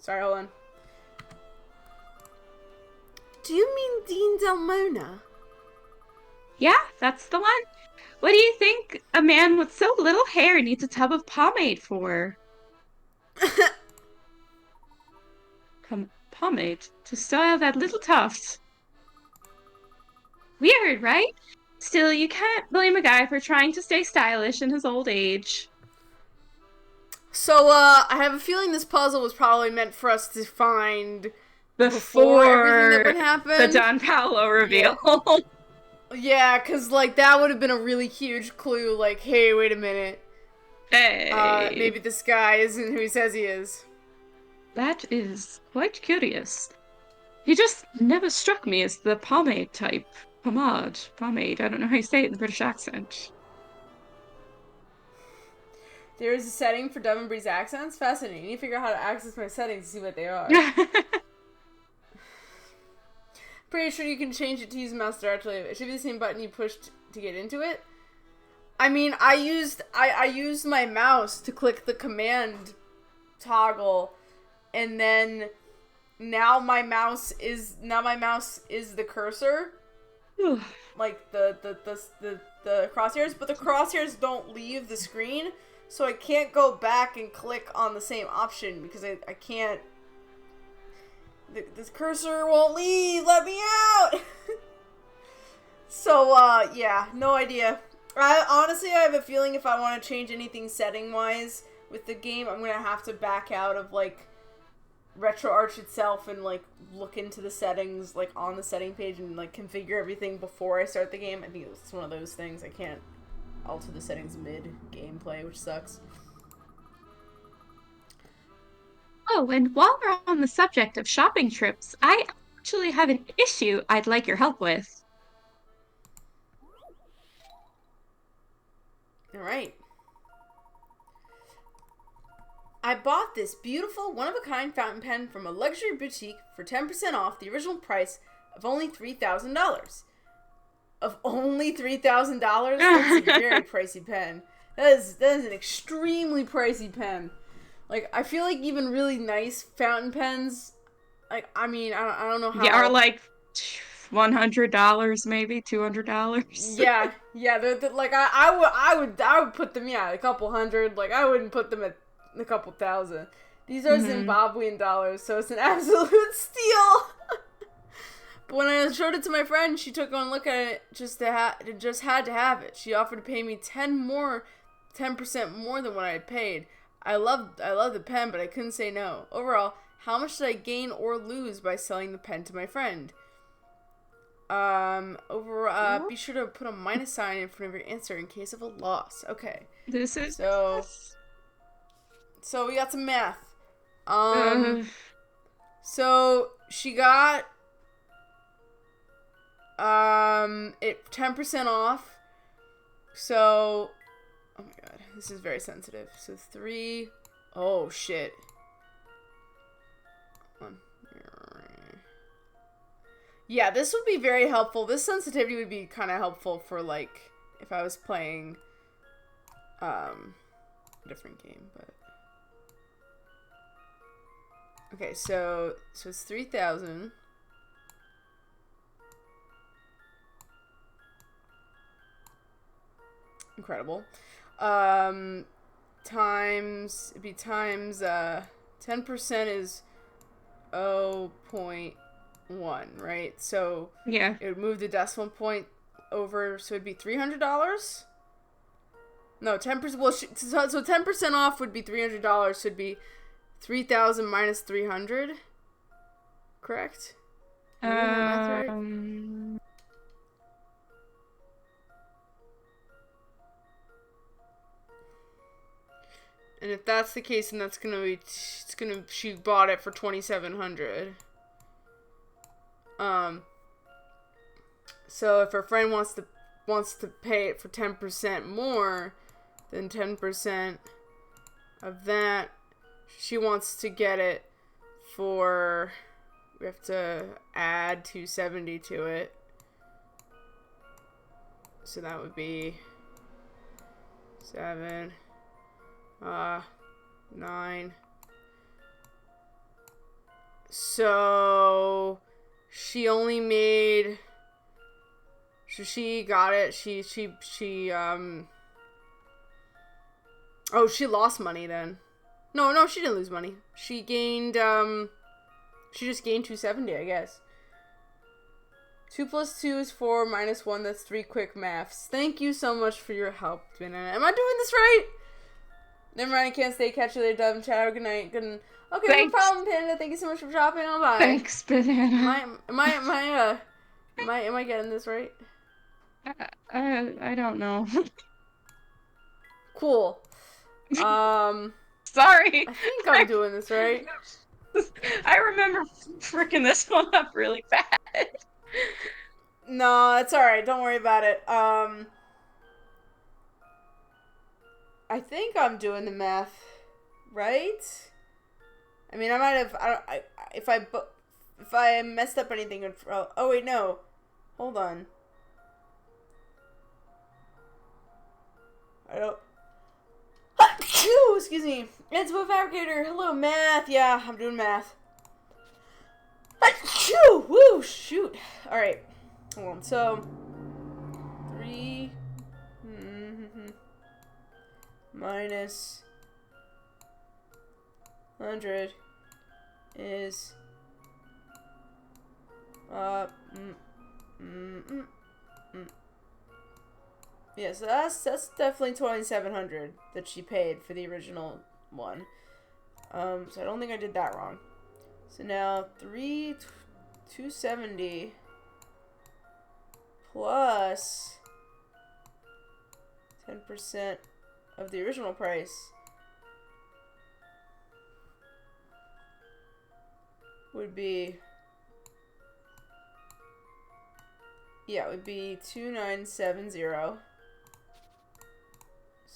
Sorry, hold on. Do you mean Dean Delmona? Yeah, that's the one. What do you think a man with so little hair needs a tub of pomade for? Pomade to style that little tuft. Weird, right? Still, you can't blame a guy for trying to stay stylish in his old age. So, I have a feeling this puzzle was probably meant for us to find before everything that Before would the happen. Don Paolo Yeah. reveal. Yeah, because, like, that would have been a really huge clue. Like, hey, wait a minute. Hey, Maybe this guy isn't who he says he is. that is quite curious. He just never struck me as the pomade type. Pomade. I don't know how you say it in the British accent. There is a setting for Dove and Bree's accents. Fascinating. I need to figure out how to access my settings to see what they are. Pretty sure you can change it to use the mouse directly. It should be the same button you pushed to get into it. I mean, I used my mouse to click the command toggle, and then now my mouse is the cursor, like the crosshairs, but the crosshairs don't leave the screen, so I can't go back and click on the same option because I can't. This cursor won't leave. Let me out. So yeah, no idea. I have a feeling if I want to change anything setting wise with the game, I'm gonna have to back out of like RetroArch itself and like look into the settings like on the setting page and like configure everything before I start the game. I think it's one of those things I can't alter the settings mid gameplay, which sucks. Oh, and while we're on the subject of shopping trips, I actually have an issue I'd like your help with. All right. I bought this beautiful, one-of-a-kind fountain pen from a luxury boutique for 10% off the original price of only $3,000. Of only $3,000? That's a very pricey pen. That is an extremely pricey pen. Like, I feel like even really nice fountain pens, like, I mean, I don't know Yeah, or how. like $100, maybe $200. Yeah, they're like, I would put them, yeah, a couple hundred. Like, I wouldn't put them at a couple thousand. These are Hmm. Zimbabwean dollars, so it's an absolute steal. But when I showed it to my friend, she took one look at it just had to have it. She offered to pay me 10% more than what I had paid. I love the pen, but I couldn't say no. Overall, how much did I gain or lose by selling the pen to my friend? Be sure to put a minus sign in front of your answer in case of a loss. Okay. This is So we got some math. Um uh, so she got it 10% off. So oh my god, this is very sensitive. So 3. Oh shit. Yeah, this would be very helpful. This sensitivity would be kind of helpful for like if I was playing a different game, but okay, so it's 3,000. Incredible. Times it'd be times 10% is 0.1, right? So yeah. it would move the decimal point over, so it'd be $300. No, 10%. Well, so 10% off would be $300. So it'd be 3,000 minus 300. Correct? Am I doing that math right? Um, And if that's the case, then that's gonna be she bought it for 2,700. Um. So if her friend wants to pay it for 10% more, then 10% of that, she wants to get it for. We have to add 270 to it. So that would be 7, 9. So she only made. So she got it. Oh, she lost money then. No, she didn't lose money. She gained, she just gained 270, I guess. 2 plus 2 is 4, minus 1, that's 3 quick maths. Thank you so much for your help, Twin. Am I doing this right? Never mind, I can't stay. Catch you later, Dove. Chat, good night. Good. Okay, Thanks. no problem, Panda. Thank you so much for shopping. I'll buy. Thanks, Banana. Am I getting this right? I don't know. Cool. Sorry. I think I'm doing this right. I remember freaking this one up really bad. No, it's alright. Don't worry about it. I think I'm doing the math right. I mean, I might have. If I messed up anything. Oh wait, no. Hold on. I don't. Excuse me. It's a fabricator. Hello, math. Yeah, I'm doing math. Woo, shoot. All right. Hold on. So 3 minus 100 is yeah, so that's definitely 2,700 that she paid for the original one. So I don't think I did that wrong. So now 270 plus 10% of the original price would be, yeah, it would be 2,970.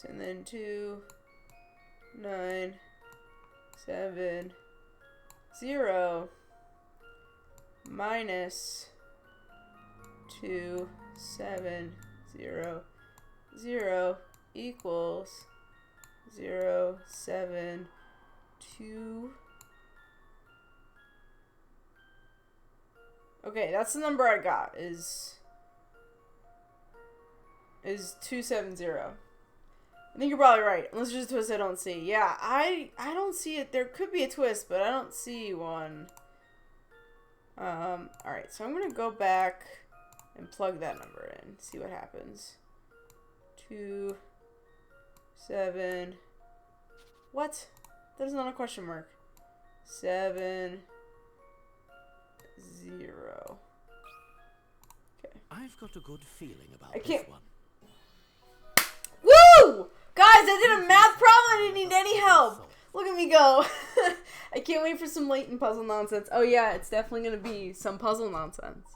And then 2,970 minus 2,700 equals 0.72. Okay, that's the number I got. Is 270. I think you're probably right. Unless there's a twist I don't see. Yeah, I don't see it. There could be a twist, but I don't see one. Alright, so I'm gonna go back and plug that number in. See what happens. 2, 7. What? That is not a question mark. 7, 0. Okay. I've got a good feeling about I can't. this one. Woo! Guys, I did a math problem. I didn't need any help. Look at me go. I can't wait for some latent puzzle nonsense. Oh yeah, it's definitely going to be some puzzle nonsense.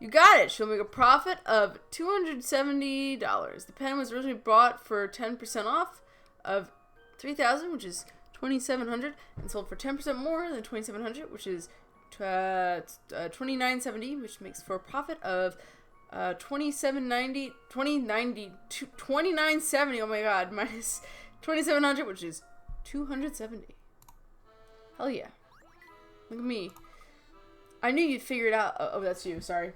You got it. She'll make a profit of $270. The pen was originally bought for 10% off of $3,000, which is $2,700, and sold for 10% more than $2,700, which is $2,970, which makes for a profit of $2,970. Oh my god, minus $2,700, which is $270. Hell yeah. Look at me. I knew you'd figure it out. Oh, that's you. Sorry.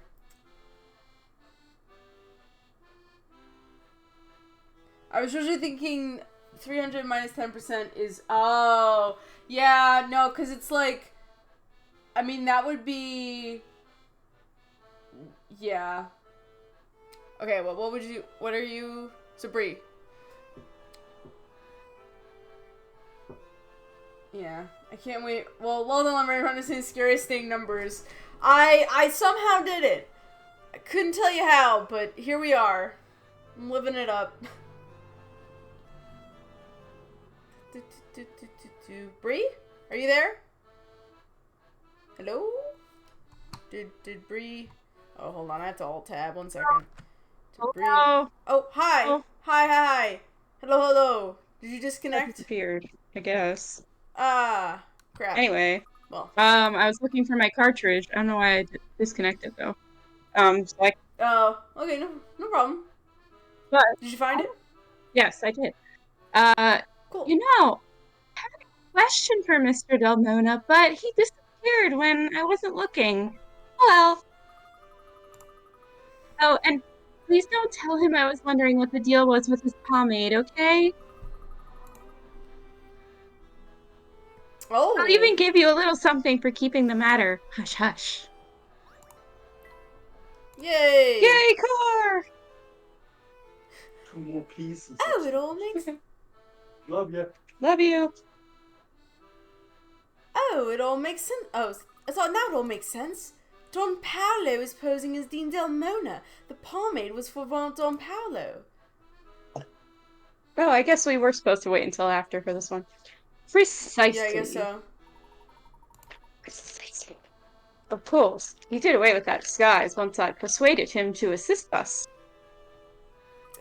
I was usually thinking 300 minus 10% is... Oh. Yeah, no, because it's like... I mean, that would be... Yeah. Okay, well, what would you... What are you... Sabri. Yeah, I can't wait. Well done, I'm ready to understand scariest thing numbers. I somehow did it. I couldn't tell you how, but here we are. I'm living it up. Bree? Are you there? Hello? Did Bree... Oh, hold on, I have to alt-tab. 1 second. Hello? Oh, hi! Oh. Hi! Hello? Did you disconnect? Disappeared, I guess. Ah, crap. Anyway, Well. I was looking for my cartridge. I don't know why I disconnected though. So Oh, okay, no problem. But Did you find it? yes, I did. Cool. You know, question for Mr. Delmona, but he disappeared when I wasn't looking. Well, oh, and please don't tell him I was wondering what the deal was with his pomade, okay? Oh. I'll even give you a little something for keeping the matter hush hush. Yay! Yay, car! 2 more pieces. Oh, it all makes. Love ya. Love you. Oh, it all makes sense. Oh, so now it all makes sense. Don Paolo is posing as Dean Delmona. The pomade was for Don Paolo. Oh, I guess we were supposed to wait until after for this one. Precisely. Yeah, I guess so. Precisely. Of course, he did away with that disguise once I persuaded him to assist us.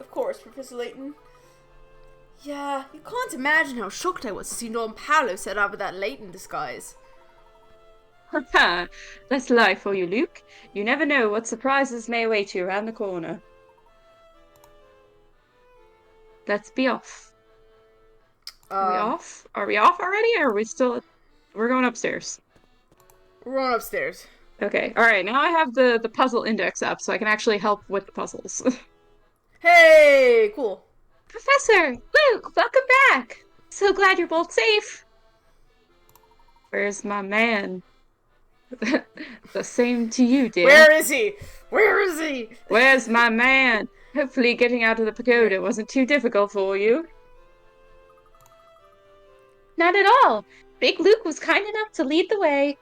Of course, Professor Layton. Yeah, you can't imagine how shocked I was to see Don Paolo set out with that Layton disguise. Haha, that's life for you, Luke. You never know what surprises may await you around the corner. Let's be off. Are we off? Are we off already, or are we still... We're going upstairs. We're going upstairs. Okay, alright, now I have the puzzle index up, so I can actually help with the puzzles. Hey, cool. Professor! Luke, welcome back! So glad you're both safe! Where's my man? The same to you, dear. Where is he? Where is he? Where's my man? Hopefully getting out of the pagoda wasn't too difficult for you. Not at all. Big Luke was kind enough to lead the way.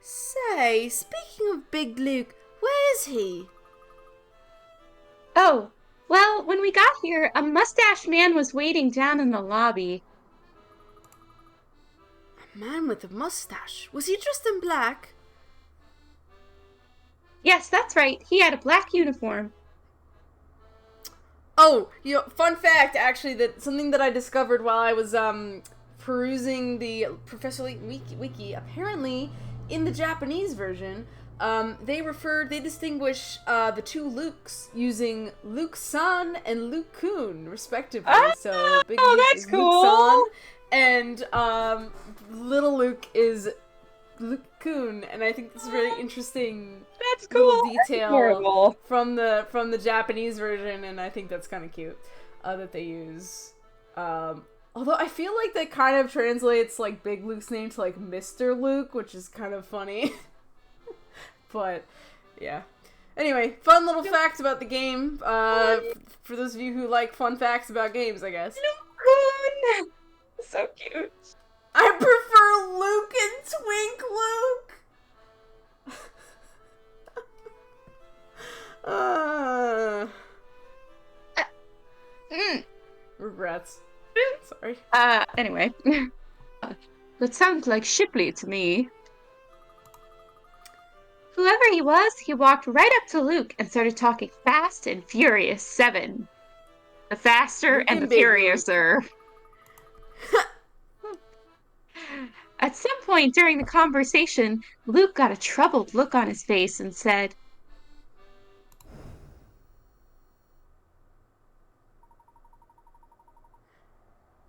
Say, speaking of Big Luke, where is he? Oh, well, when we got here, a mustached man was waiting down in the lobby. A man with a mustache. Was he dressed in black? Yes, that's right. He had a black uniform. Oh, fun fact, actually, that something that I discovered while I was perusing the Professor Layton wiki. Apparently, in the Japanese version, they distinguish the two Lukes using Luke-san and Luke-kun, respectively. Oh, so Big Luke that's is cool. Luke-san, and little Luke is Luke-kun, and I think this is really interesting. That's cool. Little detail Horrible. from the Japanese version, and I think that's kind of cute that they use. Although I feel like that kind of translates like Big Luke's name to like Mr. Luke, which is kind of funny. But yeah. Anyway, fun little facts about the game. For those of you who like fun facts about games, I guess. Luke-kun! So cute. I prefer Luke and Twink Luke. Regrets. Sorry. Anyway. That sounds like Shipley to me. Whoever he was, he walked right up to Luke and started talking fast and furious 7. The faster Luke and the and Big furiouser. At some point during the conversation, Luke got a troubled look on his face and said,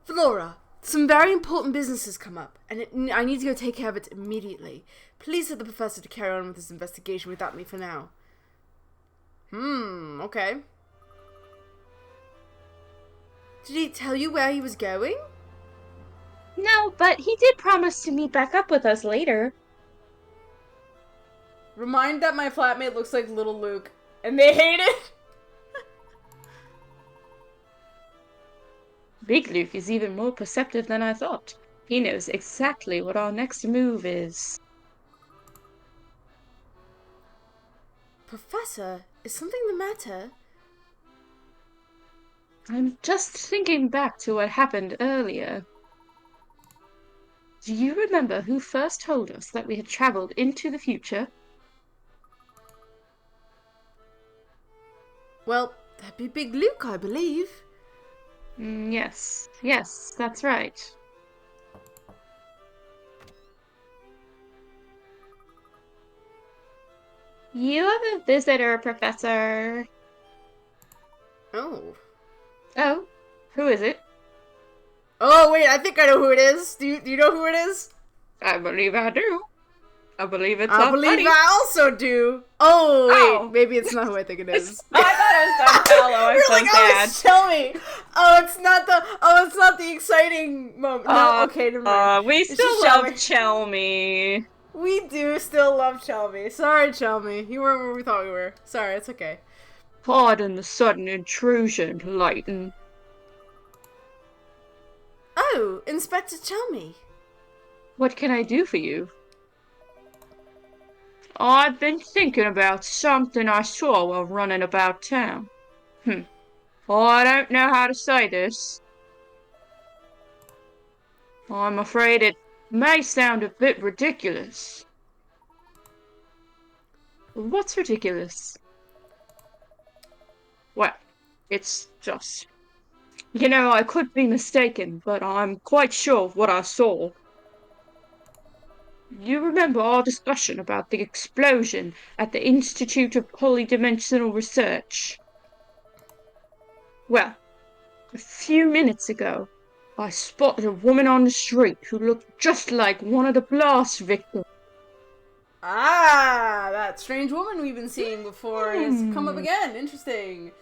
Flora, some very important business has come up, and I need to go take care of it immediately. Please tell the professor to carry on with his investigation without me for now. Okay. Did he tell you where he was going? No, but he did promise to meet back up with us later. Remind that my flatmate looks like little Luke, and they hate it. Big Luke is even more perceptive than I thought. He knows exactly what our next move is. Professor, is something the matter? I'm just thinking back to what happened earlier. Do you remember who first told us that we had traveled into the future? Well, that'd be Big Luke, I believe. Yes, that's right. You have a visitor, Professor. Oh. Oh, who is it? Oh, wait, I think I know who it is. Do you know who it is? I believe I do. I believe it's I Aunt believe Betty. I also do. Oh, wait, Oh. maybe it's not who I think it is. I thought it was Donatello. I'm You're so like, sad. oh, it's Shelby. It's not the exciting moment. No, okay, never mind. We It's still just love Chelmy. Chelmy. We do still love Shelby. Sorry, Shelby. You weren't where we thought we were. Sorry, it's okay. Pardon the sudden intrusion, Lighten. Oh, Inspector Chelmy. What can I do for you? I've been thinking about something I saw while running about town. I don't know how to say this. I'm afraid it may sound a bit ridiculous. What's ridiculous? Well, it's just... You know, I could be mistaken, but I'm quite sure of what I saw. You remember our discussion about the explosion at the Institute of Polydimensional Research? Well, a few minutes ago, I spotted a woman on the street who looked just like one of the blast victims. Ah, that strange woman we've been seeing before has come up again. Interesting.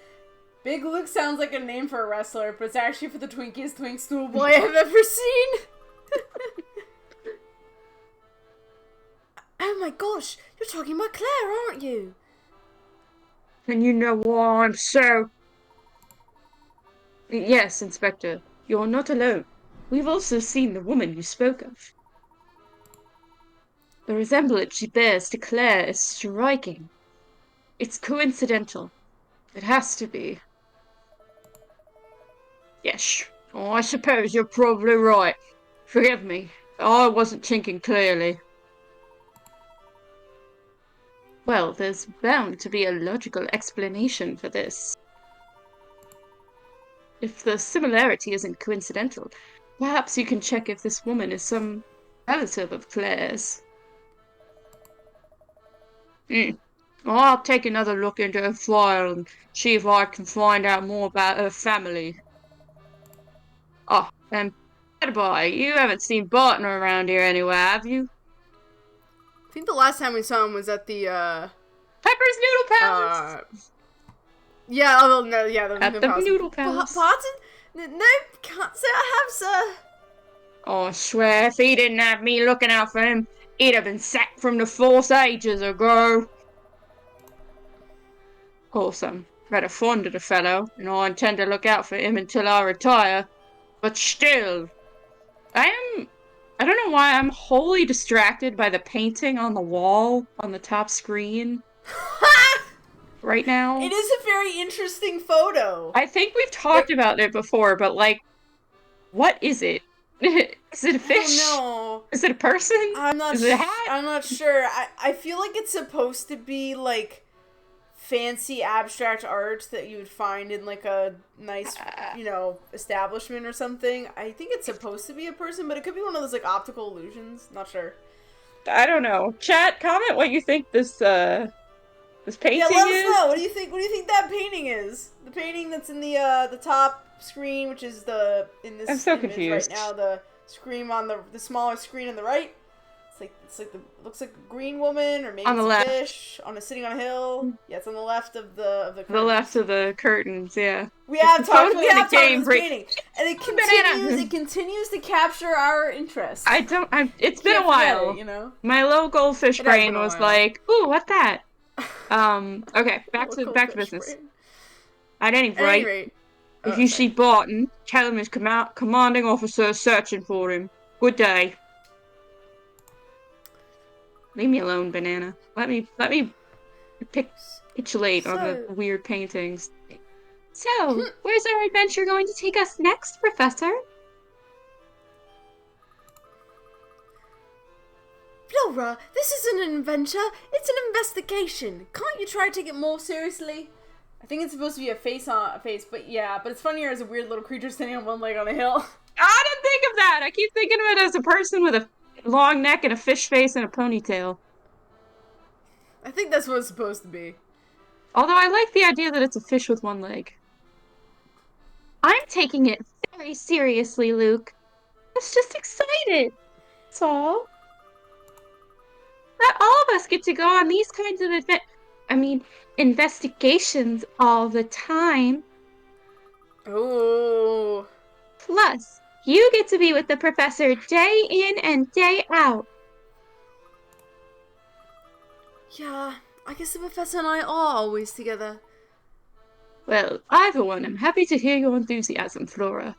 Big Luke sounds like a name for a wrestler, but it's actually for the twinkiest twink stool boy I've ever seen. Oh my gosh, you're talking about Claire, aren't you? And you know why I'm so... Yes, Inspector, you're not alone. We've also seen the woman you spoke of. The resemblance she bears to Claire is striking. It's coincidental. It has to be. Yes, I suppose you're probably right. Forgive me, I wasn't thinking clearly. Well, there's bound to be a logical explanation for this. If the similarity isn't coincidental, perhaps you can check if this woman is some relative of Claire's. I'll take another look into her file and see if I can find out more about her family. Oh, and by the by, you haven't seen Barton around here anywhere, have you? I think the last time we saw him was at the, Pepper's Noodle Palace! Yeah, oh, no, yeah, At the Noodle Palace. Pardon? No, can't say I have, sir. Oh, I swear, if he didn't have me looking out for him, he'd have been sacked from the force ages ago. Of course, I'm rather fond of the fellow, and I intend to look out for him until I retire. But still, I don't know why I'm wholly distracted by the painting on the wall on the top screen right now. It is a very interesting photo. I think we've talked about it before, but like, what is it? Is it a fish? No. Is it a person? I'm not Is it a hat? I'm not sure. I feel like it's supposed to be like fancy abstract art that you would find in like a nice, establishment or something. I think it's supposed to be a person, but it could be one of those like optical illusions. Not sure. I don't know. Chat, comment what you think this painting Yeah, let is. us know. What do you think? What do you think that painting is? The painting that's in the top screen, which is in this I'm so image confused. right now. The screen on the smaller screen on the right. Looks like a green woman, or maybe On the it's a left. fish sitting on a hill. Yeah, it's on the left of the The curtains. left of the curtains, yeah. We have talked. totally We in have the talked game about this break. painting, and it Banana. continues to capture our interest. It's been a Can't forget while. it, you know. My little goldfish It has brain been a was while. like, ooh, what's that? Okay, back to Goldfish business. brain. At any At any rate, rate, if oh, you sorry. see Barton, tell him his commanding officer is searching for him. Good day. Leave me alone, Banana. Let me capitulate on the So- weird paintings. So, where's our adventure going to take us next, Professor? Flora, this isn't an adventure. It's an investigation. Can't you try to take it more seriously? I think it's supposed to be a face, but yeah, but it's funnier as a weird little creature standing on one leg on a hill. I didn't think of that! I keep thinking of it as a person with a long neck and a fish face and a ponytail. I think that's what it's supposed to be. Although I like the idea that it's a fish with one leg. I'm taking it very seriously, Luke. I was just excited. That's all. Not all of us get to go on these kinds of investigations all the time. Oh. Plus, you get to be with the professor day in and day out. Yeah, I guess the professor and I are always together. Well, either one, I'm happy to hear your enthusiasm, Flora.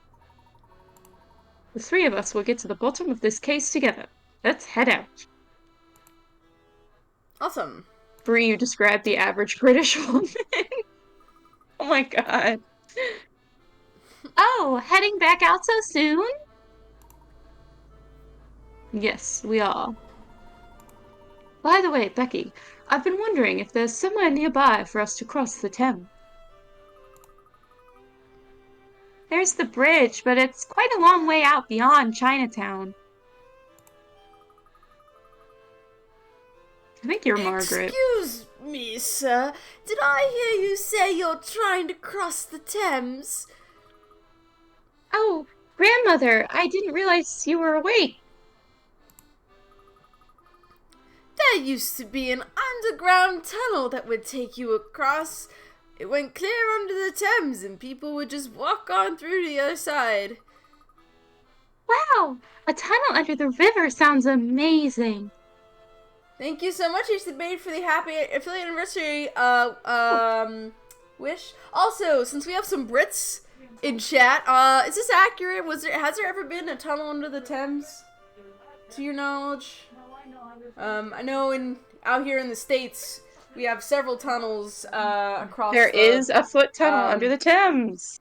The three of us will get to the bottom of this case together. Let's head out. Awesome. Bree, you described the average British woman. Oh my god. Oh, heading back out so soon? Yes, we are. By the way, Becky, I've been wondering if there's somewhere nearby for us to cross the Thames. There's the bridge, but it's quite a long way out beyond Chinatown. I think you're Margaret. Excuse me, sir. Did I hear you say you're trying to cross the Thames? Oh, grandmother, I didn't realize you were awake. There used to be an underground tunnel that would take you across. It went clear under the Thames and people would just walk on through to the other side. Wow, a tunnel under the river sounds amazing. Thank you so much, HTBait, for the happy affiliate anniversary wish. Also, since we have some Brits in chat, is this accurate? Has there ever been a tunnel under the Thames? To your knowledge? I know out here in the States, we have several tunnels across. There is a foot tunnel under the Thames.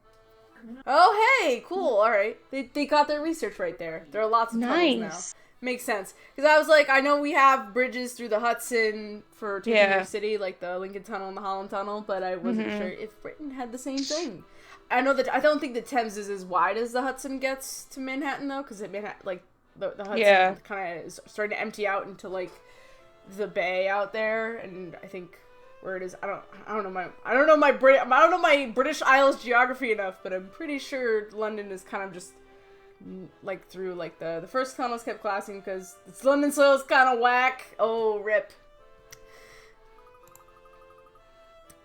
Oh, hey, cool. All right, they got their research right there. There are lots of tunnels now. Makes sense. Because I was like, I know we have bridges through the Hudson for taking your city, like the Lincoln Tunnel and the Holland Tunnel, but I wasn't sure if Britain had the same thing. I know that I don't think the Thames is as wide as the Hudson gets to Manhattan though, because Manhattan, like the Hudson kind of is starting to empty out into like the bay out there, and I think where it is, I don't know my British Isles geography enough, but I'm pretty sure London is kind of just like through like the first tunnels kept collapsing because this London soil is kind of whack. Oh, rip.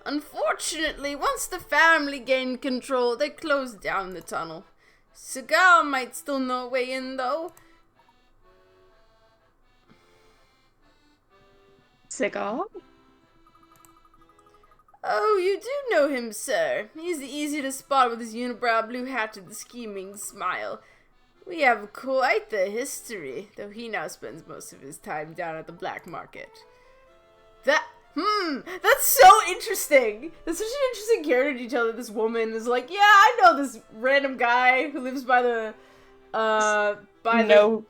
Unfortunately, once the family gained control, they closed down the tunnel. Cigar might still know a way in, though. Cigar? Oh, you do know him, sir. He's easy to spot with his unibrow blue hat and the scheming smile. We have quite the history, though he now spends most of his time down at the black market. That's so interesting. That's such an interesting character detail that this woman is like, yeah, I know this random guy who lives by the gooder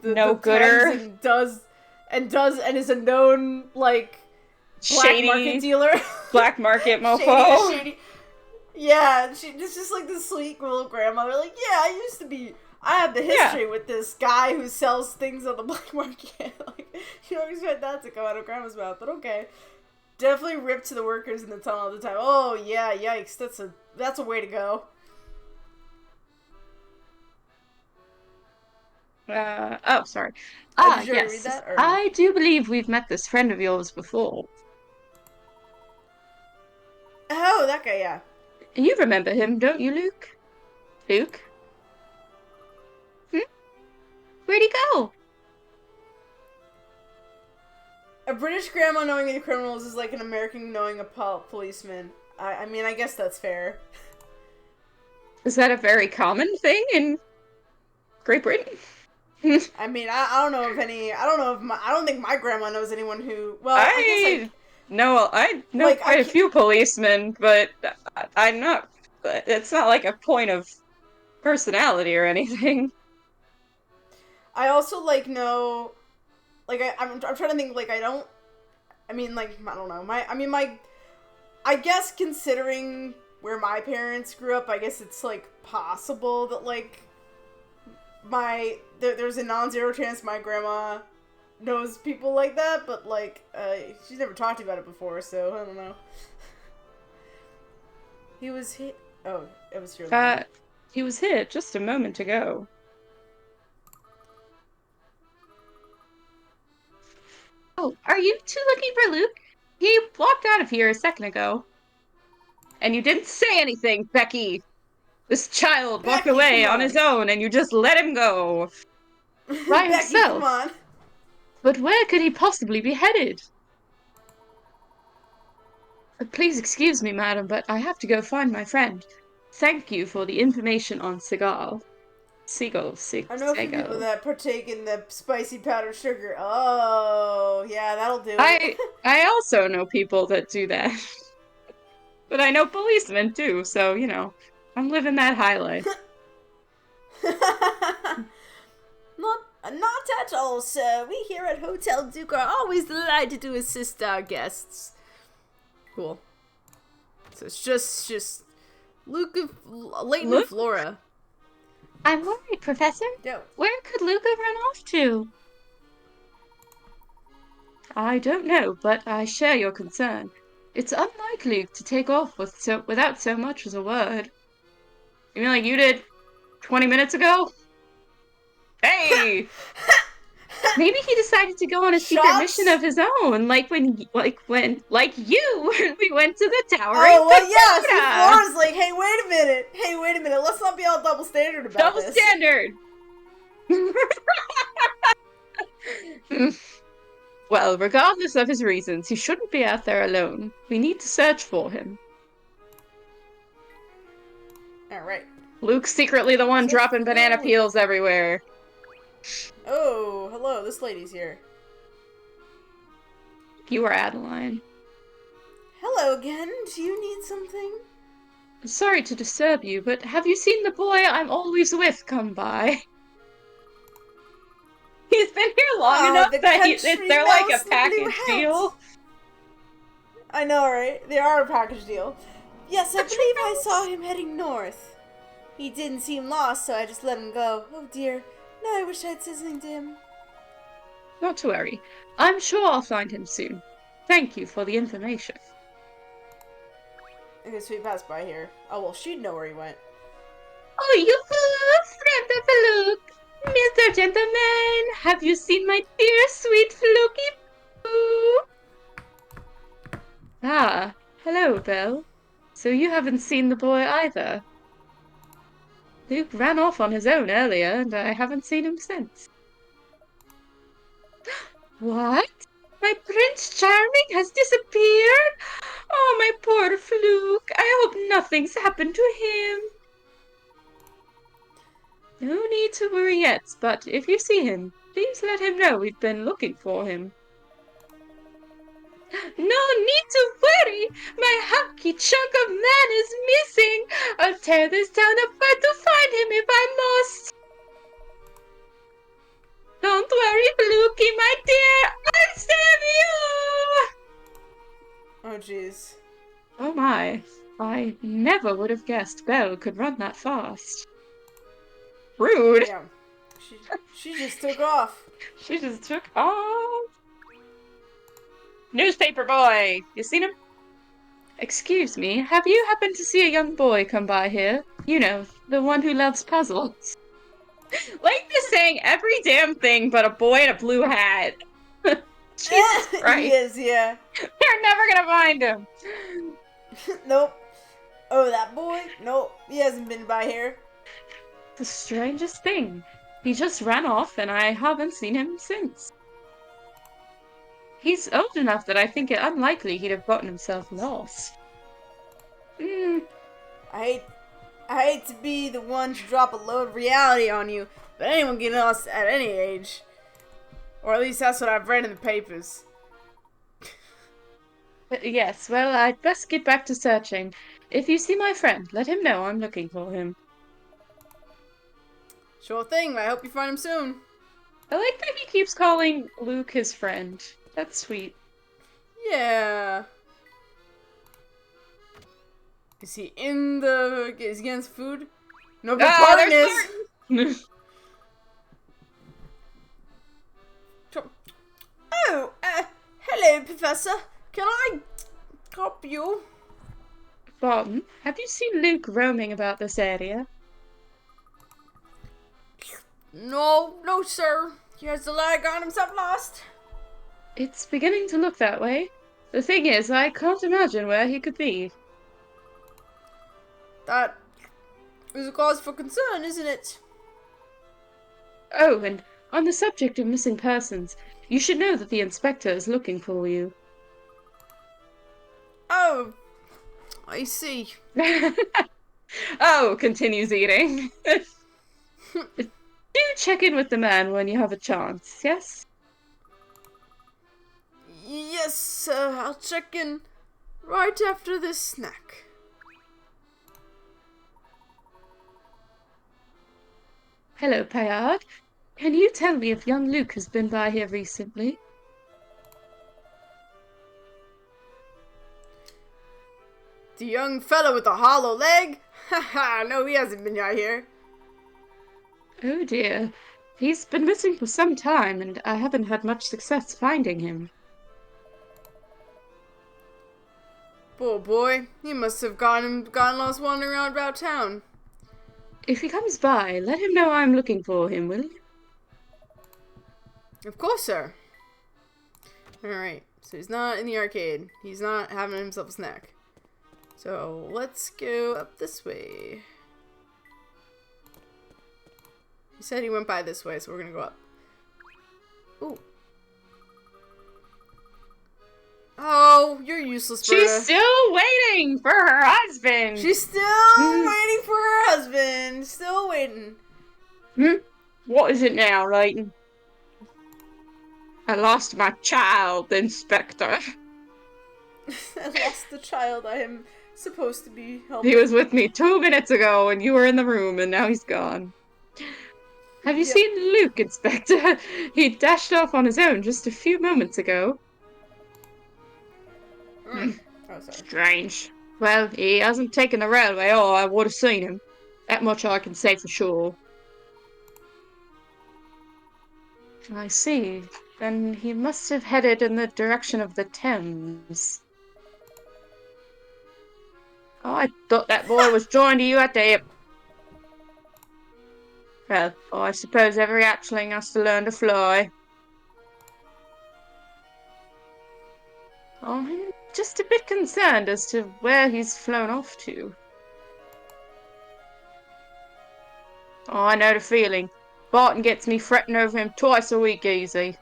and is a known like black market dealer, black market mofo. shady. Yeah, it's just like this sweet little grandmother. Like, yeah, I have the history with this guy who sells things on the black market. Like, you don't expect that to come out of grandma's mouth, but okay. Definitely ripped to the workers in the tunnel all the time. Oh yeah, yikes! That's a way to go. Sorry. Did you already Yes. read that, or? I do believe we've met this friend of yours before. Oh, that guy, yeah. You remember him, don't you, Luke? Luke? Where'd he go? A British grandma knowing any criminals is like an American knowing a policeman. I mean, I guess that's fair. Is that a very common thing in Great Britain? I mean, I don't know I don't think my grandma knows anyone who, well, I guess, I know like, quite a few policemen, but it's not like a point of personality or anything. I also, like, know, like, I'm trying to think, like, I don't know, I guess considering where my parents grew up, I guess it's, like, possible that, like, there's a non-zero chance my grandma knows people like that, but, like, she's never talked about it before, so I don't know. Oh, it was your line. He was here just a moment ago. Oh, are you two looking for Luke? He walked out of here a second ago. And you didn't say anything, Becky! This child walked Becky, away come on on. his own and you just let him go. By Becky, himself. come on. But where could he possibly be headed? Please excuse me, madam, but I have to go find my friend. Thank you for the information on Seagal. I know a few people that partake in the spicy powdered sugar. Oh, yeah, that'll do it. I also know people that do that. But I know policemen too, so, you know, I'm living that high life. Not at all, sir. We here at Hotel Duke are always delighted to assist our guests. Cool. So it's just Luke and Leighton and Flora. I'm worried, Professor. Yeah. Where could Luke have run off to? I don't know, but I share your concern. It's unlikely to take off without so much as a word. You mean like you did 20 minutes ago? Hey! Maybe he decided to go on a secret mission of his own, like you, when we went to the tower. Oh, well, yeah, see, Flora's like, hey, wait a minute, let's not be all double standard about this. Double standard! Well, regardless of his reasons, he shouldn't be out there alone. We need to search for him. Alright. Luke's secretly the one dropping banana peels everywhere. Oh, hello, this lady's here. You are Adeline. Hello again, do you need something? Sorry to disturb you, but have you seen the boy I'm always with come by? He's been here long enough that they're like a package deal. I know, right? They are a package deal. Yes, I believe I saw him heading north. He didn't seem lost, so I just let him go. Oh dear. Now I wish I'd said something to him. Not to worry. I'm sure I'll find him soon. Thank you for the information. I guess we passed by here. Oh, well, she'd know where he went. Oh, you friend of Luke! Mr. Gentleman, have you seen my dear, sweet Fluky Poo? Ah, hello, Belle. So you haven't seen the boy either? Luke ran off on his own earlier, and I haven't seen him since. What? My Prince Charming has disappeared? Oh, my poor Fluke. I hope nothing's happened to him. No need to worry yet, but if you see him, please let him know we've been looking for him. No need to worry! My hunky chunk of man is missing! I'll tear this town apart to find him if I must! Don't worry, Fluky, my dear! I'll save you! Oh, jeez. Oh my, I never would have guessed Belle could run that fast. Rude! Yeah. She just took off. She just took off. Newspaper boy! You seen him? Excuse me, have you happened to see a young boy come by here? You know, the one who loves puzzles. Like they're saying every damn thing but a boy in a blue hat. Jesus Christ. He is, yeah. They're never gonna find him. Nope. Oh, that boy? Nope. He hasn't been by here. The strangest thing. He just ran off and I haven't seen him since. He's old enough that I think it unlikely he'd have gotten himself lost. I hate to be the one to drop a load of reality on you, but anyone can get lost at any age. Or at least that's what I've read in the papers. Yes, well, I'd best get back to searching. If you see my friend, let him know I'm looking for him. Sure thing, I hope you find him soon. I like that he keeps calling Luke his friend. That's sweet. Yeah. Is he in the... Is he getting his food? No, but Barton is. Oh, hello, Professor. Can I help you? Barton, have you seen Luke roaming about this area? No, sir. He has the leg on himself lost. It's beginning to look that way. The thing is, I can't imagine where he could be. That is a cause for concern, isn't it? Oh, and on the subject of missing persons, you should know that the inspector is looking for you. Oh, I see. Oh, continues eating. Do check in with the man when you have a chance, yes? Yes, I'll check in right after this snack. Hello, Payard. Can you tell me if young Luke has been by here recently? The young fellow with the hollow leg? Haha, no, he hasn't been out here. Oh dear. He's been missing for some time, and I haven't had much success finding him. Poor boy, he must have gone lost wandering around about town. If he comes by, let him know I'm looking for him, will you? Of course, sir. Alright, so he's not in the arcade. He's not having himself a snack. So let's go up this way. He said he went by this way, so we're gonna go up. Ooh. Oh, you're useless, Berta. She's still waiting for her husband! She's still waiting for her husband. Still waiting. What is it now, Layton? I lost my child, Inspector. I lost the child I am supposed to be helping. He was with me 2 minutes ago when you were in the room, and now he's gone. Have you seen Luke, Inspector? He dashed off on his own just a few moments ago. Oh, sorry. Strange. Well, he hasn't taken the railway, or I would have seen him. That much I can say for sure. I see. Then he must have headed in the direction of the Thames. Oh, I thought that boy was joined to you at the hip. Well, I suppose every hatchling has to learn to fly. I'm just a bit concerned as to where he's flown off to. Oh, I know the feeling. Barton gets me fretting over him twice a week easy.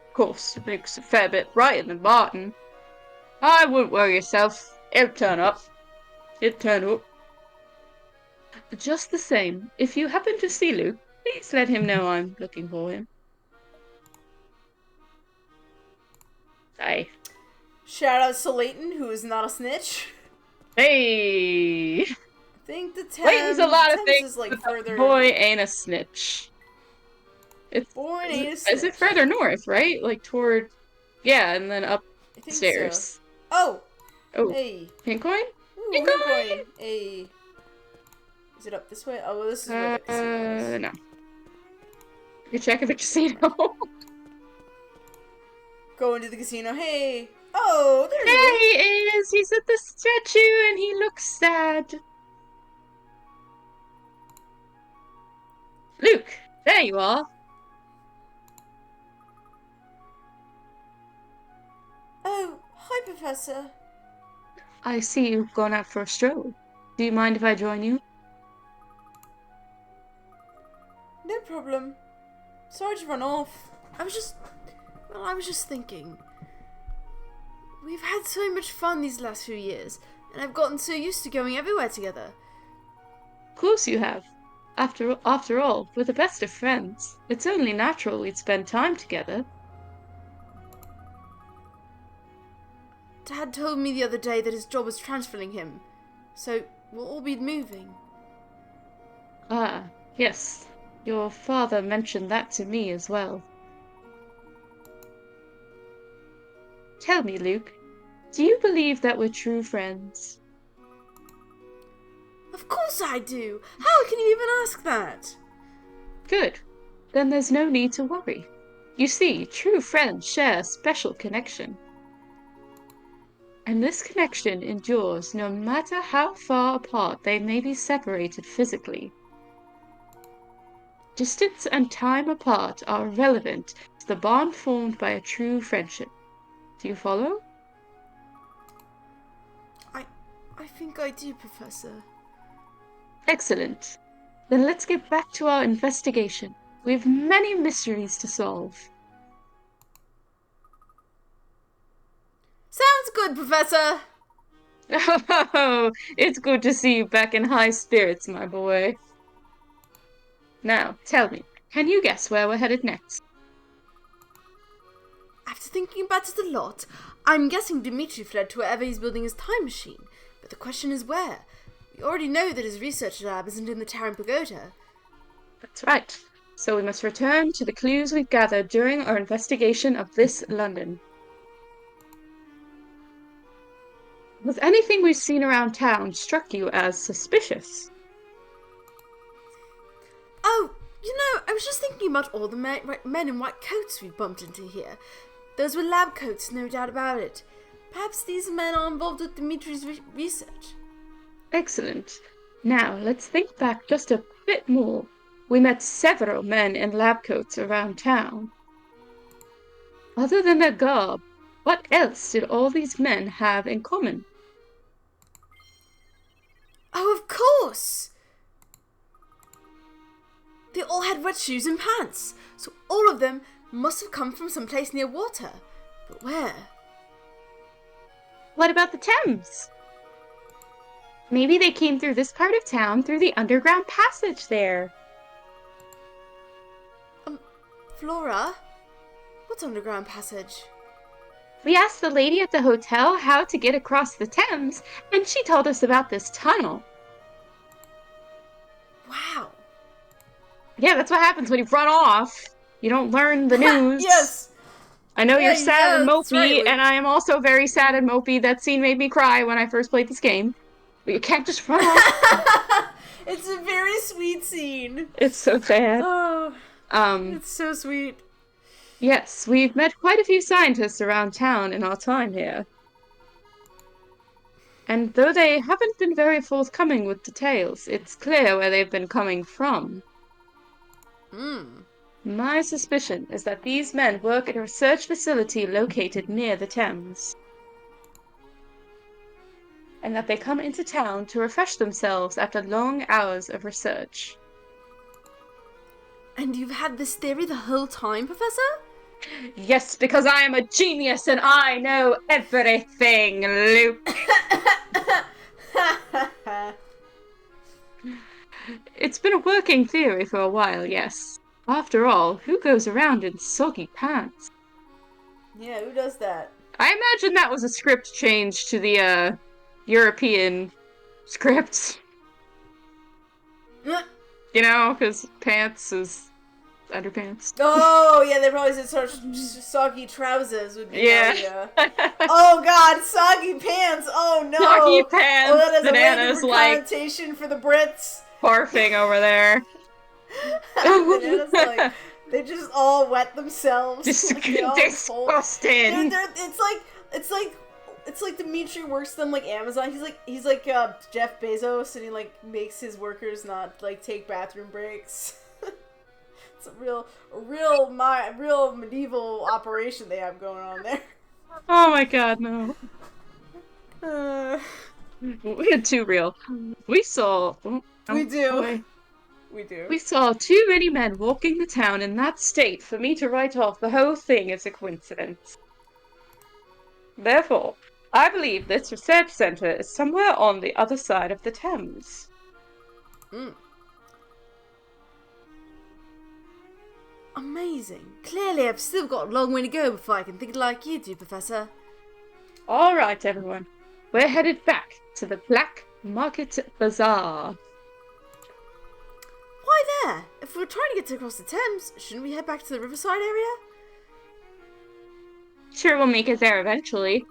Of course, Luke's a fair bit brighter than Barton. I wouldn't worry yourself. He'll turn up. He'll turn up. Just the same, if you happen to see Luke, please let him know I'm looking for him. Aye. Shout out to Layton, who is not a snitch. Hey! I think the Thames, Layton's a lot of Thames things, is like but further. boy ain't a snitch. It's Boy ain't a snitch. Is it further north, right? Like toward, yeah, and then I think upstairs. so. Oh. Oh, Hey. Pincoin? Ooh, Pink pink coin! coin. Hey. Is it up this way? Oh, well, this is where the casino is. No. You checking the casino? Go into the casino. Hey. Oh, there's There Luke. he is! He's at the statue and he looks sad. Luke, there you are. Oh, hi, Professor. I see you've gone out for a stroll. Do you mind if I join you? No problem. Sorry to run off. I was just thinking. We've had so much fun these last few years, and I've gotten so used to going everywhere together. Of course you have. After all, we're the best of friends. It's only natural we'd spend time together. Dad told me the other day that his job was transferring him, so we'll all be moving. Ah, yes. Your father mentioned that to me as well. Tell me, Luke, do you believe that we're true friends? Of course I do! How can you even ask that? Good. Then there's no need to worry. You see, true friends share a special connection. And this connection endures no matter how far apart they may be separated physically. Distance and time apart are relevant to the bond formed by a true friendship. Do you follow? I think I do, Professor. Excellent. Then let's get back to our investigation. We have many mysteries to solve. Sounds good, Professor. Oh, it's good to see you back in high spirits, my boy. Now, tell me, can you guess where we're headed next? After thinking about it a lot, I'm guessing Dimitri fled to wherever he's building his time machine. But the question is where? We already know that his research lab isn't in the Terran Pagoda. That's right. So we must return to the clues we've gathered during our investigation of this London. Has anything we've seen around town struck you as suspicious? Oh, I was just thinking about all the men in white coats we've bumped into here. Those were lab coats, no doubt about it. Perhaps these men are involved with Dimitri's research. Excellent. Now, let's think back just a bit more. We met several men in lab coats around town. Other than their garb, what else did all these men have in common? Oh, of course! They all had wet shoes and pants, so all of them must have come from someplace near water. But where? What about the Thames? Maybe they came through this part of town through the underground passage there. Flora? What's underground passage? We asked the lady at the hotel how to get across the Thames, and she told us about this tunnel. Wow. Yeah, that's what happens when you run off. You don't learn the news. Yes! I know you're sad and that's mopey, right, and I am also very sad and mopey. That scene made me cry when I first played this game. But you can't just run off. It's a very sweet scene. It's so sad. Oh, it's so sweet. Yes, we've met quite a few scientists around town in our time here. And though they haven't been very forthcoming with details, it's clear where they've been coming from. My suspicion is that these men work at a research facility located near the Thames. And that they come into town to refresh themselves after long hours of research. And you've had this theory the whole time, Professor? Yes, because I am a genius and I know everything, Luke. It's been a working theory for a while, yes. After all, who goes around in soggy pants? Yeah, who does that? I imagine that was a script change to the, European scripts. You know, because pants is underpants. Oh, yeah, they probably said sort of soggy trousers would be Yeah. Oh, God, soggy pants! Oh, no! Soggy pants, oh, that is bananas, a like, connotation for the Brits. barfing over there. Bananas, like, they just all wet themselves. Like, they all Disgusting. It's like Dimitri works them like Amazon. He's like Jeff Bezos, and he like makes his workers not like take bathroom breaks. It's a real medieval operation they have going on there. Oh my god, no. We're too real. We saw. We do. Boy. We do. We saw too many men walking the town in that state for me to write off the whole thing as a coincidence. Therefore, I believe this research center is somewhere on the other side of the Thames. Amazing. Clearly, I've still got a long way to go before I can think like you do, Professor. All right, everyone. We're headed back to the Black Market Bazaar. Why there? If we're trying to get across the Thames, shouldn't we head back to the Riverside area? Sure, we'll make it there eventually.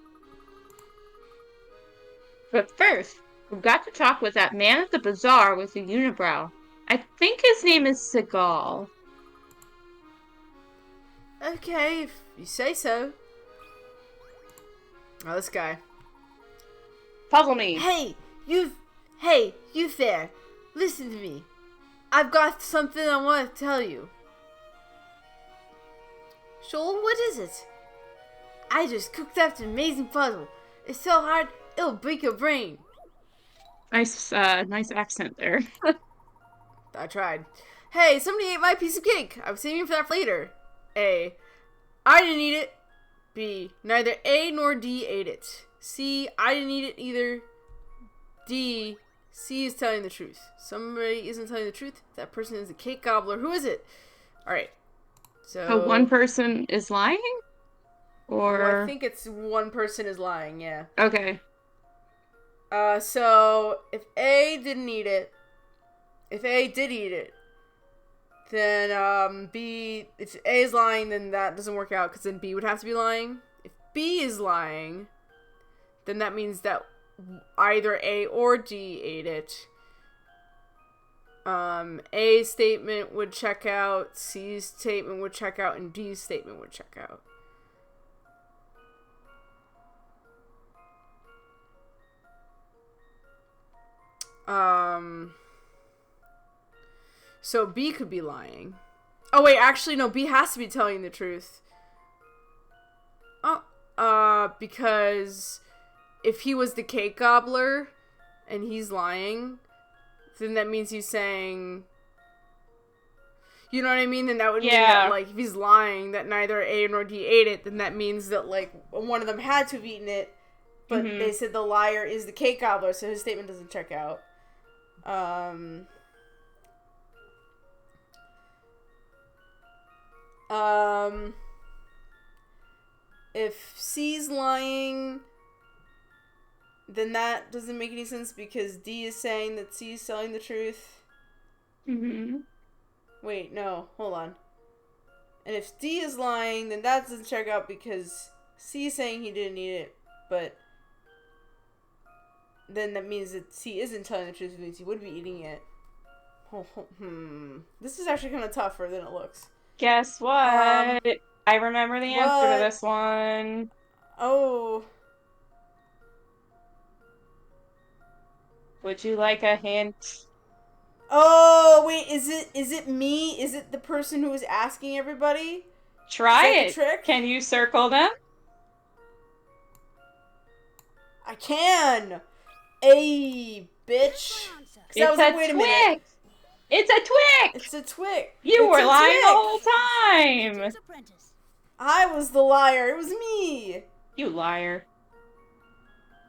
But first, we've got to talk with that man at the bazaar with the unibrow. I think his name is Seagal. Okay, if you say so. Oh, this guy. Follow me. Hey, you there. Listen to me. I've got something I want to tell you. Shoal, what is it? I just cooked up an amazing puzzle. It's so hard, it'll break your brain. Nice accent there. I tried. Hey, somebody ate my piece of cake. I was saving for that for later. A. I didn't eat it. B. Neither A nor D ate it. C. I didn't eat it either. D. C is telling the truth. Somebody isn't telling the truth. That person is a cake gobbler. Who is it? Alright. So one person is lying? Or... Well, I think it's one person is lying, yeah. Okay. So, if A didn't eat it, if A did eat it, then, B, if A is lying, then that doesn't work out, because then B would have to be lying. If B is lying, then that means that either A or D ate it. A's statement would check out, C's statement would check out, and D's statement would check out. So B could be lying. Oh wait, actually no, B has to be telling the truth. Because if he was the cake gobbler and he's lying, then that means he's saying, you know what I mean? Then that would mean that, like, if he's lying that neither A nor D ate it, then that means that, like, one of them had to have eaten it, but they said the liar is the cake gobbler, so his statement doesn't check out. If C's lying, then that doesn't make any sense because D is saying that C is telling the truth. Wait, no, hold on. And if D is lying, then that doesn't check out because C is saying he didn't eat it, but then that means that C isn't telling the truth, which means he would be eating it. This is actually kind of tougher than it looks. Guess what? I remember the answer to this one. Oh. Would you like a hint? Oh, wait, is it me? Is it the person who was asking everybody? Try Is that it. the trick? Can you circle them? I can. A bitch. It's a Twix. It's a Twix. It's a Twix. You were lying the whole time. I was the liar. It was me. You liar.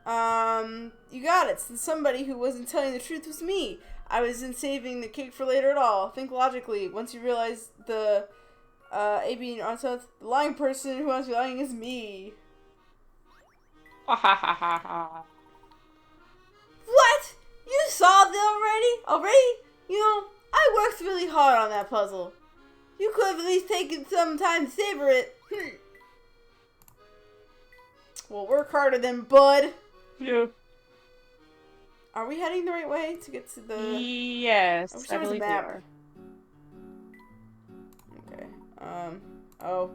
You got it. Since somebody who wasn't telling the truth was me. I wasn't saving the cake for later at all. Think logically. Once you realize the, A being on south, the lying person who wants to be lying is me. Ha ha ha ha ha. What? You solved it already? You know, I worked really hard on that puzzle. You could have at least taken some time to savor it. Well, work harder then, bud. Yeah. Are we heading the right way to get to the... Yes, I believe we are. Okay. Oh.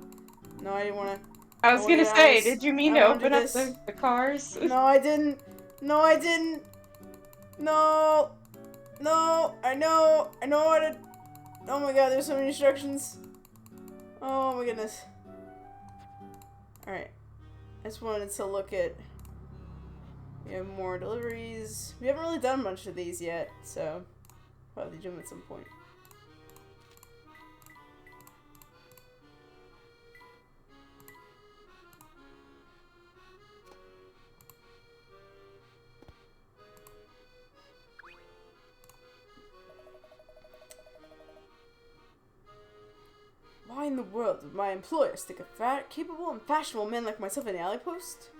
No, I didn't want to... I was gonna say, did you mean to open up the cars? No, I didn't. No, I didn't. No. No, I know how to... Oh my god, there's so many instructions. Oh my goodness. Alright. I just wanted to look at... We have more deliveries. We haven't really done much of these yet, so... Probably do them at some point. Why in the world would my employer stick a fat, capable, and fashionable man like myself in an alley post?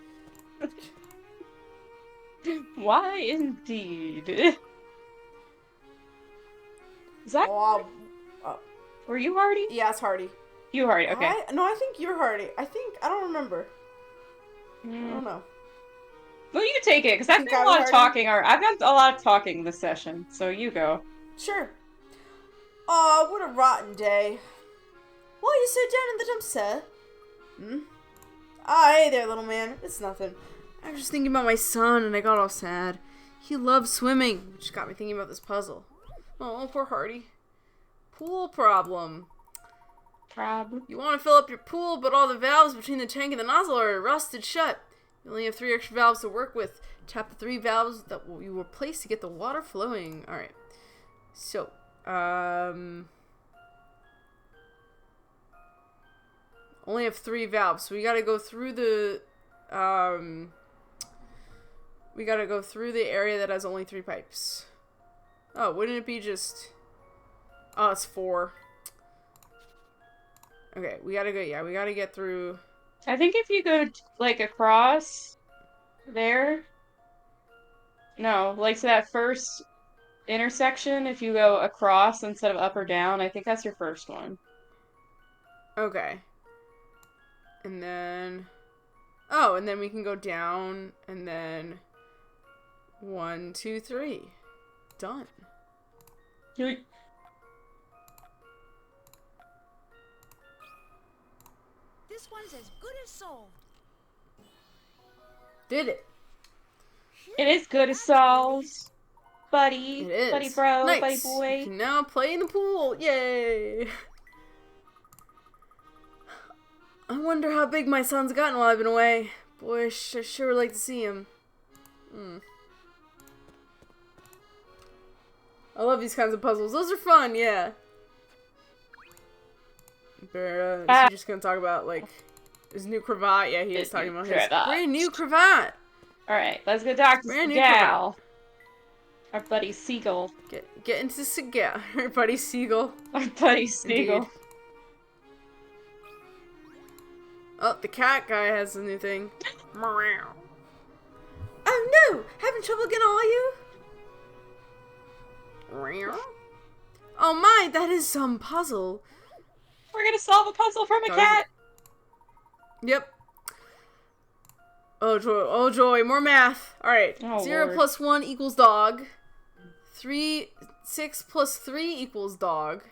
Why indeed? Is that... were you Hardy? Yeah, it's Hardy. You Hardy, okay. No, I think you're Hardy. I don't remember. I don't know. Well, you take it, because I've done a lot of talking. I've done a lot of talking this session, so you go. Sure. Aw, what a rotten day. Why are you so down in the dumps, sir? Ah, hey there, little man. It's nothing. I was just thinking about my son, and I got all sad. He loves swimming, which got me thinking about this puzzle. Oh, poor Hardy. Pool problem. Problem. You want to fill up your pool, but all the valves between the tank and the nozzle are rusted shut. You only have 3 extra valves to work with. Tap the 3 valves that you will place to get the water flowing. Alright. So, only have 3 valves, so we gotta go through the, we gotta go through the area that has only 3 pipes. Oh, wouldn't it be just... Oh, it's 4. Okay, we gotta go, yeah, we gotta get through... I think if you go, like, across there... No, like, to that first intersection, if you go across instead of up or down, I think that's your first one. Okay. And then... Oh, and then we can go down, and then... 1, 2, 3. Done. You- This one's as good as solved. Did it. It is good as solves. Buddy. It is. Buddy bro, Nice. buddy You boy. can now play in the pool. Yay! I wonder how big my son's gotten while I've been away. Boy, I sure would like to see him. I love these kinds of puzzles. Those are fun, yeah. Is he just gonna talk about, like, his new cravat? Yeah, he is His talking new about his cravat. brand new cravat. Alright, let's go talk to Brand new Gal. Our buddy Seagull. Get into Seagull. Her buddy Seagull. Our buddy Seagull. Indeed. Oh, the cat guy has a new thing. Meow. Oh no! Having trouble getting all you? Meow. Oh my, that is some puzzle. We're gonna solve a puzzle from a That cat! Yep. Oh joy, more math. Alright. Oh, 0 Lord. plus 1 equals dog. 6 plus 3 equals dog.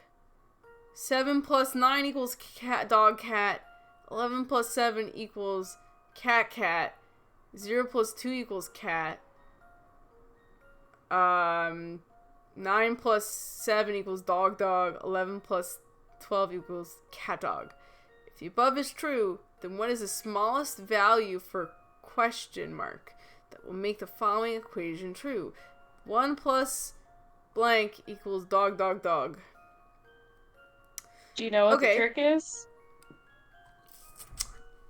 7 plus 9 equals cat, dog, cat. 11 plus 7 equals cat, cat. 0 plus 2 equals cat. 9 plus 7 equals dog, dog. 11 plus 12 equals cat, dog. If the above is true, then what is the smallest value for question mark that will make the following equation true? 1 plus blank equals dog, dog, dog. Do you know what Okay. the trick is?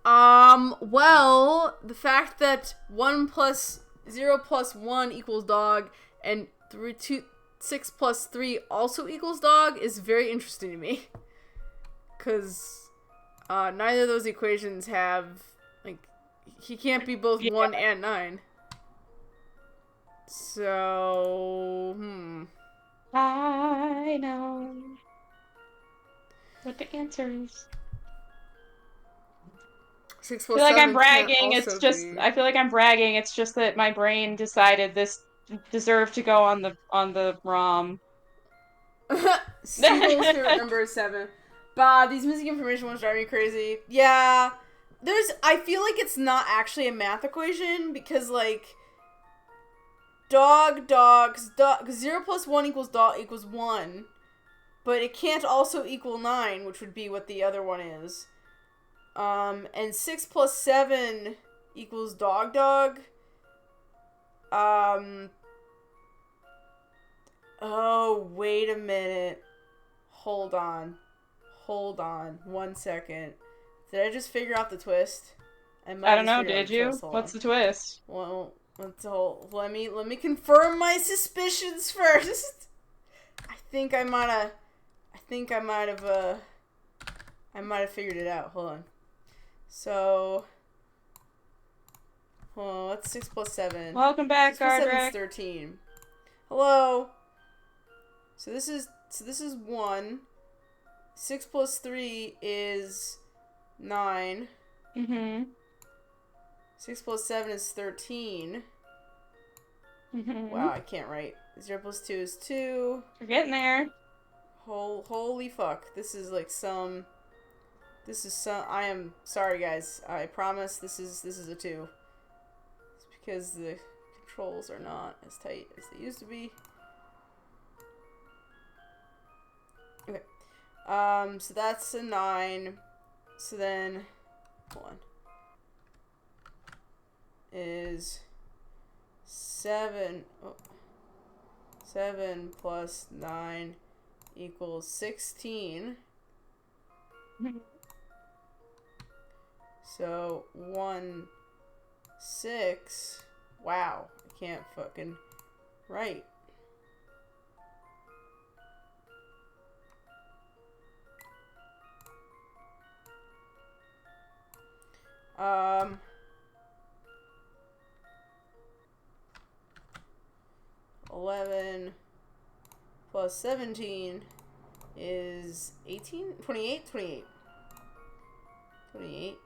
Well, the fact that 1 plus 0 plus 1 equals dog and 6 plus 3 also equals dog is very interesting to me. Because neither of those equations have, like, he can't be both 1 and 9. So, I know what the answer is. 6 I plus feel like 7 I'm bragging. can't It's also just be... I feel like I'm bragging. It's just that my brain decided this deserved to go on the ROM. Seagull's favorite number is 7. Bah, these missing information ones drive me crazy. Yeah, I feel like it's not actually a math equation because, like, dog, 0 plus 1 equals dog equals 1, but it can't also equal 9, which would be what the other one is. And 6 plus 7 equals dog, dog. Oh, wait a minute. Hold on. 1 second. Did I just figure out the twist? I don't know. Did you? Hold What's on. the twist? Well, let me confirm my suspicions first. I think I might have figured it out. Hold on. So, what's 6 plus 7? Welcome back, 6 plus 7 is Gardrek. 13. Hello. So this is 1. 6 plus 3 is 9. 6 plus 7 is 13. Wow, I can't write. 0 plus 2 is 2. We're getting there. Holy fuck. This is I am sorry, guys. I promise this is a 2. It's because the controls are not as tight as they used to be. Okay. So that's a 9. So then, hold on. Is 7. Oh, 7 plus 9 equals 16. So 1, 6. Wow, I can't fucking write. Um, 11 plus 17 is 18? 28? 28. 28.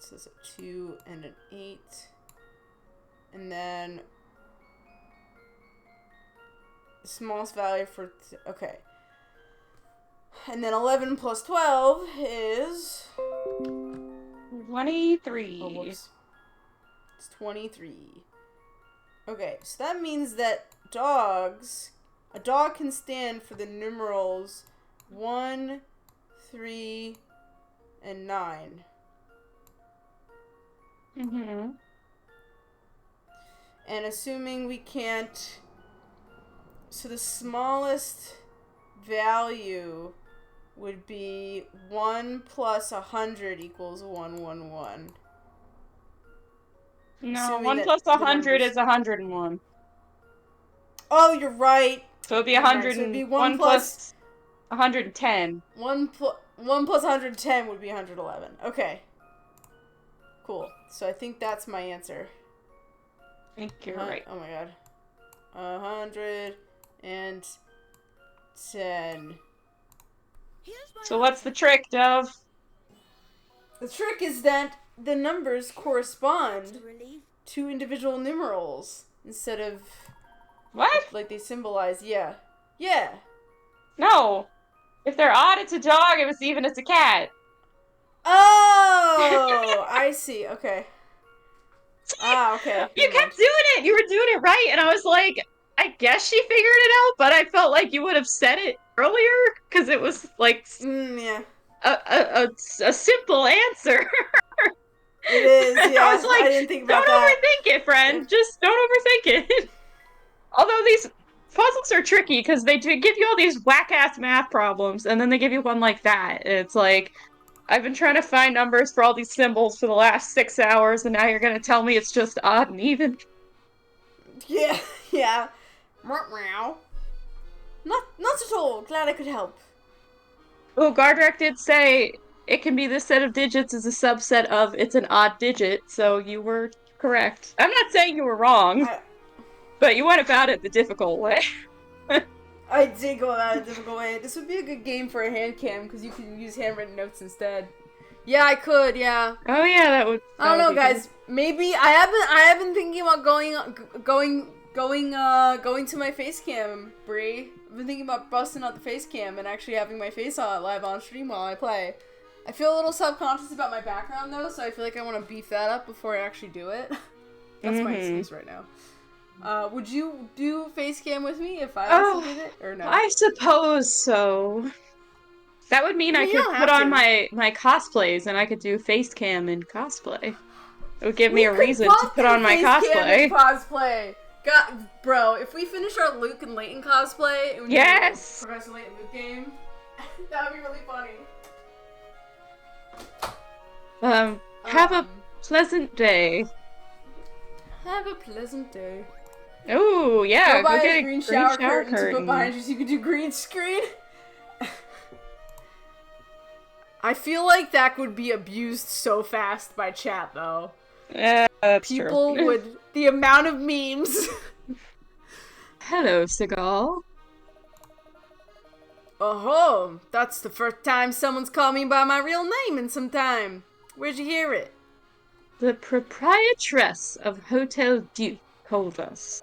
So it's a 2 and an 8. And then the smallest value for... okay. And then 11 plus 12 is... 23. oh, whoops. It's 23. Okay, so that means that a dog can stand for the numerals 1, 3, and 9. Mm-hmm. And assuming we can't... so the smallest value would be 1 plus 100 equals 111. No, Assuming 1 that plus the 100 numbers- is 101. Oh, you're right. So it'd be Never mind, 100. so it'd be 1 plus 110. 1 plus 110 would be 111. Okay. Cool. So I think that's my answer. I think you're right. Oh my god. 110. Here's my So what's the trick, Dove? The trick is that the numbers correspond relief. to individual numerals instead of What? like they symbolize. Yeah. Yeah. No. If they're odd, it's a dog. If it's even, it's a cat. Oh, I see. Okay. Ah, okay. You Never mind. kept doing it. You were doing it right, and I was like, I guess she figured it out, but I felt like you would have said it earlier because it was like Yeah. a simple answer. It is. Yeah. I was like, I didn't think about don't that. overthink it, friend. Just don't overthink it. Although these puzzles are tricky because they do give you all these whack-ass math problems, and then they give you one like that. It's like, I've been trying to find numbers for all these symbols for the last 6 hours, and now you're gonna tell me it's just odd and even? Yeah. Yeah. Meow. Not at all. Glad I could help. Oh, Gardrak did say it can be this set of digits is a subset of it's an odd digit, so you were correct. I'm not saying you were wrong, but you went about it the difficult way. I did go about it a difficult way. This would be a good game for a hand cam because you can use handwritten notes instead. Yeah, I could. Yeah. Oh yeah, that would. I don't that know, would be guys. Maybe I have been thinking about going to my face cam, Bree. I've been thinking about busting out the face cam and actually having my face on live on stream while I play. I feel a little subconscious about my background though, so I feel like I want to beef that up before I actually do it. That's my excuse right now. Would you do face cam with me if I also did it or no? I suppose so. That would mean I I mean, you could don't put have on to. my cosplays and I could do face cam in cosplay. It would give me a could reason to both put do on my face cam and cosplay. cosplay. God, bro, if we finish our Luke and Leighton cosplay and we Yes! do a Professor Layton Luke game, that would be really funny. Have a pleasant day. Have a pleasant day. Oh, yeah, Go buy get a a green shower curtain to curtain. put behind you so you can do green screen. I feel like that would be abused so fast by chat, though. Yeah, that's People true. would... The amount of memes. Hello, Seagal. Oh, that's the first time someone's called me by my real name in some time. Where'd you hear it? The proprietress of Hotel Duke told us.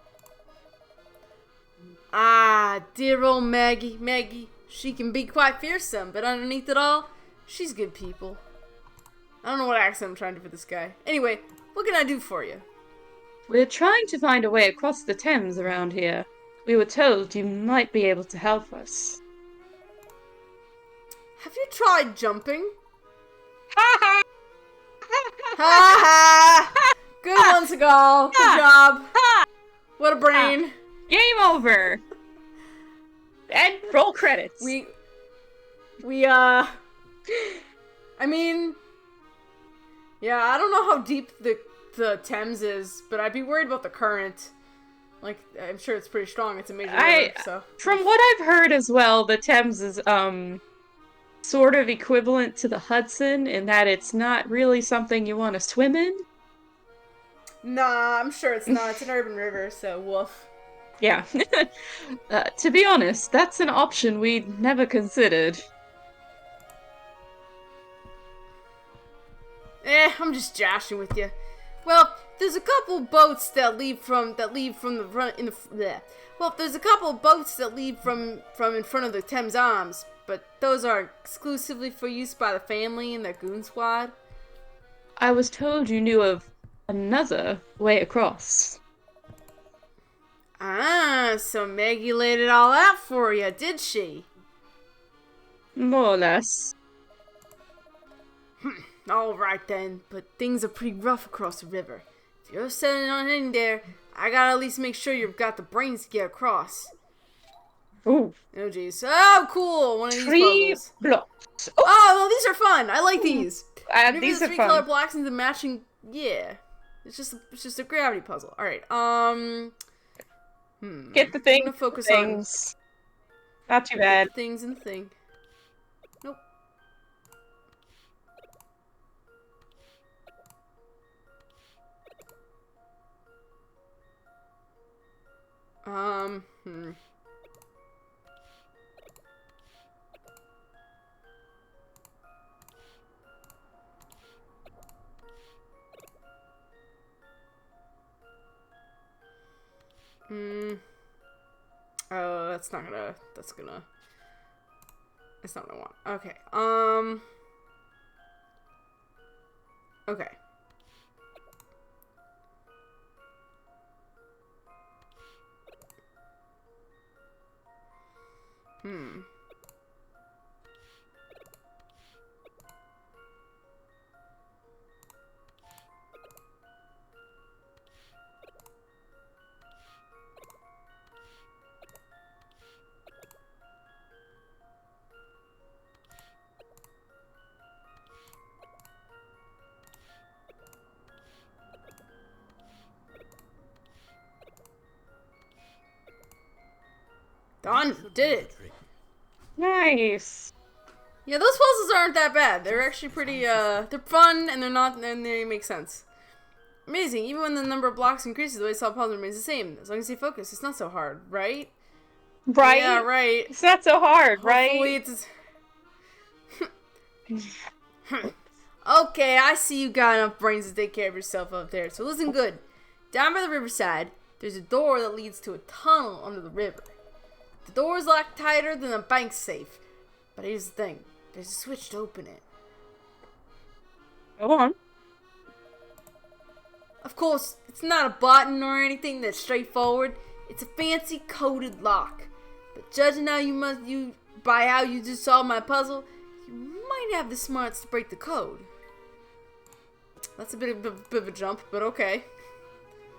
Ah, dear old Maggie. Maggie, she can be quite fearsome, but underneath it all, she's good people. I don't know what accent I'm trying to do for this guy. Anyway, what can I do for you? We're trying to find a way across the Thames around here. We were told you might be able to help us. Have you tried jumping? Ha ha! Ha ha! Good one, Seagal. Good job. Ha! What a brain. Game over. And roll credits. I mean, yeah, I don't know how deep the Thames is, but I'd be worried about the current. Like, I'm sure it's pretty strong. It's a major river, so. From what I've heard as well, the Thames is sort of equivalent to the Hudson in that it's not really something you want to swim in. Nah, I'm sure it's not. It's an urban river, so woof. Yeah. To be honest, that's an option we'd never considered. I'm just joshing with you. Well, there's a couple boats that leave from the front in the bleh. Well, there's a couple boats that leave from in front of the Thames Arms, but those are exclusively for use by the family and their goon squad. I was told you knew of another way across. Ah, so Maggie laid it all out for you, did she? More or less. All right then, but things are pretty rough across the river. If you're setting on in there, I gotta at least make sure you've got the brains to get across. Ooh. Oh jeez. Oh, cool. One of these 3 puzzles. blocks. Oh, well, these are fun. I like these. Maybe These the are three fun. color blocks and the matching. Yeah, it's just a gravity puzzle. All right. Get the I'm thing. gonna focus things. Not too on bad. things and the thing. Nope. Hmm. Oh, that's not what I want. Okay. Okay. Done. Did it. Nice. Yeah, those puzzles aren't that bad. They're actually pretty, they're fun, and they make sense. Amazing. Even when the number of blocks increases, the way to solve puzzle remains the same. As long as you focus, it's not so hard, right? Right? Yeah, right. It's not so hard, Hopefully right? it's... Okay, I see you got enough brains to take care of yourself up there. So listen good. Down by the riverside, there's a door that leads to a tunnel under the river. The door is locked tighter than a bank safe. But here's the thing. There's a switch to open it. Go on. Of course, it's not a button or anything that's straightforward. It's a fancy coded lock. But judging how by how you just solved my puzzle, you might have the smarts to break the code. That's a bit of a jump, but okay.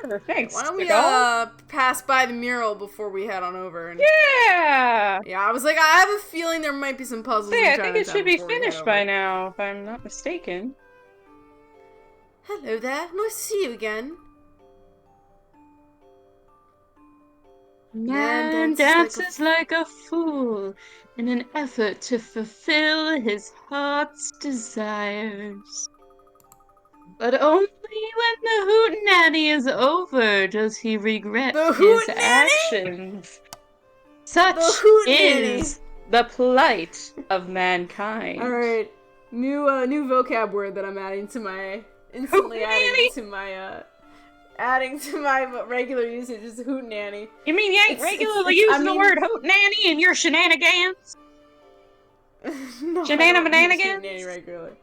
Sure, thanks. Why don't we Seagal. pass by the mural before we head on over? And Yeah! yeah, I was like, I have a feeling there might be some puzzles. Yeah, in I think it Chinatown should be before we head finished over. by now, if I'm not mistaken. Hello there, nice to see you again. Man dances like a fool in an effort to fulfill his heart's desires. But only when the hootenanny is over does he regret The his hootenanny? actions. Such The hootenanny. is the plight of mankind. All right, new vocab word that I'm adding to my adding to my regular usage is hootenanny. You mean you ain't It's- regularly it's- I using the mean- word hootenanny in your shenanigans? No, I Shenana don't use bananigans? hootenanny regularly.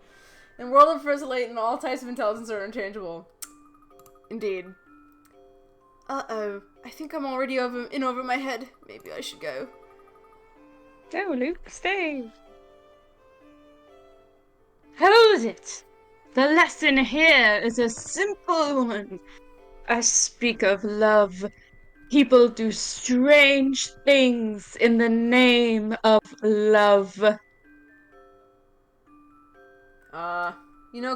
In world of first latent, all types of intelligence are interchangeable. Indeed. Uh-oh. I think I'm already over my head. Maybe I should go. Go, Luke, stay. is it? The lesson here is a simple one. I speak of love. People do strange things in the name of love.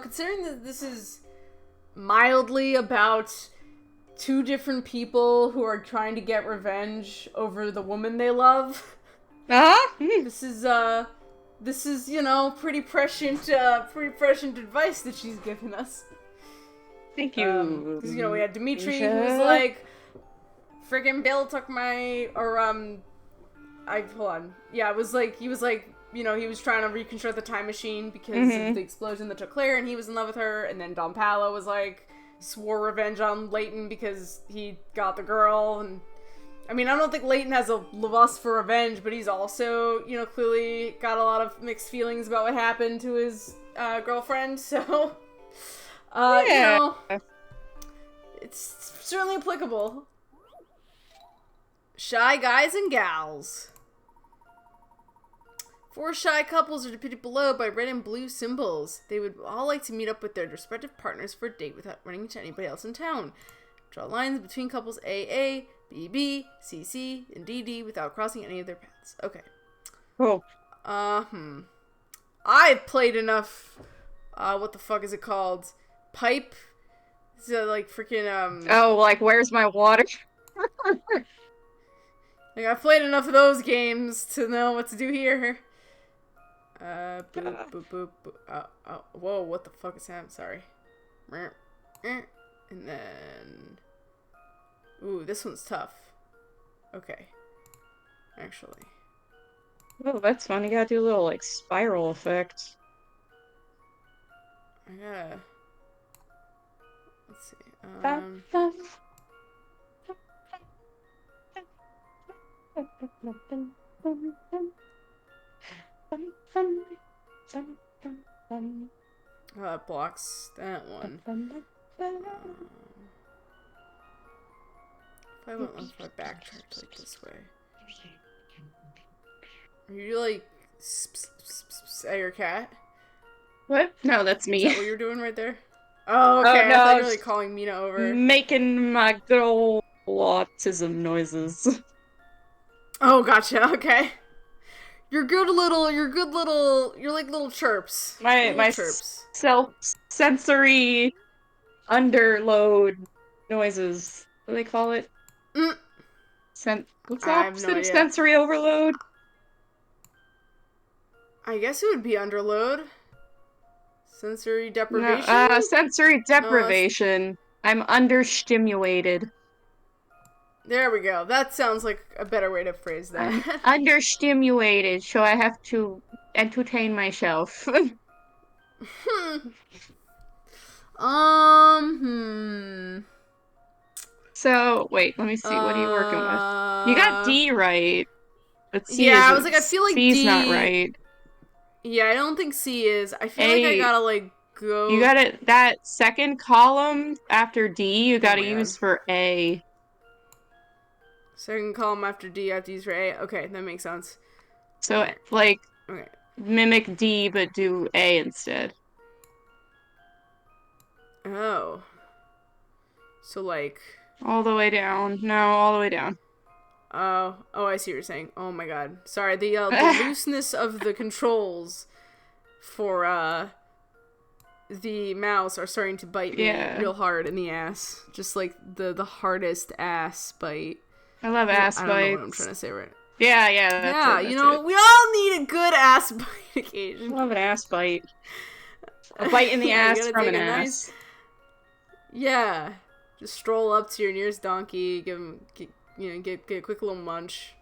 Considering that this is mildly about two different people who are trying to get revenge over the woman they love, this is pretty prescient advice that she's given us. Thank you. Because we had Dimitri who was Misha. like, friggin' Bill took my, hold on. Yeah, it was like, he was like, he was trying to reconstruct the time machine because of the explosion that took Claire, and he was in love with her, and then Don Palo was like, swore revenge on Leighton because he got the girl, and I mean, I don't think Leighton has a lust for revenge, but he's also, clearly got a lot of mixed feelings about what happened to his girlfriend, so, it's certainly applicable. Shy guys and gals. 4 shy couples are depicted below by red and blue symbols. They would all like to meet up with their respective partners for a date without running into anybody else in town. Draw lines between couples AA, BB, CC, and DD without crossing any of their paths. Okay. Cool. I've played enough, what the fuck is it called? Pipe? Is it like freaking, Oh, like, where's my water? like, I've played enough of those games to know what to do here. Boop, boop, boop, boop. Whoa, what the fuck is that? I'm sorry. And then... Ooh, this one's tough. Okay. Actually. Oh, that's fun. You gotta do a little, like, spiral effect. I gotta... Let's see. That blocks that one. If I went if I backtracked like this way. Are you like at your cat? What? No, that's Is me. that what you're doing right there? Oh, okay. Oh, no, I thought you were it's- like calling Mina over. Making my good old autism noises. Oh, gotcha. Okay. You're like little chirps. My Little chirps. self-sensory underload noises. What do they call it? What's the I have no opposite of idea. sensory overload? I guess it would be underload. Sensory No, deprivation? sensory deprivation. I'm understimulated. There we go. That sounds like a better way to phrase I'm that. understimulated, so I have to entertain myself. So, wait, let me see. What are you working with? You got D right. But C yeah, I isn't. was like, I feel like C's D... not right. Yeah, I don't think C is. I feel like I A- gotta, like, go... You gotta, that second column after D, you gotta my use God. for A. Second column after D, I have to use for A. Okay, that makes sense. So, like, Okay. mimic D, but do A instead. Oh. So, like... All the way down. No, all the way down. Oh, I see what you're saying. Oh my god. Sorry, the looseness of the controls for, the mouse are starting to bite me real hard in the ass. Just like the hardest ass bite. I love ass I don't know bites. what I'm trying to say right. Yeah, Yeah, that's you know, it. we all need a good ass bite occasion. I love an ass bite. A bite in the Yeah, you ass gotta from take an a ass. nice- Yeah. Just stroll up to your nearest donkey, give him, get a quick little munch.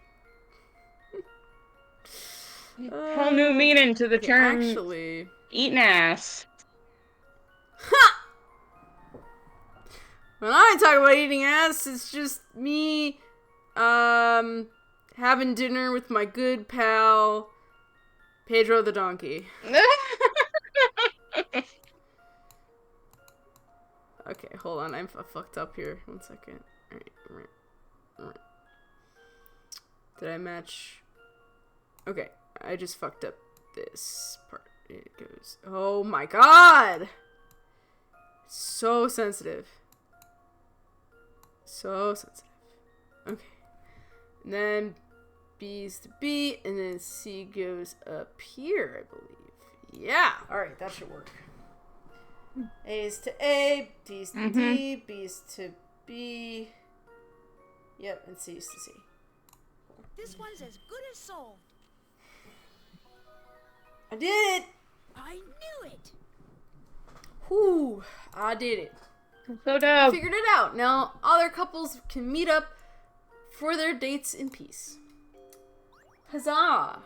Whole new meaning to the Okay, term actually... eating ass. When I talk about eating ass, it's just me, having dinner with my good pal, Pedro the donkey. Okay, hold on, I fucked up here. 1 second. Alright. Did I match? Okay, I just fucked up this part. It goes Oh my god! So sensitive. So sensitive. Okay. And then B's to B, and then C goes up here, I believe. Yeah! Alright, that should work. A's to A, D's to D, B's to B. Yep, and C's to C. This one's as good as solved. I did it! I knew it. Whew, I did it. So dope. Figured it out. Now, other couples can meet up for their dates in peace. Huzzah!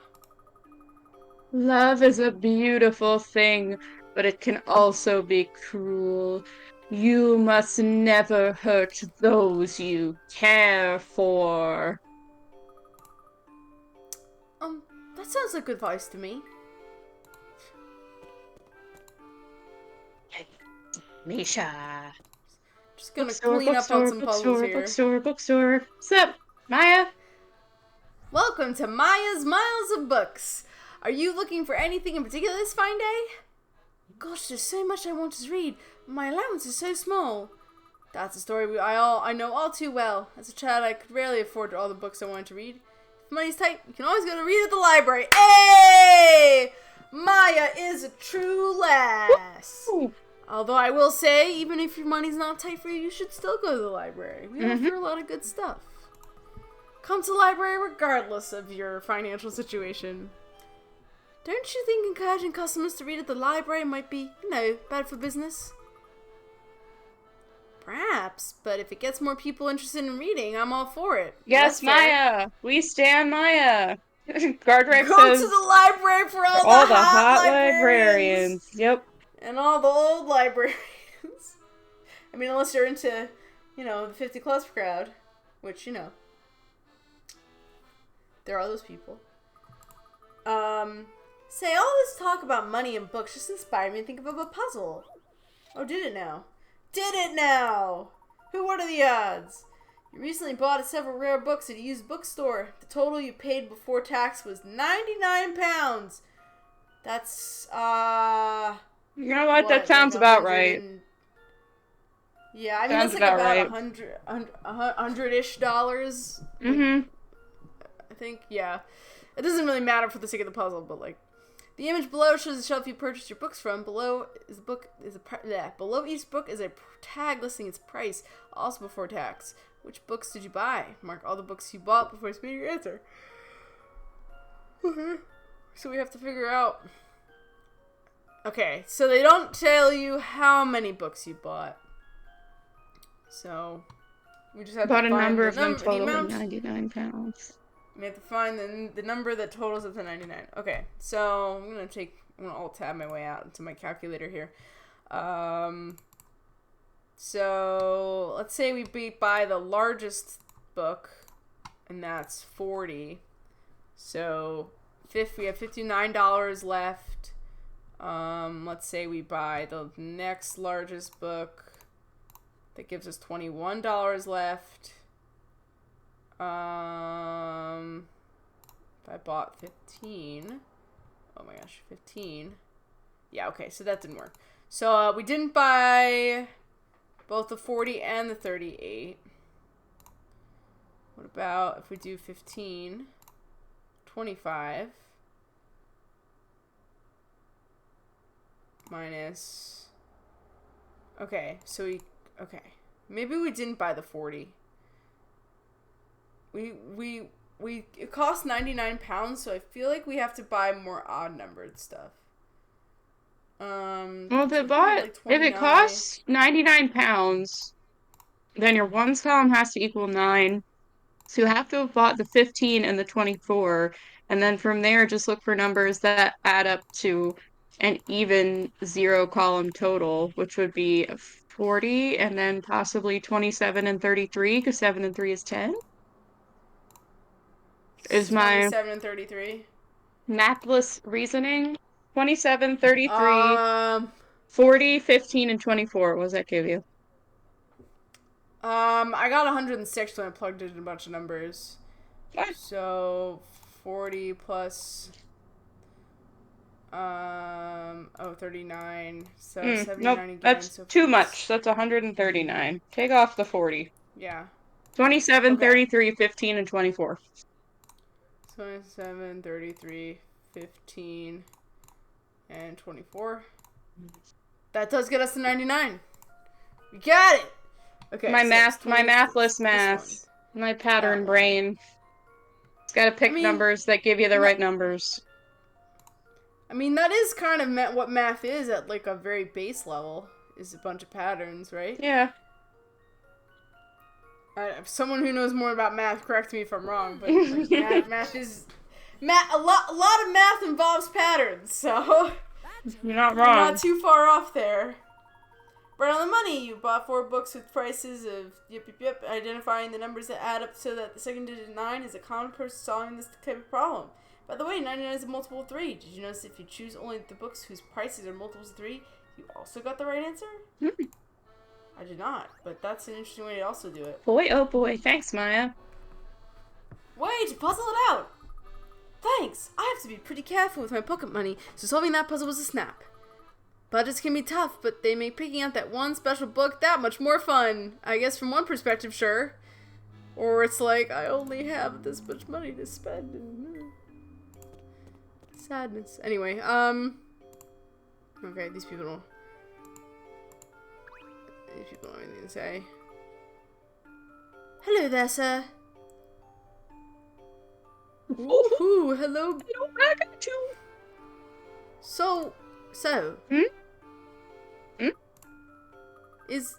Love is a beautiful thing, but it can also be cruel. You must never hurt those you care for. That sounds like good advice to me. Misha. Just gonna clean up on some puzzles here. Bookstore. Sup, Maya? Welcome to Maya's Miles of Books. Are you looking for anything in particular this fine day? Gosh, there's so much I want to read. My allowance is so small. That's a story I know all too well. As a child, I could rarely afford all the books I wanted to read. If money's tight, you can always go to read at the library. Hey! Maya is a true lass. Ooh. Although I will say, even if your money's not tight for you, you should still go to the library. We offer a lot of good stuff. Come to the library regardless of your financial situation. Don't you think encouraging customers to read at the library might be, bad for business? Perhaps, but if it gets more people interested in reading, I'm all for it. Yes, That's fair. Maya. We stand Maya. Guardrake Go says to the library for all, all the hot librarians. Yep. And all the old librarians. I mean, unless you're into, the 50 plus crowd. Which, there are those people. Say, all this talk about money and books just inspired me to think of a puzzle. Oh, did it now? Did it now? What are the odds? You recently bought several rare books at a used bookstore. The total you paid before tax was £99. That's, You know what? That sounds about right. Yeah, I mean, Sounds that's like about about $100-ish dollars. Mm-hmm. I think, yeah. It doesn't really matter for the sake of the puzzle, but the image below shows the shelf you purchased your books from. Below each book is a tag listing its price, also before tax. Which books did you buy? Mark all the books you bought before submitting your answer. Okay. So we have to figure out. Okay, so they don't tell you how many books you bought. So we just have to Bought a find number of the them the totaling amount. £99. We have to find the number that totals up to 99. Okay, so I'm gonna alt tab my way out into my calculator here. So let's say we buy the largest book, and that's 40. So we have $59 left. Let's say we buy the next largest book. That gives us $21 left. If I bought 15. Oh my gosh, 15. Yeah, okay, so that didn't work. So we didn't buy both the 40 and the 38. What about if we do 15, 25 minus. Okay, maybe we didn't buy the 40. It cost £99, so I feel like we have to buy more odd numbered stuff. Well, if it costs £99, then your ones column has to equal 9. So you have to have bought the 15 and the 24, and then from there just look for numbers that add up to an even 0 column total, which would be 40 and then possibly 27 and 33, because 7 and 3 is 10. Is my 27 and 33. mathless reasoning. 27, 33, 40, 15, and 24. What does that give you? I got 106 when I plugged in a bunch of numbers. What? So 40 plus. Oh Oh, 39. So Nope, 79 again. that's So too much. That's 139. Take off the 40. Yeah. 27, Okay. 33, 15, and 24. 27, 33, 15, and 24. That does get us to 99. We got it! Okay. My so math, it's my 20 mathless this math. My pattern one. brain. It's gotta pick I mean, numbers that give you the right numbers. I mean, that is kind of what math is at like a very base level. Is a bunch of patterns, right? Yeah. Someone who knows more about math, correct me if I'm wrong, but like, math is a lot of math involves patterns, so You're not you're wrong. not too far off there. Right on the money. You bought 4 books with prices of yep, identifying the numbers that add up so that the second digit 9 is a common person solving this type of problem. By the way, 99 is a multiple of 3. Did you notice if you choose only the books whose prices are multiples of 3, you also got the right answer? I did not, but that's an interesting way to also do it. Boy, oh boy. Thanks, Maya. Way to puzzle it out! Thanks! I have to be pretty careful with my pocket money, so solving that puzzle was a snap. Budgets can be tough, but they make picking out that one special book that much more fun. I guess from one perspective, sure. Or it's like, I only have this much money to spend. And, sadness. Anyway, okay, these people don't have anything to say. Hello there, sir. Ooh, hello. Hello, Ragatu. So, Hmm? is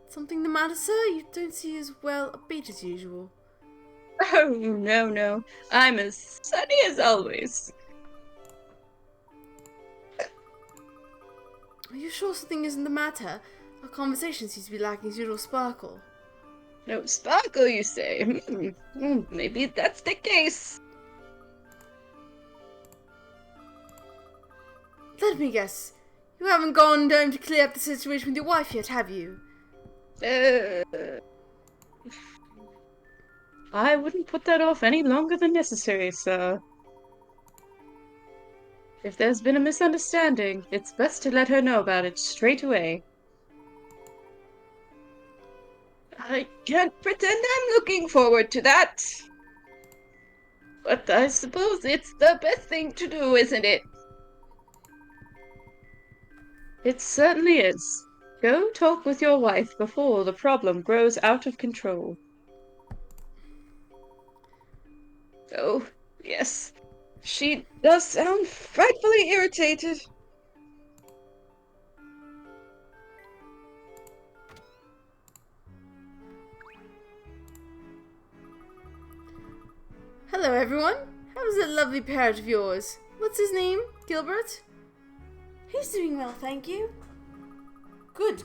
something the matter, sir? You don't seem as well upbeat as usual. Oh, no. I'm as sunny as always. Are you sure something isn't the matter? Our conversation seems to be lacking its usual sparkle. No sparkle, you say? Maybe that's the case. Let me guess. You haven't gone home to clear up the situation with your wife yet, have you? I wouldn't put that off any longer than necessary, sir. If there's been a misunderstanding, it's best to let her know about it straight away. I can't pretend I'm looking forward to that. But I suppose it's the best thing to do, isn't it? It certainly is. Go talk with your wife before the problem grows out of control. Oh, yes. She does sound frightfully irritated. Hello, everyone. How's that lovely parrot of yours? What's his name? Gilbert? He's doing well, thank you. Good.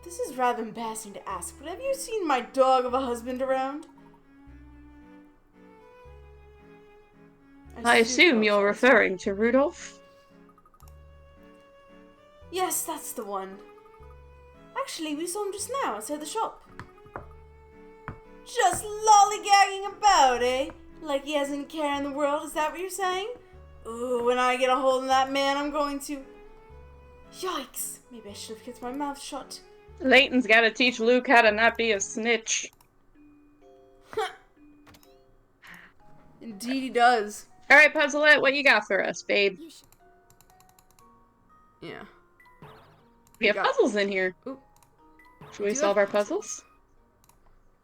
This is rather embarrassing to ask, but have you seen my dog of a husband around? I assume you're referring to Rudolph? Yes, that's the one. Actually, we saw him just now outside the shop. Just lollygagging about, eh? Like he hasn't a care in the world, is that what you're saying? Ooh, when I get a hold of that man, I'm going to... Yikes! Maybe I should have kept my mouth shut. Layton's gotta teach Luke how to not be a snitch. Indeed he does. Alright, Puzzleette, what you got for us, babe? Yeah. We have puzzles in here. Ooh. Should we Do solve have our puzzles?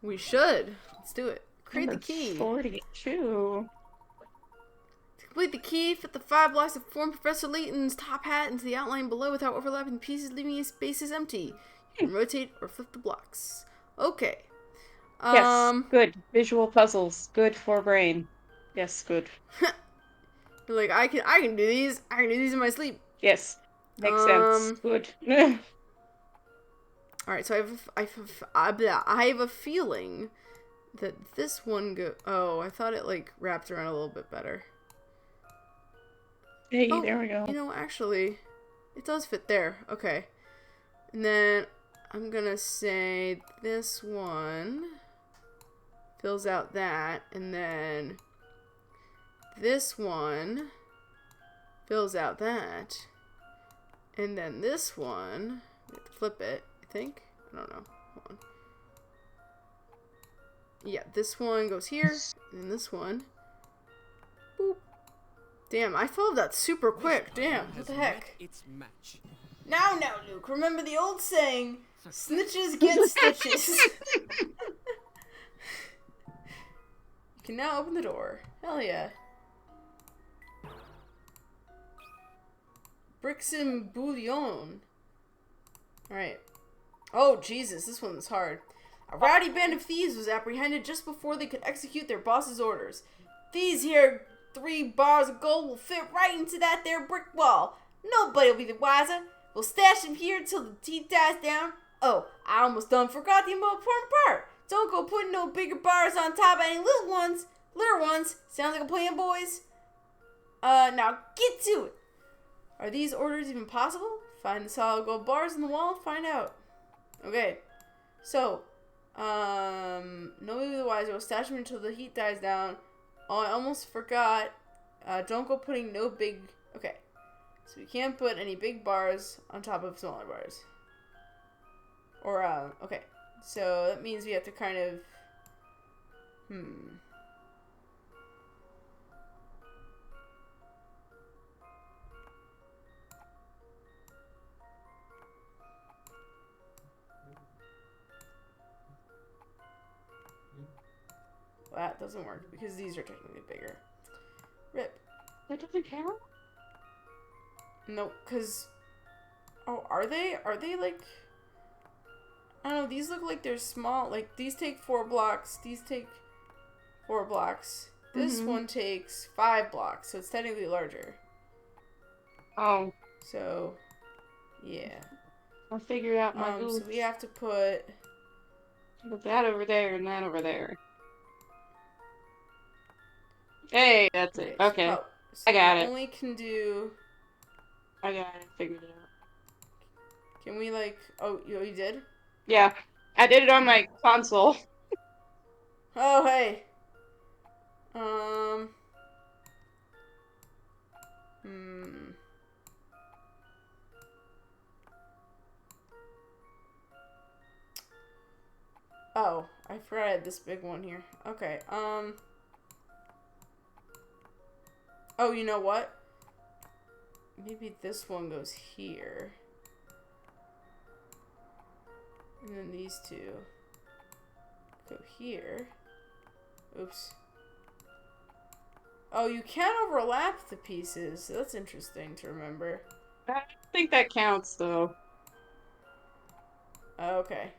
We should. Let's do it. Create the key. 42. To complete the key, fit the 5 blocks that form Professor Layton's top hat into the outline below without overlapping pieces, leaving his spaces empty. You can rotate or flip the blocks. Okay. Yes, good. Visual puzzles. Good for brain. Yes, good. Like, I can do these. I can do these in my sleep. Yes. Makes sense. Good. Alright, so I have a feeling that this one oh, I thought it, like, wrapped around a little bit better. Hey, Oh, there we go. You know, actually, it does fit there. Okay. And then I'm gonna say this one fills out that, and then this one fills out that. And then this one, we have to flip it, I think. I don't know. Hold on. Yeah, this one goes here, and then this one. Boop. Damn, I followed that super quick. Damn, what the heck? Its match. Now, Luke, remember the old saying, snitches get stitches. You can now open the door. Hell yeah. Bricks and bouillon. Alright. Oh, Jesus, this one's hard. A rowdy band of thieves was apprehended just before they could execute their boss's orders. These here 3 bars of gold will fit right into that there brick wall. Nobody'll be the wiser. We'll stash them here till the heat dies down. Oh, I almost done forgot the most important part. Don't go putting no bigger bars on top of any little ones. Little ones. Sounds like a plan, boys. Now get to it. Are these orders even possible? Find the solid gold bars in the wall and find out. Okay. So, nobody the wiser. We'll stash them until the heat dies down. Oh, I almost forgot. Don't go putting no big... Okay. So we can't put any big bars on top of smaller bars. Or, okay. So that means we have to kind of... Well, that doesn't work because these are technically bigger. Rip. That doesn't count? No, because... Oh, are they? Are they like... I don't know, these look like they're small. Like, these take 4 blocks. These take 4 blocks. This one takes 5 blocks, so it's technically larger. Oh. So, yeah. I'll figure out my So we have to put that over there and that over there. Hey, that's it. Okay. Oh, so I got it. Only can do... I got it. Figured it out. Can we, like... Oh, you did? Yeah. I did it on my console. Oh, hey. Oh, I forgot I had this big one here. Okay, Oh, you know what? Maybe this one goes here. And then these two go here. Oops. Oh, you can overlap the pieces. That's interesting to remember. I don't think that counts, though. Okay.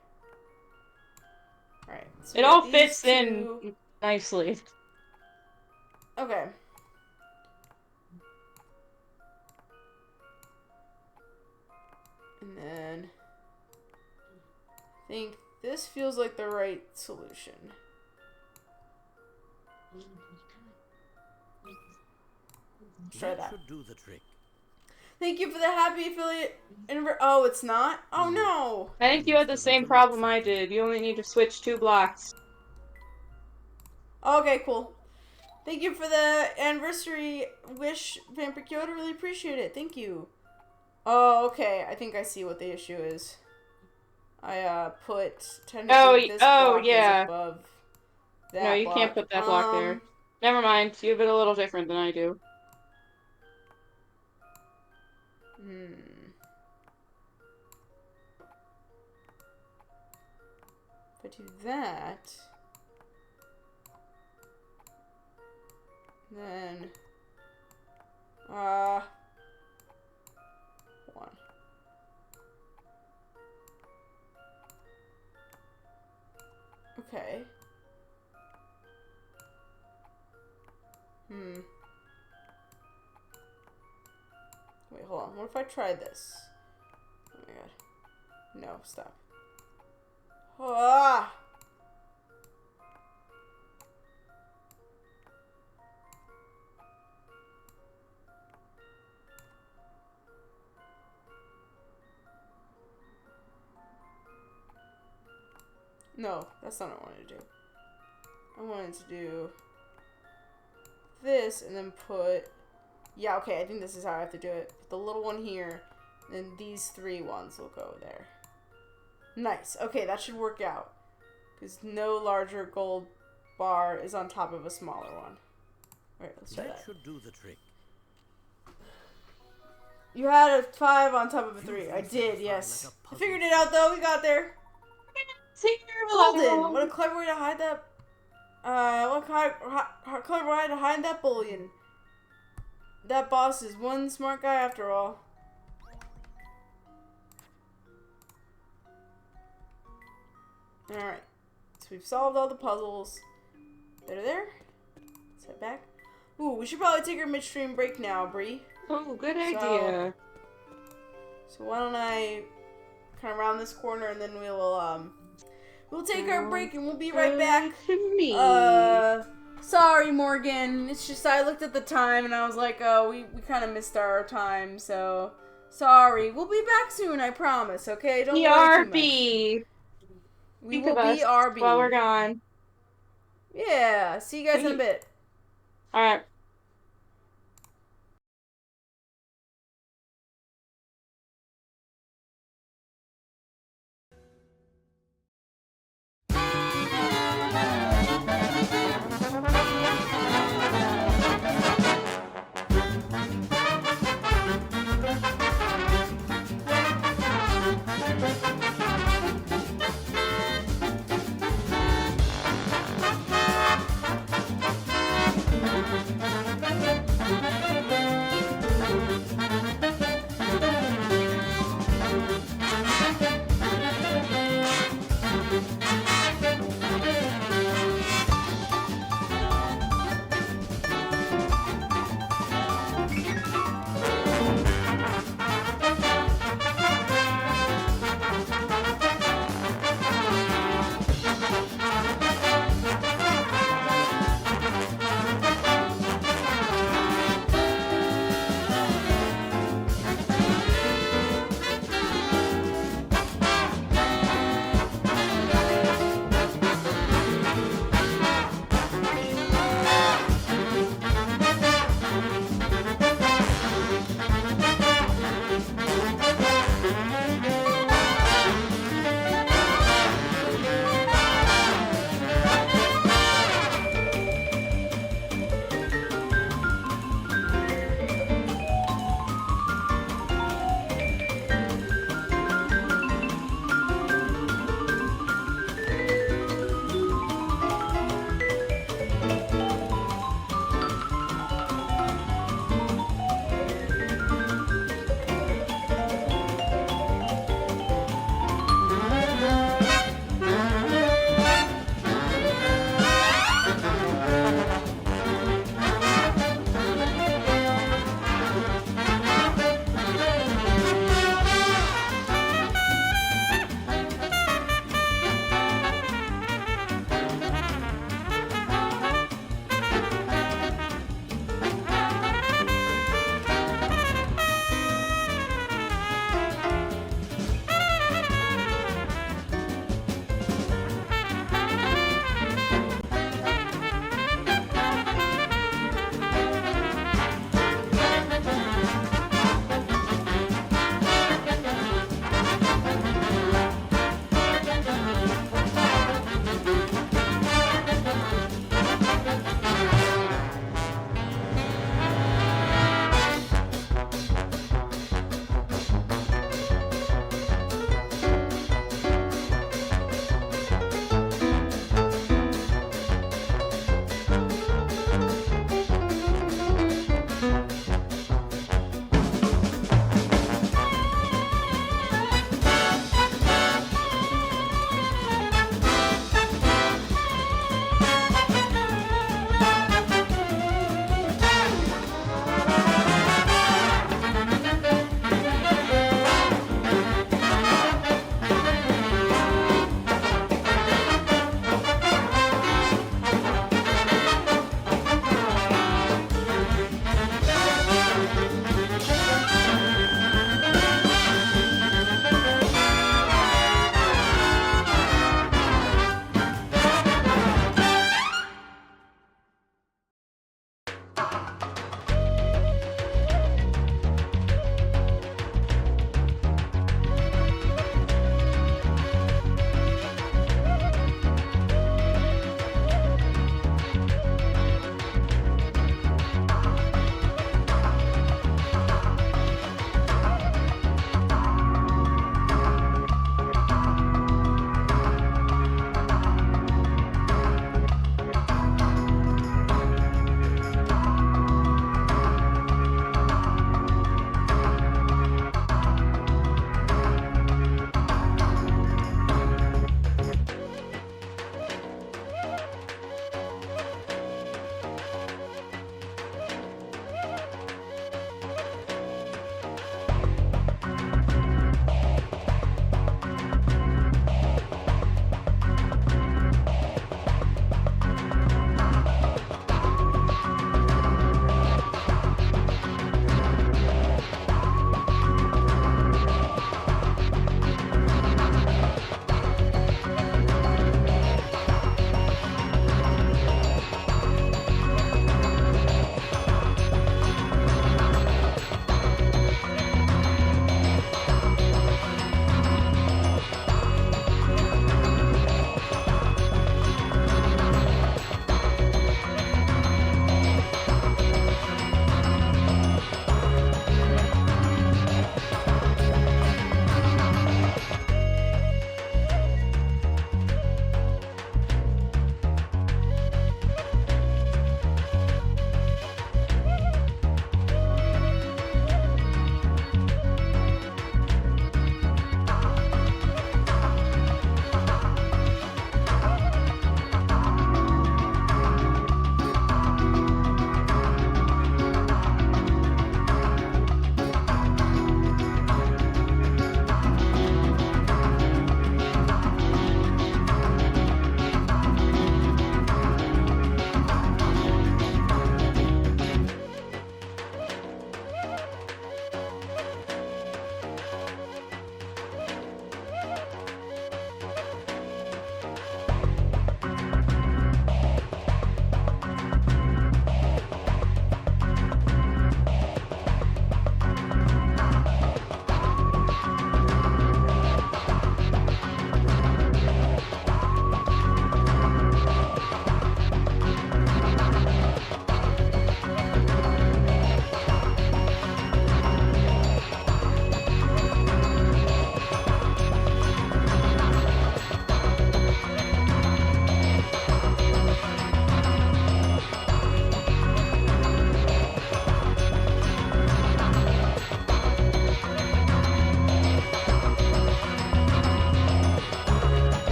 Alright. So It all fits in nicely. Okay. And then... I think this feels like the right solution. Try that. Should do the trick. Thank you for the happy affiliate. Oh, it's not? Oh no! I think you had the same problem I did. You only need to switch 2 blocks. Okay, cool. Thank you for the anniversary wish, Vampire Kyoto. Really appreciate it. Thank you. Oh, okay. I think I see what the issue is. I put technically this block yeah. is above that No, you block. can't put that block there. Never mind. You have it a little different than I do. If I do that, then one. Okay. Wait, hold on. What if I try this? Oh my god. No, stop. Ah! No, that's not what I wanted to do. I wanted to do this and then put Yeah, okay, I think this is how I have to do it. The little one here, and these 3 ones will go there. Nice. Okay, that should work out. Because no larger gold bar is on top of a smaller one. Alright, let's try That that. should do the trick. You had a 5 on top of a 3. I did, yes. I figured it out though, we got there. See, Golden! What a clever way to hide that. Clever way to hide that bullion. That boss is one smart guy after all. Alright. So we've solved all the puzzles. They're there. Let's head back. Ooh, we should probably take our midstream break now, Bree. Oh, good idea. So why don't I kind of round this corner and then we'll take our break and we'll be right back. To me. Sorry, Morgan. It's just I looked at the time and I was like, oh, we kind of missed our time, so sorry. We'll be back soon, I promise. Okay, don't worry too much. BRB. We will be RB while we're gone. Yeah. See you guys in a bit. All right.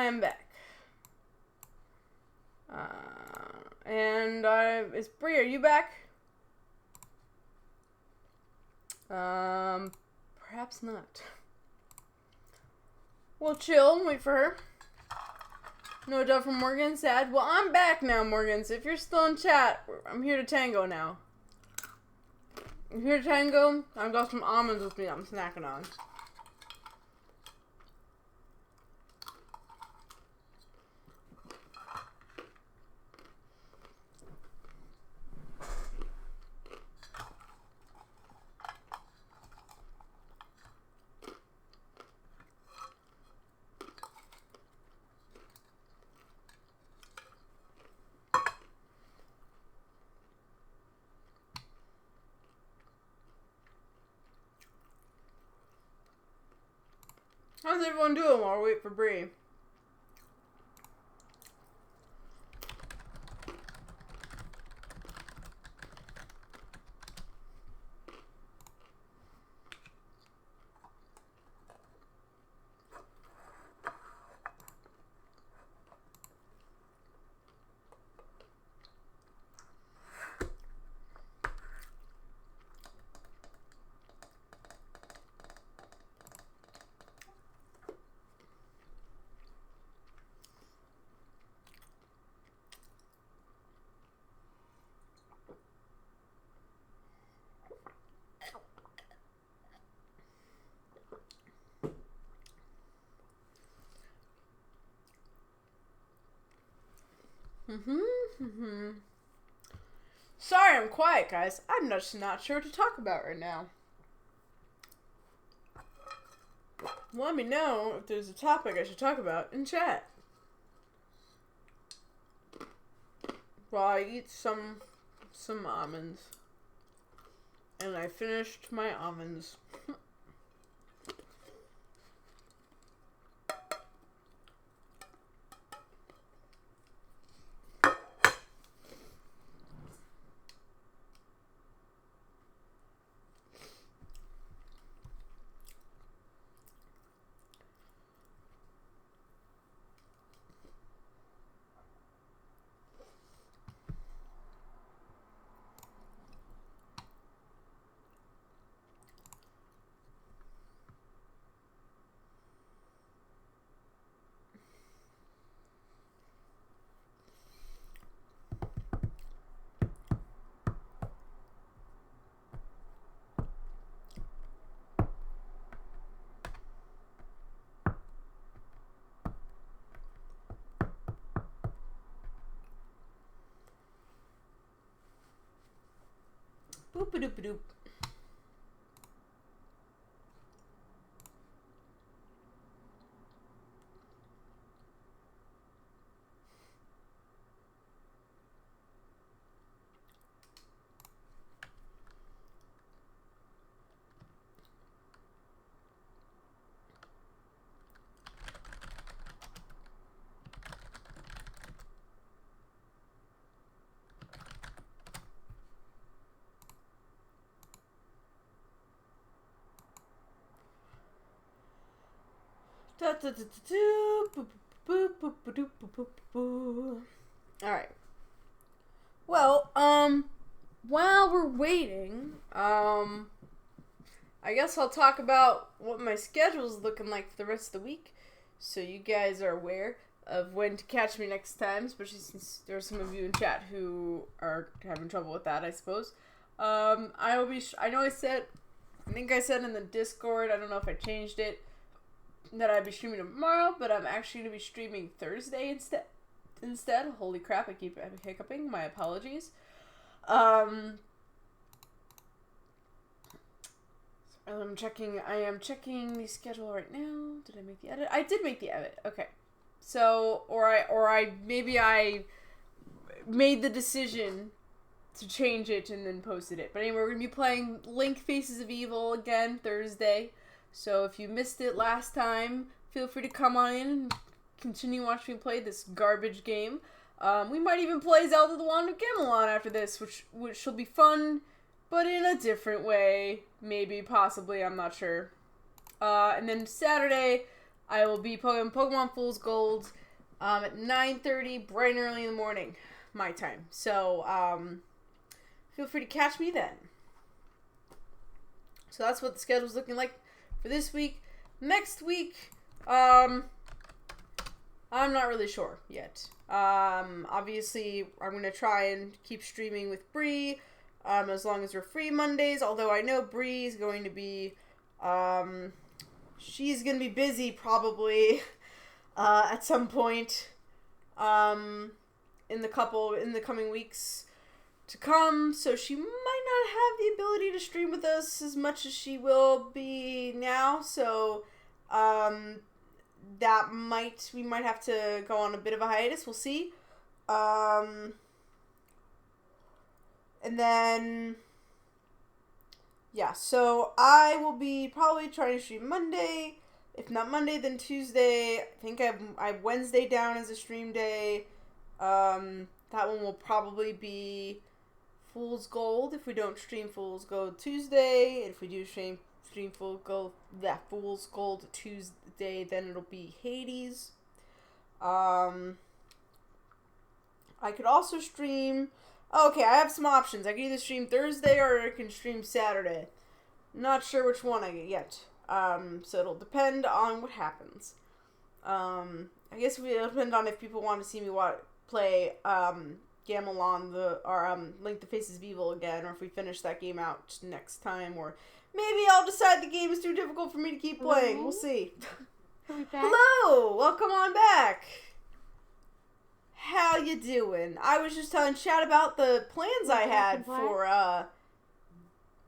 I am back. Is Bree, are you back? Perhaps not. We'll chill and wait for her. No doubt from Morgan, sad. Well, I'm back now, Morgan, so if you're still in chat, I'm here to tango now. I'm here to tango. I've got some almonds with me I'm snacking on. How's everyone doing while we wait for Bree? Sorry, I'm quiet, guys. I'm just not sure what to talk about right now. Let me know if there's a topic I should talk about in chat. While I eat some almonds. And I finished my almonds. Boop-a-doop-a-doop. Alright. Well, while we're waiting, I guess I'll talk about what my schedule's looking like for the rest of the week, so you guys are aware of when to catch me next time, especially since there are some of you in chat who are having trouble with that, I suppose. I think I said in the Discord, I don't know if I changed it, that I'd be streaming tomorrow, but I'm actually going to be streaming Thursday instead. Holy crap, I keep hiccuping. My apologies. I am checking the schedule right now. Did I make the edit? I did make the edit. Okay. So, maybe I made the decision to change it and then posted it. But anyway, we're going to be playing Link Faces of Evil again Thursday. So if you missed it last time, feel free to come on in and continue watching me play this garbage game. We might even play Zelda the Wand of Gamelon after this, which will be fun, but in a different way. Maybe, possibly, I'm not sure. And then Saturday, I will be playing Pokemon Fool's Gold at 9:30, bright and early in the morning, my time. So, feel free to catch me then. So that's what the schedule's looking like for this week. Next week, I'm not really sure yet. Obviously, I'm going to try and keep streaming with Bree, as long as we're free Mondays, although I know Bree is going to be, she's going to be busy probably, at some point, in the coming weeks to come, so she might not have the ability to stream with us as much as she will be now, so, we might have to go on a bit of a hiatus, we'll see, and then, yeah, so I will be probably trying to stream Monday, if not Monday, then Tuesday. I think I have Wednesday down as a stream day. That one will probably be Fool's Gold if we don't stream Fool's Gold Tuesday. If we do stream Fool's Gold Tuesday, then it'll be Hades. I could also stream... Okay, I have some options. I can either stream Thursday or I can stream Saturday. Not sure which one I get yet. So it'll depend on what happens. I guess it'll depend on if people want to see me play Gamelon or Link the Faces of Evil again, or if we finish that game out next time, or maybe I'll decide the game is too difficult for me to keep playing. We'll see. Hello! Welcome on back! How you doing? I was just telling Chad about the plans I had for,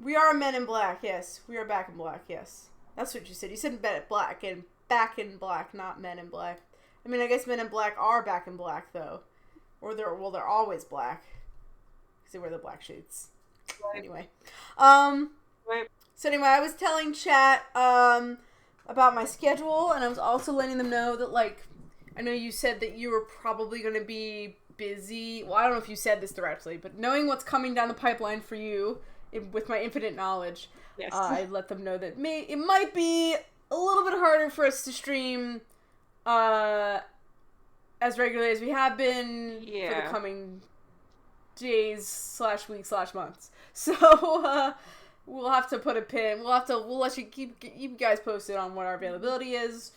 we are Men in Black, yes. We are back in black, yes. That's what you said. You said back in black, not Men in Black. I mean, I guess Men in Black are back in black, though. Or they're always black. Because they wear the black shades. Right. Anyway. Right. So anyway, I was telling chat, about my schedule, and I was also letting them know that, like, I know you said that you were probably going to be busy. Well, I don't know if you said this directly, but knowing what's coming down the pipeline for you, with my infinite knowledge, yes. I let them know that it might be a little bit harder for us to stream as regularly as we have been for the coming days / weeks / months. So we'll have to put a pin. We'll let you keep you guys posted on what our availability is.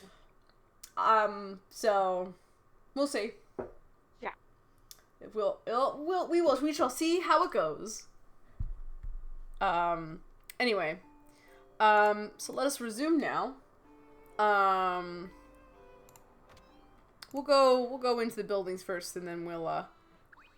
So we'll see. Yeah. We shall see how it goes. Anyway. So let us resume now. We'll go into the buildings first, and then we'll,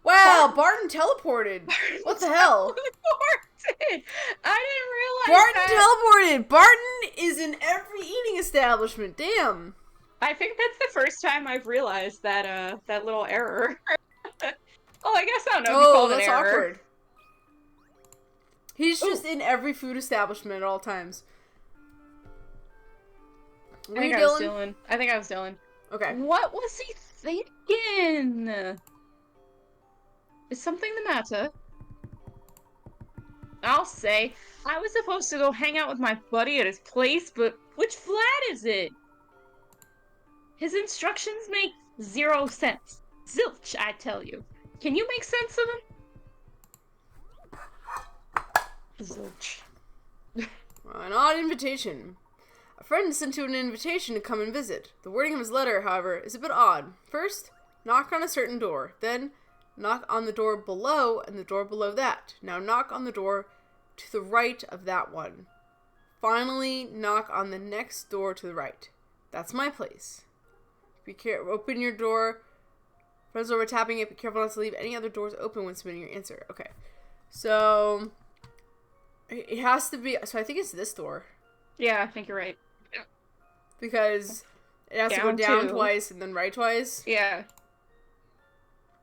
Wow, Barton teleported! What the hell? Teleported! I didn't realize Barton teleported! Barton is in every eating establishment, damn! I think that's the first time I've realized that, that little error. Oh, I guess I don't know if you call it an error. Awkward. He's just in every food establishment at all times. I think I was Dylan. Okay. What was he thinking? Is something the matter? I'll say, I was supposed to go hang out with my buddy at his place, but which flat is it? His instructions make 0 sense. Zilch, I tell you. Can you make sense of them? Zilch. An odd invitation. A friend sent you an invitation to come and visit. The wording of his letter, however, is a bit odd. First, knock on a certain door. Then, knock on the door below and the door below that. Now knock on the door to the right of that one. Finally, knock on the next door to the right. That's my place. Be careful. Open your door. Friends over tapping it. Be careful not to leave any other doors open when submitting your answer. Okay. So, it has to be... So I think it's this door. Yeah, I think you're right. Because it has to go down twice and then right twice. Yeah.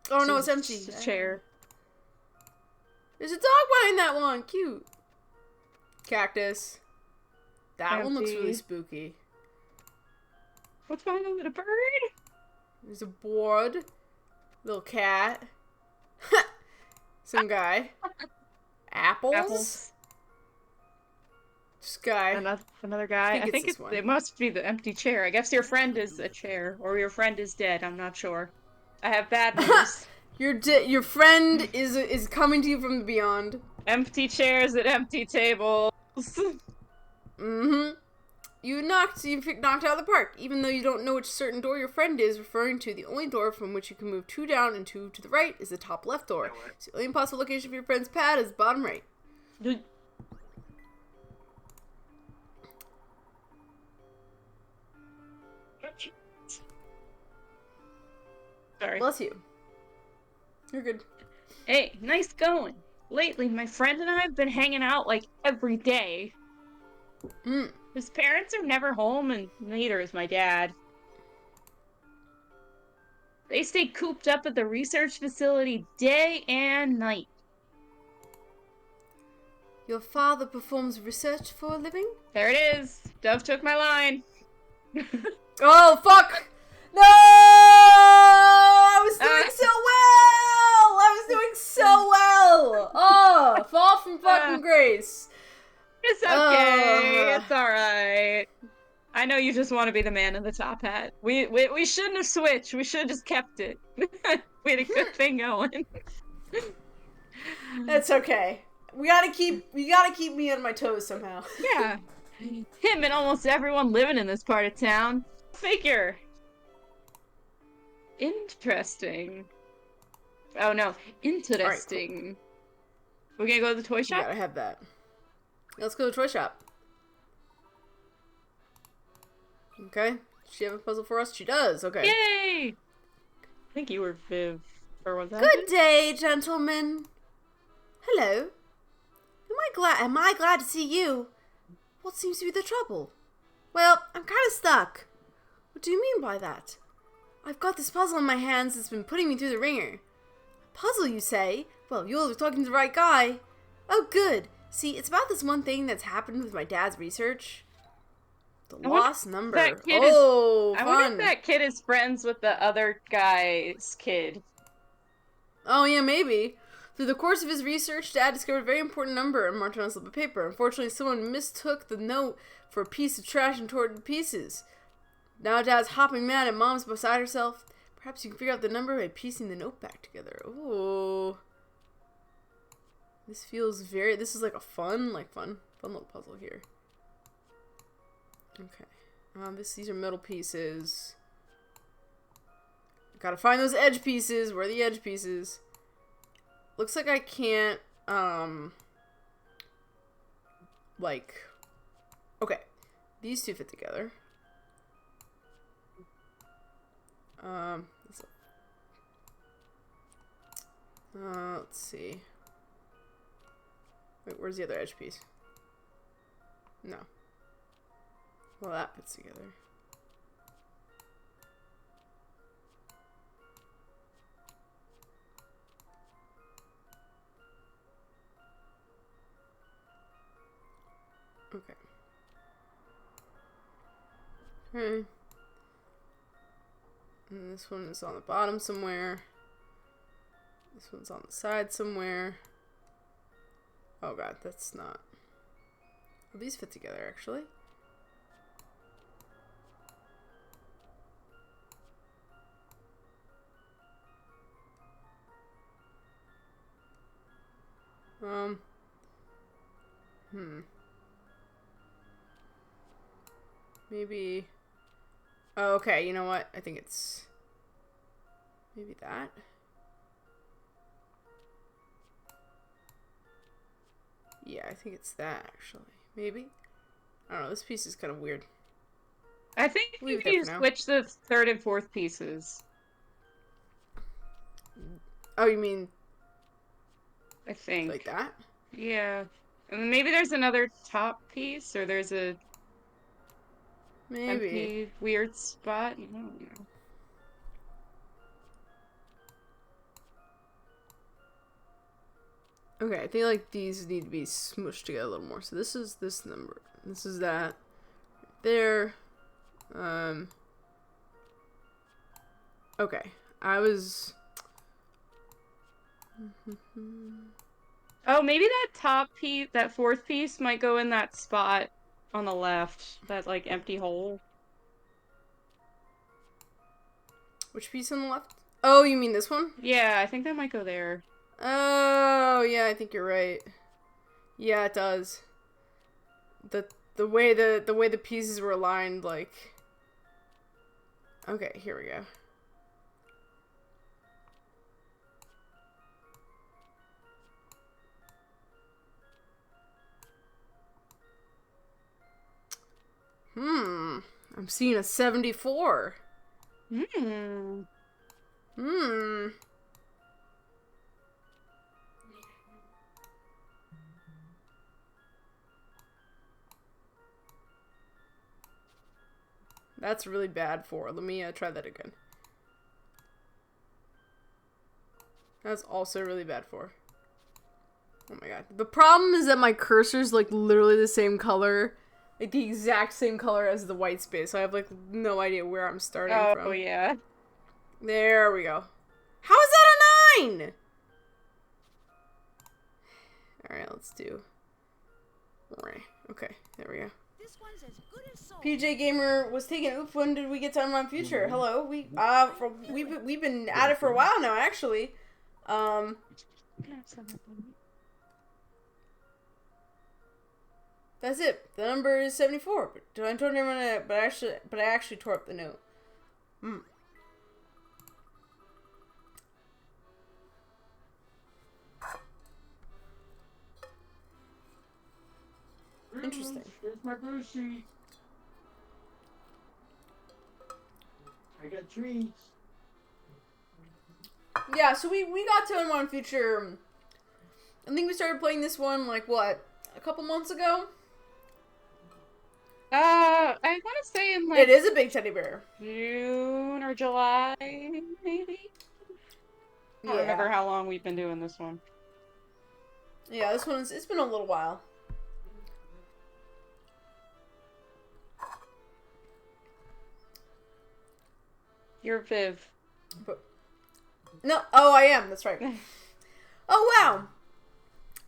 Oh no, it's empty. It's a chair. There's a dog behind that one. Cute. Cactus. That one looks really spooky. What's behind the little bird? There's a board. Little cat. Some guy. Apples. This guy. Another guy. I think this one. it must be the empty chair. I guess your friend is a chair, or your friend is dead. I'm not sure. I have bad news. Your friend is coming to you from the beyond. Empty chairs at empty tables. Mm-hmm. You knocked out of the park, even though you don't know which certain door your friend is referring to. The only door from which you can move 2 down and 2 to the right is the top left door. So the only possible location for your friend's pad is bottom right. Sorry. Bless you. You're good. Hey, nice going. Lately, my friend and I have been hanging out like every day. His parents are never home, and neither is my dad. They stay cooped up at the research facility day and night. Your father performs research for a living? There it is. Dove took my line. Oh, fuck! No! I was doing so well! I was doing so well! Oh, fall from fucking grace. It's okay. It's alright. I know you just want to be the man in the top hat. We shouldn't have switched. We should have just kept it. We had a good thing going. That's okay. You gotta keep me on my toes somehow. Yeah. Him and almost everyone living in this part of town. Figure. Interesting. Oh no, interesting. Right, We're gonna go to the toy You shop? gotta have that. Let's go to the toy shop. Okay. Does she have a puzzle for us? She does. Okay. Yay! I think you were Viv. Or was that Good it? day, gentlemen. Hello. Am I glad to see you? What seems to be the trouble? Well, I'm kind of stuck. What do you mean by that? I've got this puzzle in my hands that's been putting me through the ringer. A puzzle, you say? Well, you're talking to the right guy. Oh, good. See, it's about this one thing that's happened with my dad's research. The lost number. I Fun. wonder if that kid is friends with the other guy's kid. Oh, yeah, maybe. Through the course of his research, Dad discovered a very important number and marked on a slip of paper. Unfortunately, someone mistook the note for a piece of trash and tore it to pieces. Now Dad's hopping mad and Mom's beside herself. Perhaps you can figure out the number by piecing the note back together. Ooh. This is like a fun little puzzle here. Okay. These are metal pieces. Gotta find those edge pieces. Where are the edge pieces? Looks like I can't, okay. These two fit together. Let's see. Wait, where's the other edge piece? No. Well, that fits together. Okay. Okay. And this one is on the bottom somewhere. This one's on the side somewhere. Oh god, that's not... Well, these fit together, actually. Maybe... Oh, okay, you know what? I think it's... Maybe that? Yeah, I think it's that, actually. Maybe? I don't know, this piece is kind of weird. I think Leave you it there need for to now. switch the third and fourth pieces. Oh, you mean I think. like that? Yeah. And then maybe there's another top piece, or there's a Maybe. empty weird spot. I don't know. Okay, I think like these need to be smushed together a little more. So this is this number. This is that. There. Okay. I was... Oh, maybe that top piece, that fourth piece, might go in that spot On the left. That, like, empty hole. Which piece on the left? Oh, you mean this one? Yeah, I think that might go there. Oh, yeah, I think you're right. Yeah, it does. The way the pieces were aligned, like. Okay, here we go. I'm seeing a 74. Hmm. That's really bad for. Let me try that again. That's also really bad for. Oh my god. The problem is that my cursor's like literally the same color. Like the exact same color as the white space. So I have like no idea where I'm starting from. Oh, yeah. There we go. How is that a 9? Alright, let's do. Okay, there we go. This one's as good as sold. PJ Gamer was taking. Oof, when did we get Time Run Future? Hello, we've been at it for a while now, actually. That's it. The number is 74. But I told everyone that, but I actually tore up the note. Interesting. Here's my Brucey. I got treats. Yeah, so we got Time Run Future. I think we started playing this one like what, a couple months ago. I want to say in like It is a big teddy bear. June or July, maybe? I don't remember how long we've been doing this one. Yeah, this one's, it's been a little while. You're Viv. But, no, oh, I am, that's right. Oh, wow.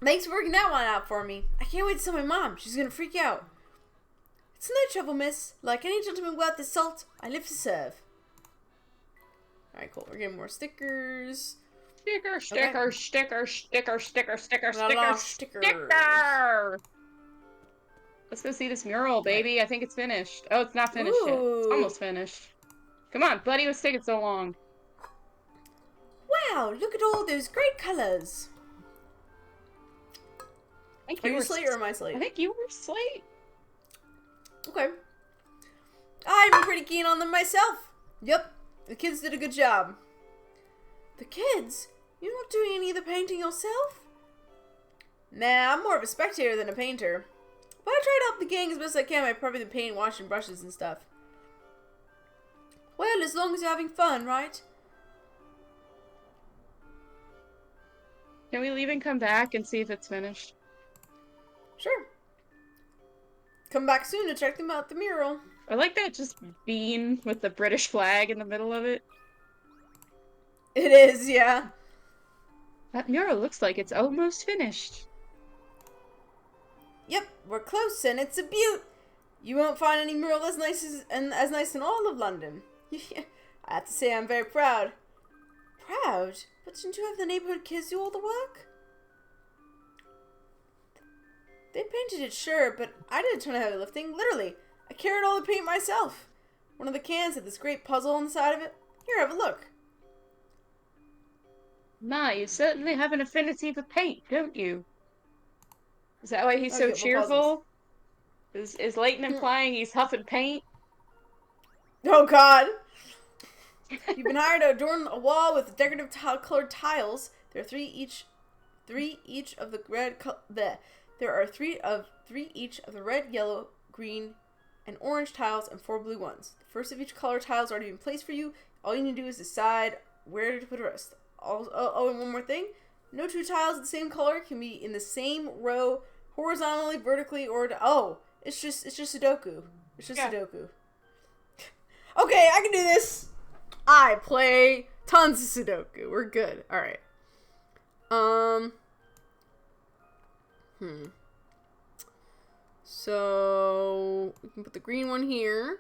Thanks for working that one out for me. I can't wait to tell my mom. She's gonna freak out. It's no trouble, miss. Like any gentleman worth his salt, I live to serve. Alright, cool. We're getting more stickers. Sticker. Let's go see this mural, baby. I think it's finished. Oh, it's not finished yet. It's Ooh. almost finished. Come on, buddy. What's taking so long? Wow, look at all those great colors. I think Are you Slate or am I Slate? I think you were Slate. Okay. I'm pretty keen on them myself. Yep, the kids did a good job. The kids? You're not doing any of the painting yourself? Nah, I'm more of a spectator than a painter. But I try to help the gang as best I can by prepping the paint, washing brushes and stuff. Well, as long as you're having fun, right? Can we leave and come back and see if it's finished? Sure. Come back soon to check them out the mural. I like that just bean with the British flag in the middle of it. It is, yeah. That mural looks like it's almost finished. Yep, we're close and it's a beaut. You won't find any mural as nice as nice in all of London. I have to say I'm very proud. Proud? But didn't you have the neighborhood kids do all the work? They painted it, sure, but I did a ton of heavy lifting. Literally, I carried all the paint myself. One of the cans had this great puzzle on the side of it. Here, have a look. My, you certainly have an affinity for paint, don't you? Is that why he's Oh, so yeah, well, cheerful? Is Leighton implying he's huffing paint? Oh God! You've been hired to adorn a wall with decorative colored tiles. There are three each of the red. There are three each of the red, yellow, green, and orange tiles, and 4 blue ones. The first of each color tile has already been placed for you. All you need to do is decide where to put the rest. Oh, and one more thing: no 2 tiles of the same color can be in the same row, horizontally, vertically, or it's just Sudoku. It's just Sudoku. Okay, I can do this. I play tons of Sudoku. We're good. All right. So we can put the green one here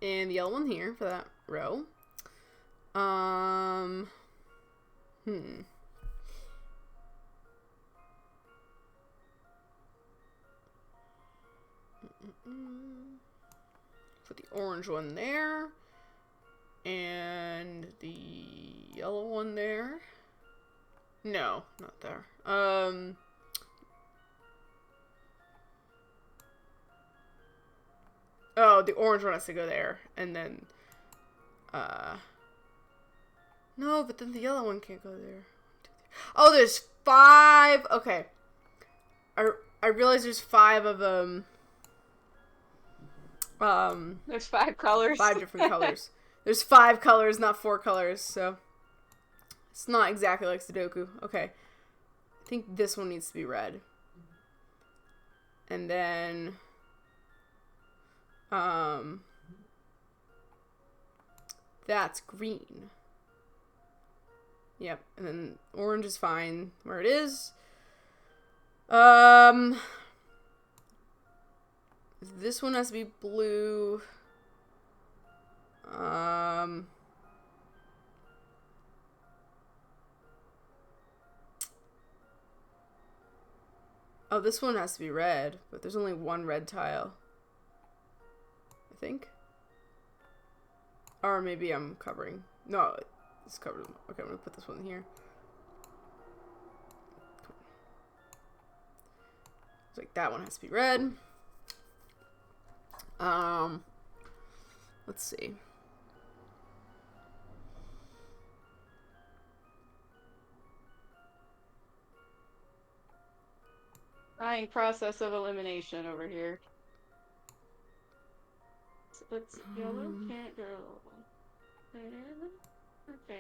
and the yellow one here for that row. Put the orange one there and the yellow one there. No, not there. Oh, the orange one has to go there, and then, no, but then the yellow one can't go there. Oh, there's 5. Okay, I realize there's 5 of them. There's 5 colors. 5 different colors. There's 5 colors, not 4 colors. So it's not exactly like Sudoku. Okay, I think this one needs to be red, and then. That's green. Yep, and then orange is fine where it is. This one has to be blue. Oh, this one has to be red, but there's only one red tile. I think. Or maybe I'm covering. No, it's covered. Okay, I'm gonna put this one here. It's like that one has to be red. Let's see. Trying process of elimination over here. So let's yellow can't go. There. There.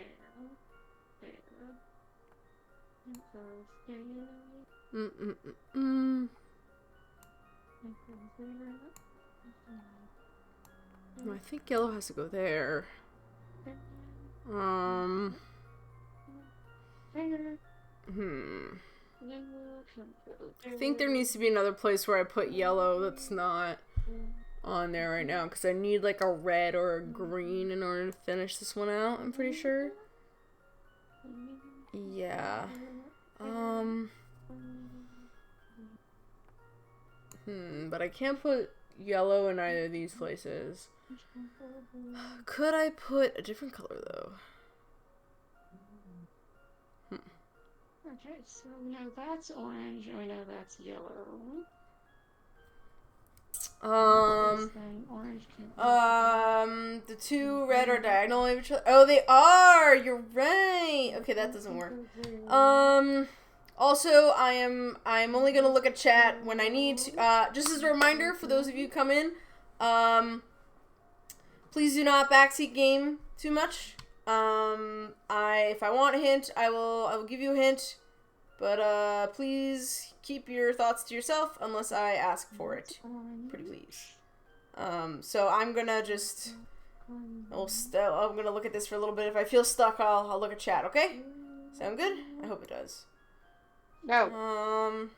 No, I think yellow has to go there. I think there needs to be another place where I put yellow that's not on there right now, because I need like a red or a green in order to finish this one out, I'm pretty sure. Yeah. But I can't put yellow in either of these places. Could I put a different color though? Okay, so we know that's orange and we know that's yellow. Orange the 2 red are diagonal of each other. Oh, they are! You're right! Okay, that doesn't work. Also, I'm only gonna look at chat when I need to. Just as a reminder for those of you who come in, please do not backseat game too much. If I want a hint, I will give you a hint, but please keep your thoughts to yourself unless I ask for it. Pretty please. So I'm gonna just, I'm gonna look at this for a little bit. If I feel stuck, I'll look at chat. Okay? Sound good? I hope it does. No.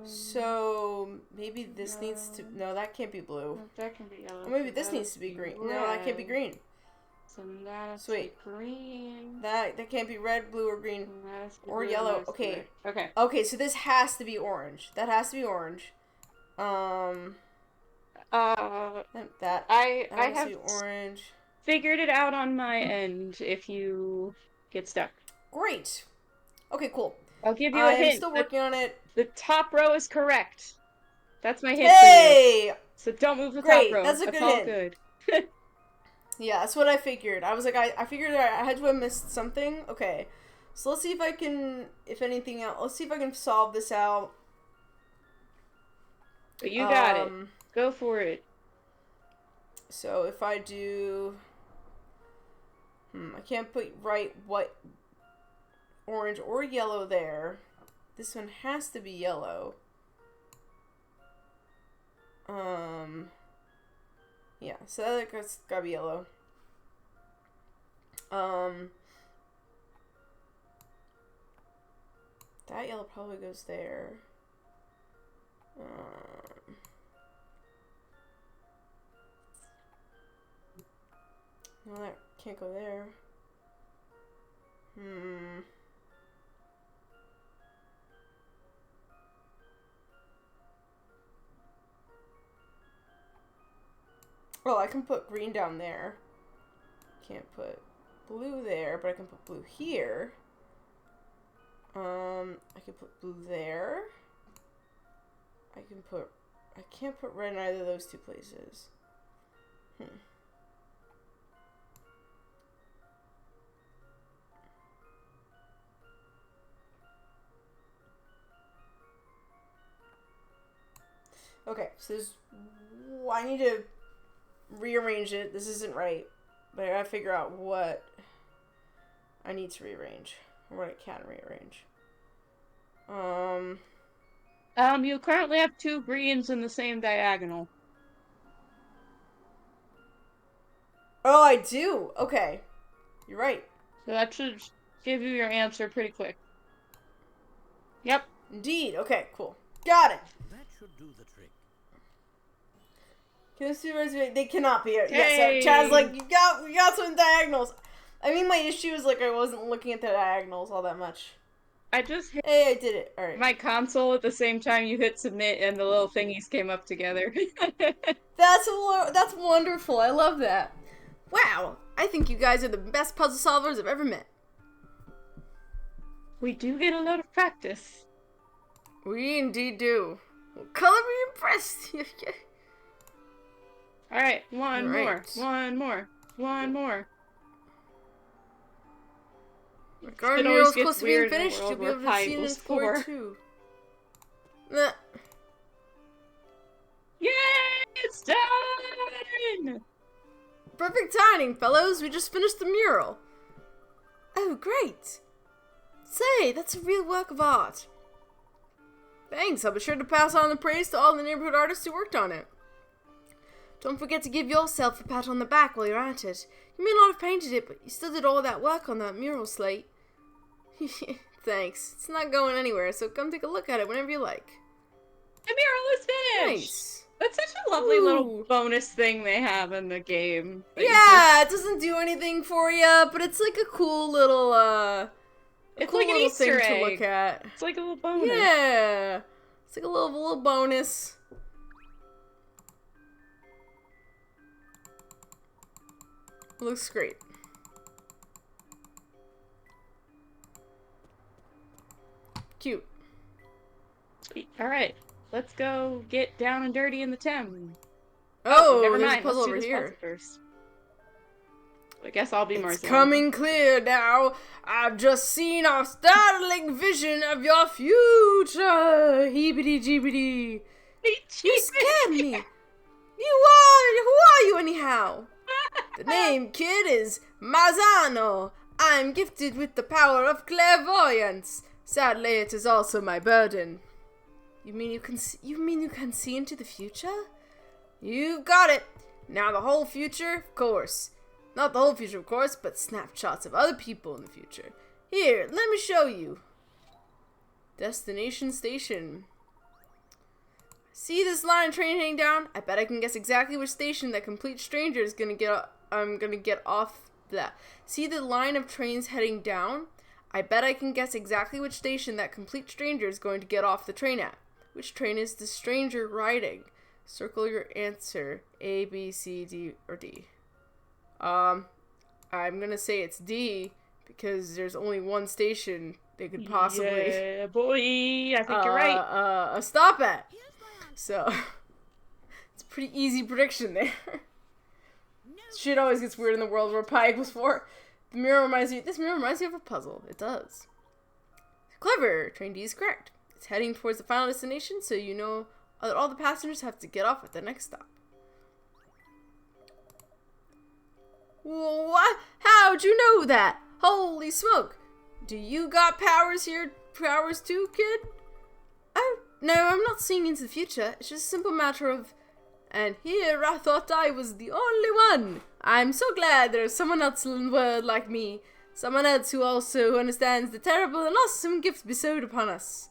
So maybe this needs to. No, that can't be blue. No, that can be yellow. Or maybe this needs to be green. No, that can't be green. So that has So wait. to be green. That can't be red, blue, or green. That has to be Or blue, yellow. that has to be Okay. red. Okay. Okay, so this has to be orange. That has to be orange. That I has have to be orange. figured it out on my end if you get stuck. Great. Okay, cool. I'll give you a hint. I'm still working on it. The top row is correct. That's my hint for you. Hey! So don't move the Great, top row. that's a good all hint. good. Yeah, that's what I figured. I was like, I figured I had to have missed something. Okay. So let's see if I can, if anything else, let's see if I can solve this out. But you got it. Go for it. So if I do, I can't put what orange or yellow there. This one has to be yellow. Yeah, so that's gotta be yellow. That yellow probably goes there. No, that can't go there. Well, I can put green down there. Can't put blue there, but I can put blue here. I can put blue there. I can't put red in either of those two places. Okay, so I need to rearrange it. This isn't right, but I gotta figure out what I need to rearrange, or what I can rearrange. You currently have 2 greens in the same diagonal. Oh, I do. Okay, you're right. So that should give you your answer pretty quick. Yep. Indeed. Okay, cool. Got it. That should do the trick. Can those two reservations? They cannot be. Hey. Yes, Chad's like, we got some diagonals. I mean, my issue is like I wasn't looking at the diagonals all that much. I just hit Hey, I did it. All right. my console at the same time you hit submit and the little thingies came up together. That's wonderful. I love that. Wow, I think you guys are the best puzzle solvers I've ever met. We do get a lot of practice. We indeed do. Well, color me impressed. Alright, one Right. more. The garden It mural always is close gets to being weird in a finished. world You'll be where able to pi see it in equals its glory 4. too. Nah. Yay! It's done! Perfect timing, fellows. We just finished the mural. Oh, great. Say, that's a real work of art. Thanks. I'll be sure to pass on the praise to all the neighborhood artists who worked on it. Don't forget to give yourself a pat on the back while you're at it. You may not have painted it, but you still did all that work on that mural slate. Thanks. It's not going anywhere, so come take a look at it whenever you like. The mural is finished! Nice. That's such a lovely little Ooh. bonus thing they have in the game. that you can- Yeah, it doesn't do anything for you, but it's like a cool little, It's cool like an little Easter thing egg. to look at. It's like a little bonus. Yeah, it's like a little bonus. Looks great. Cute. Sweet. Alright, let's go get down and dirty in the Thames. Oh, never there's mind. a puzzle Let's do over this here. puzzle first. I guess I'll be more It's coming clear now. I've just seen a startling vision of your future. Heebity jeebity. You scared me. Who are you anyhow? The name, kid, is Mazzano. I'm gifted with the power of clairvoyance. Sadly, it is also my burden. You mean you can see into the future? You've got it. Now the whole future, of course. Not the whole future, of course, but snapshots of other people in the future. Here, let me show you. Destination station. See this line of train heading down? I bet I can guess exactly which station that complete stranger is gonna get off that. See the line of trains heading down? I bet I can guess exactly which station that complete stranger is going to get off the train at. Which train is the stranger riding? Circle your answer. A, B, C, D, or D. I'm gonna say it's D because there's only one station they could possibly Yeah, boy. I think you're right. stop at. Here's my answer. So it's a pretty easy prediction there. No. Shit always gets weird in the world where pi equals 4. This mirror reminds me of a puzzle. It does. Clever. Train D is correct. It's heading towards the final destination, so you know that all the passengers have to get off at the next stop. What? How'd you know that? Holy smoke. Do you got powers too, kid? Oh, no, I'm not seeing into the future. It's just a simple matter of And here I thought I was the only one. I'm so glad there's someone else in the world like me. Someone else who also understands the terrible and awesome gifts bestowed upon us.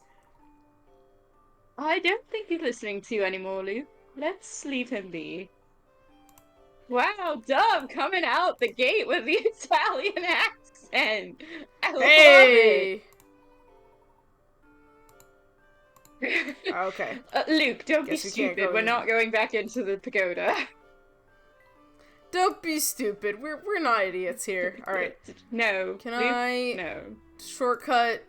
I don't think he's listening to you anymore, Luke. Let's leave him be. Wow, Dove coming out the gate with the Italian accent. I Hey! love it. Okay. Luke, don't Guess be we can't stupid. go We're in. not going back into the pagoda. Don't be stupid. We're not idiots here. Alright. No. Can Luke, I No. shortcut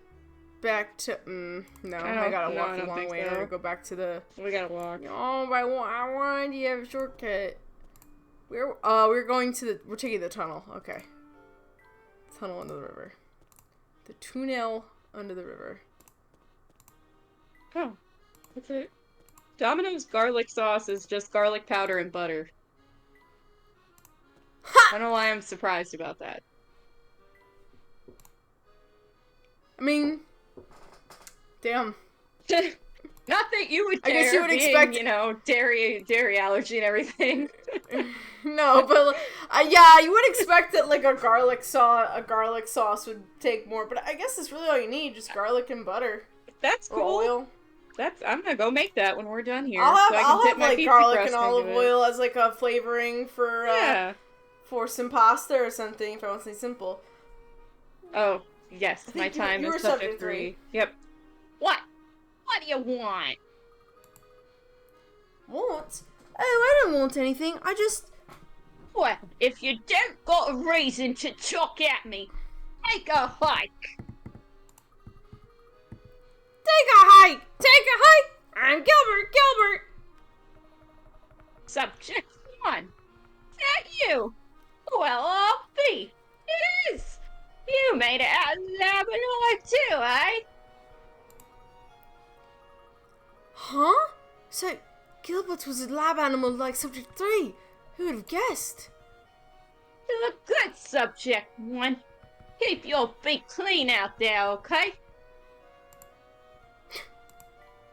back to... no, I gotta no, walk I a don't long think way in so. order to go back to the... We gotta walk. Oh, but I wanted you to have a shortcut. We're going to the... We're taking the tunnel. Okay. Tunnel under the river. The tunnel under the river. Oh. That's it. Domino's garlic sauce is just garlic powder and butter. I don't know why I'm surprised about that. I mean... Damn. Not that you would I care, guess you would being, expect- you know, dairy allergy and everything. No, but yeah, you would expect that like a garlic sauce would take more, but I guess that's really all you need, just garlic and butter That's or cool. oil. I'm gonna go make that when we're done here. I'll so I can have dip my like pizza garlic crust and olive into it. oil as like a flavoring Yeah. for some pasta or something if I want something simple. Oh, yes, think my you- time you were is subject subject 3. Yep. What? What do you want? Want? Oh, I don't want anything. I just Well, if you don't got a reason to chuck at me, take a hike. take a hike. Take a hike. I'm Gilbert. Subject 1. Is that you? Well, I'll be. It is. You made it out of Labrador too, eh? Huh? So Gilbert was a lab animal like Subject 3. Who would have guessed? You're a good Subject 1. Keep your feet clean out there, okay?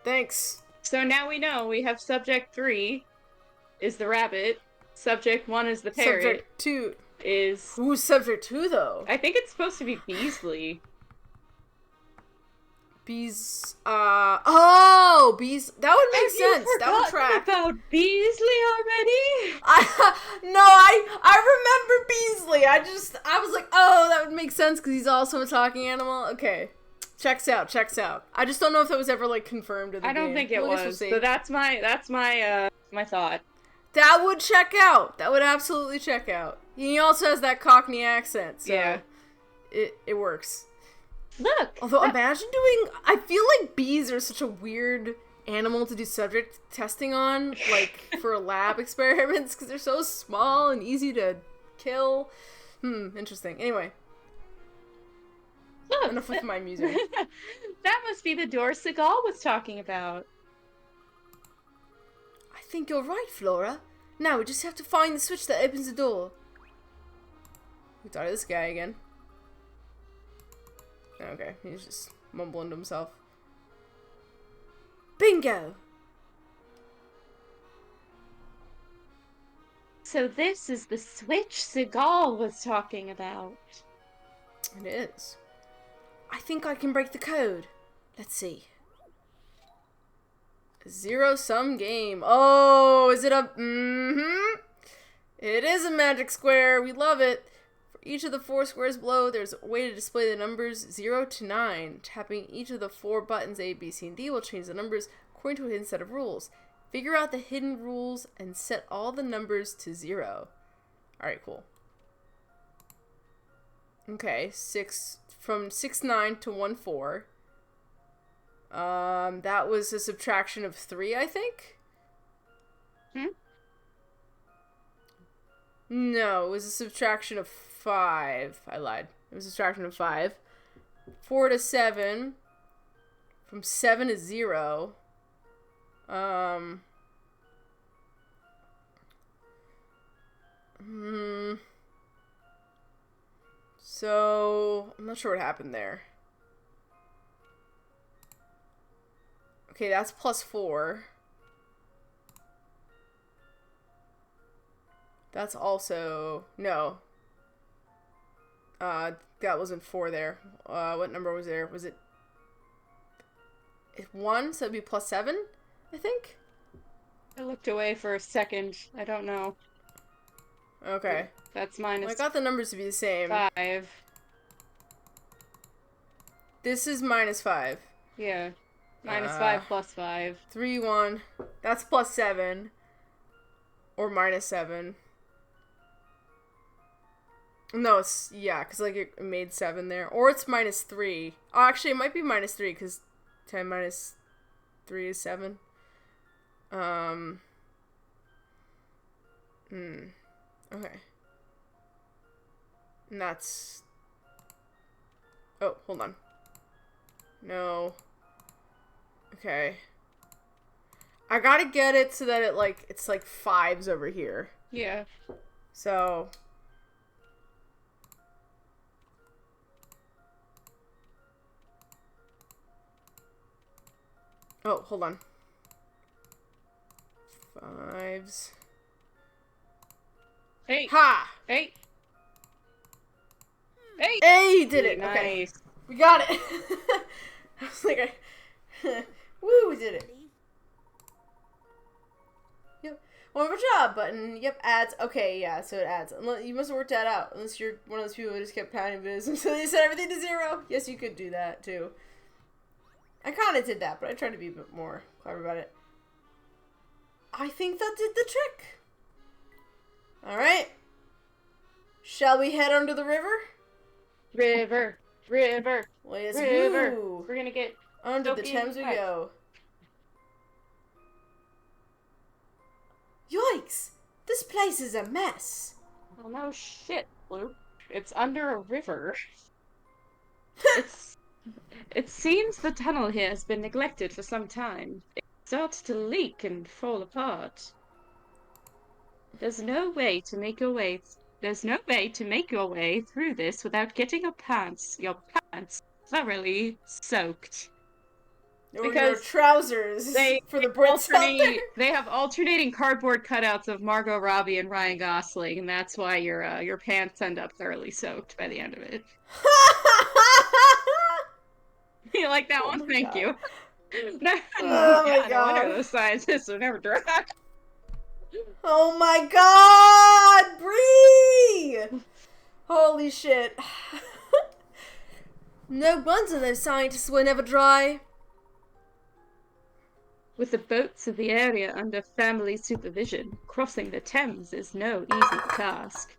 Thanks. So now we know we have Subject 3 is the rabbit. Subject 1 is the parrot. Subject 2. Is... Who's Subject 2 though? I think it's supposed to be Beasley. Bees, Bees, that would make sense. That would track. About Beasley already? I remember Beasley. I was like, oh, that would make sense because he's also a talking animal. Okay. Checks out. I just don't know if that was ever, like, confirmed in the I don't game. think it Well, I guess was. we'll see. So that's my thought. That would check out. That would absolutely check out. He also has that Cockney accent, so Yeah. it works. Look. Although, imagine doing... I feel like bees are such a weird animal to do subject testing on, like, for lab experiments, because they're so small and easy to kill. Interesting. Anyway, Look. enough with my music. That must be the door Seagal was talking about. I think you're right, Flora. Now we just have to find the switch that opens the door. We thought of this guy again. Okay, he's just mumbling to himself. Bingo! So this is the switch Seagal was talking about. It is. I think I can break the code. Let's see. A zero-sum game. Oh, is it a... It is a magic square. We love it. For each of the 4 squares below, there's a way to display the numbers 0 to 9. Tapping each of the 4 buttons A, B, C, and D will change the numbers according to a hidden set of rules. Figure out the hidden rules and set all the numbers to 0. Alright, cool. Okay, from 6-9 to 1-4. That was a subtraction of 3, I think? No, it was a subtraction of 5. I lied. It was a subtraction of 5. 4 to 7. From 7 to 0. So, I'm not sure what happened there. Okay, that's plus 4. That's also... No. That wasn't 4 there. What number was there? Was it... 1? So it'd be plus 7, I think? I looked away for a second. I don't know. Okay. That's Well, I minus got the numbers to be the same. 5. This is minus 5. Yeah. Minus 5 plus 5. 3, 1. That's plus 7. Or minus 7. No, it's... Yeah, because, like, it made 7 there. Or it's minus 3. Oh, actually, it might be minus 3, because 10 minus 3 is 7. Okay. And that's... Oh, hold on. No. Okay. I gotta get it so that it, like, it's, like, 5s over here. Yeah. So... Oh, hold on. 5s. Hey! Ha! Hey! Hey! Hey, did it! Okay. Nice. We got it! I was like, woo, we did it. Yep. One more job button. Yep, adds. Okay, yeah, so it adds. You must have worked that out. Unless you're one of those people who just kept counting biz until they set everything to 0. Yes, you could do that, too. I kind of did that, but I tried to be a bit more clever about it. I think that did the trick. Alright. Shall we head under the river? River. River. Let's River. go. We're gonna get Under the soaking Thames we wet. go. Yikes! This place is a mess. Well, no shit, Luke. It's under a river. It seems the tunnel here has been neglected for some time. It starts to leak and fall apart. There's no way to make your way through this without getting your pants thoroughly soaked. Or your Because trousers for the Brits out there. They have alternating cardboard cutouts of Margot Robbie and Ryan Gosling, and that's why your pants end up thoroughly soaked by the end of it. You like that one? Thank God. you. Oh No my God. wonder those scientists are never dry. Oh my god! Bree! Holy shit. No wonder those scientists were never dry. With the boats of the area under family supervision, crossing the Thames is no easy task.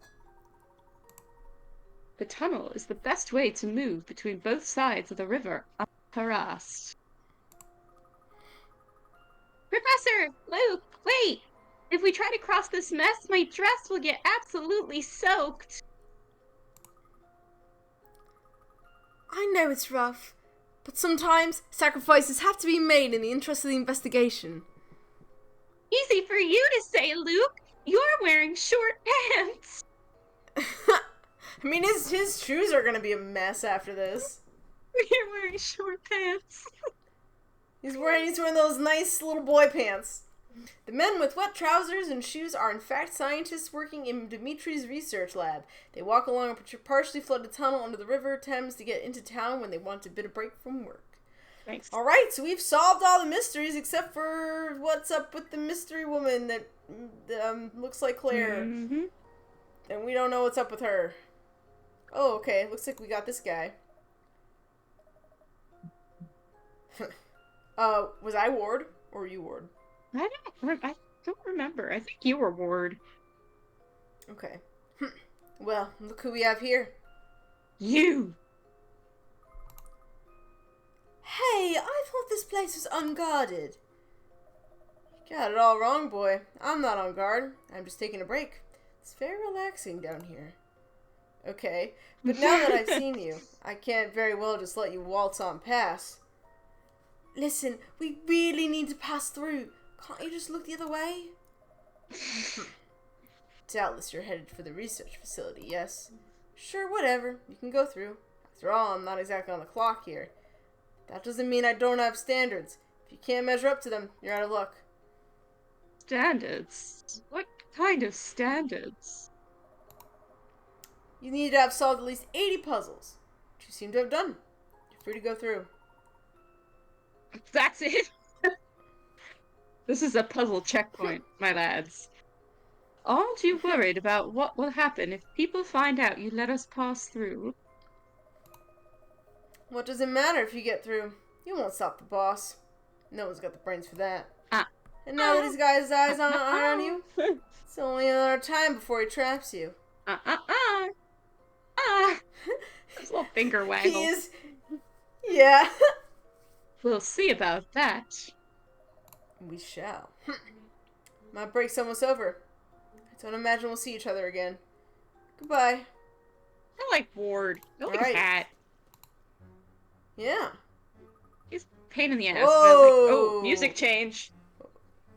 The tunnel is the best way to move between both sides of the river unharassed. Professor! Luke! Wait! If we try to cross this mess, my dress will get absolutely soaked. I know it's rough, but sometimes sacrifices have to be made in the interest of the investigation. Easy for you to say, Luke! You're wearing short pants! I mean, his shoes are gonna be a mess after this. You're wearing short pants. He's wearing those nice little boy pants. The men with wet trousers and shoes are in fact scientists working in Dimitri's research lab. They walk along a partially flooded tunnel under the river Thames to get into town when they want a bit of break from work. Thanks. Alright, so we've solved all the mysteries except for what's up with the mystery woman that looks like Claire. Mm-hmm. And we don't know what's up with her. Oh, okay. Looks like we got this guy. Was I Ward? Or were you Ward? I don't remember. I think you were Ward. Okay. Well, look who we have here. You! Hey, I thought this place was unguarded. You got it all wrong, boy. I'm not on guard. I'm just taking a break. It's very relaxing down here. Okay, but now that I've seen you, I can't very well just let you waltz on past. Listen, we really need to pass through. Can't you just look the other way? Doubtless you're headed for the research facility, yes? Sure, whatever. You can go through. After all, I'm not exactly on the clock here. That doesn't mean I don't have standards. If you can't measure up to them, you're out of luck. Standards? What kind of standards? You need to have solved at least 80 puzzles, which you seem to have done. You're free to go through. That's it? This is a puzzle checkpoint, my lads. Aren't you worried about what will happen if people find out you let us pass through? What does it matter if you get through? You won't stop the boss. No one's got the brains for that. Ah. And now that he's got his eyes on you, it's only a matter of time before he traps you. Ah. His little finger waggle. He is... Yeah. We'll see about that. We shall. My break's almost over. I don't imagine we'll see each other again. Goodbye. I like Ward. I like Alright. that. Yeah. He's a pain in the ass. Whoa. Oh, music change.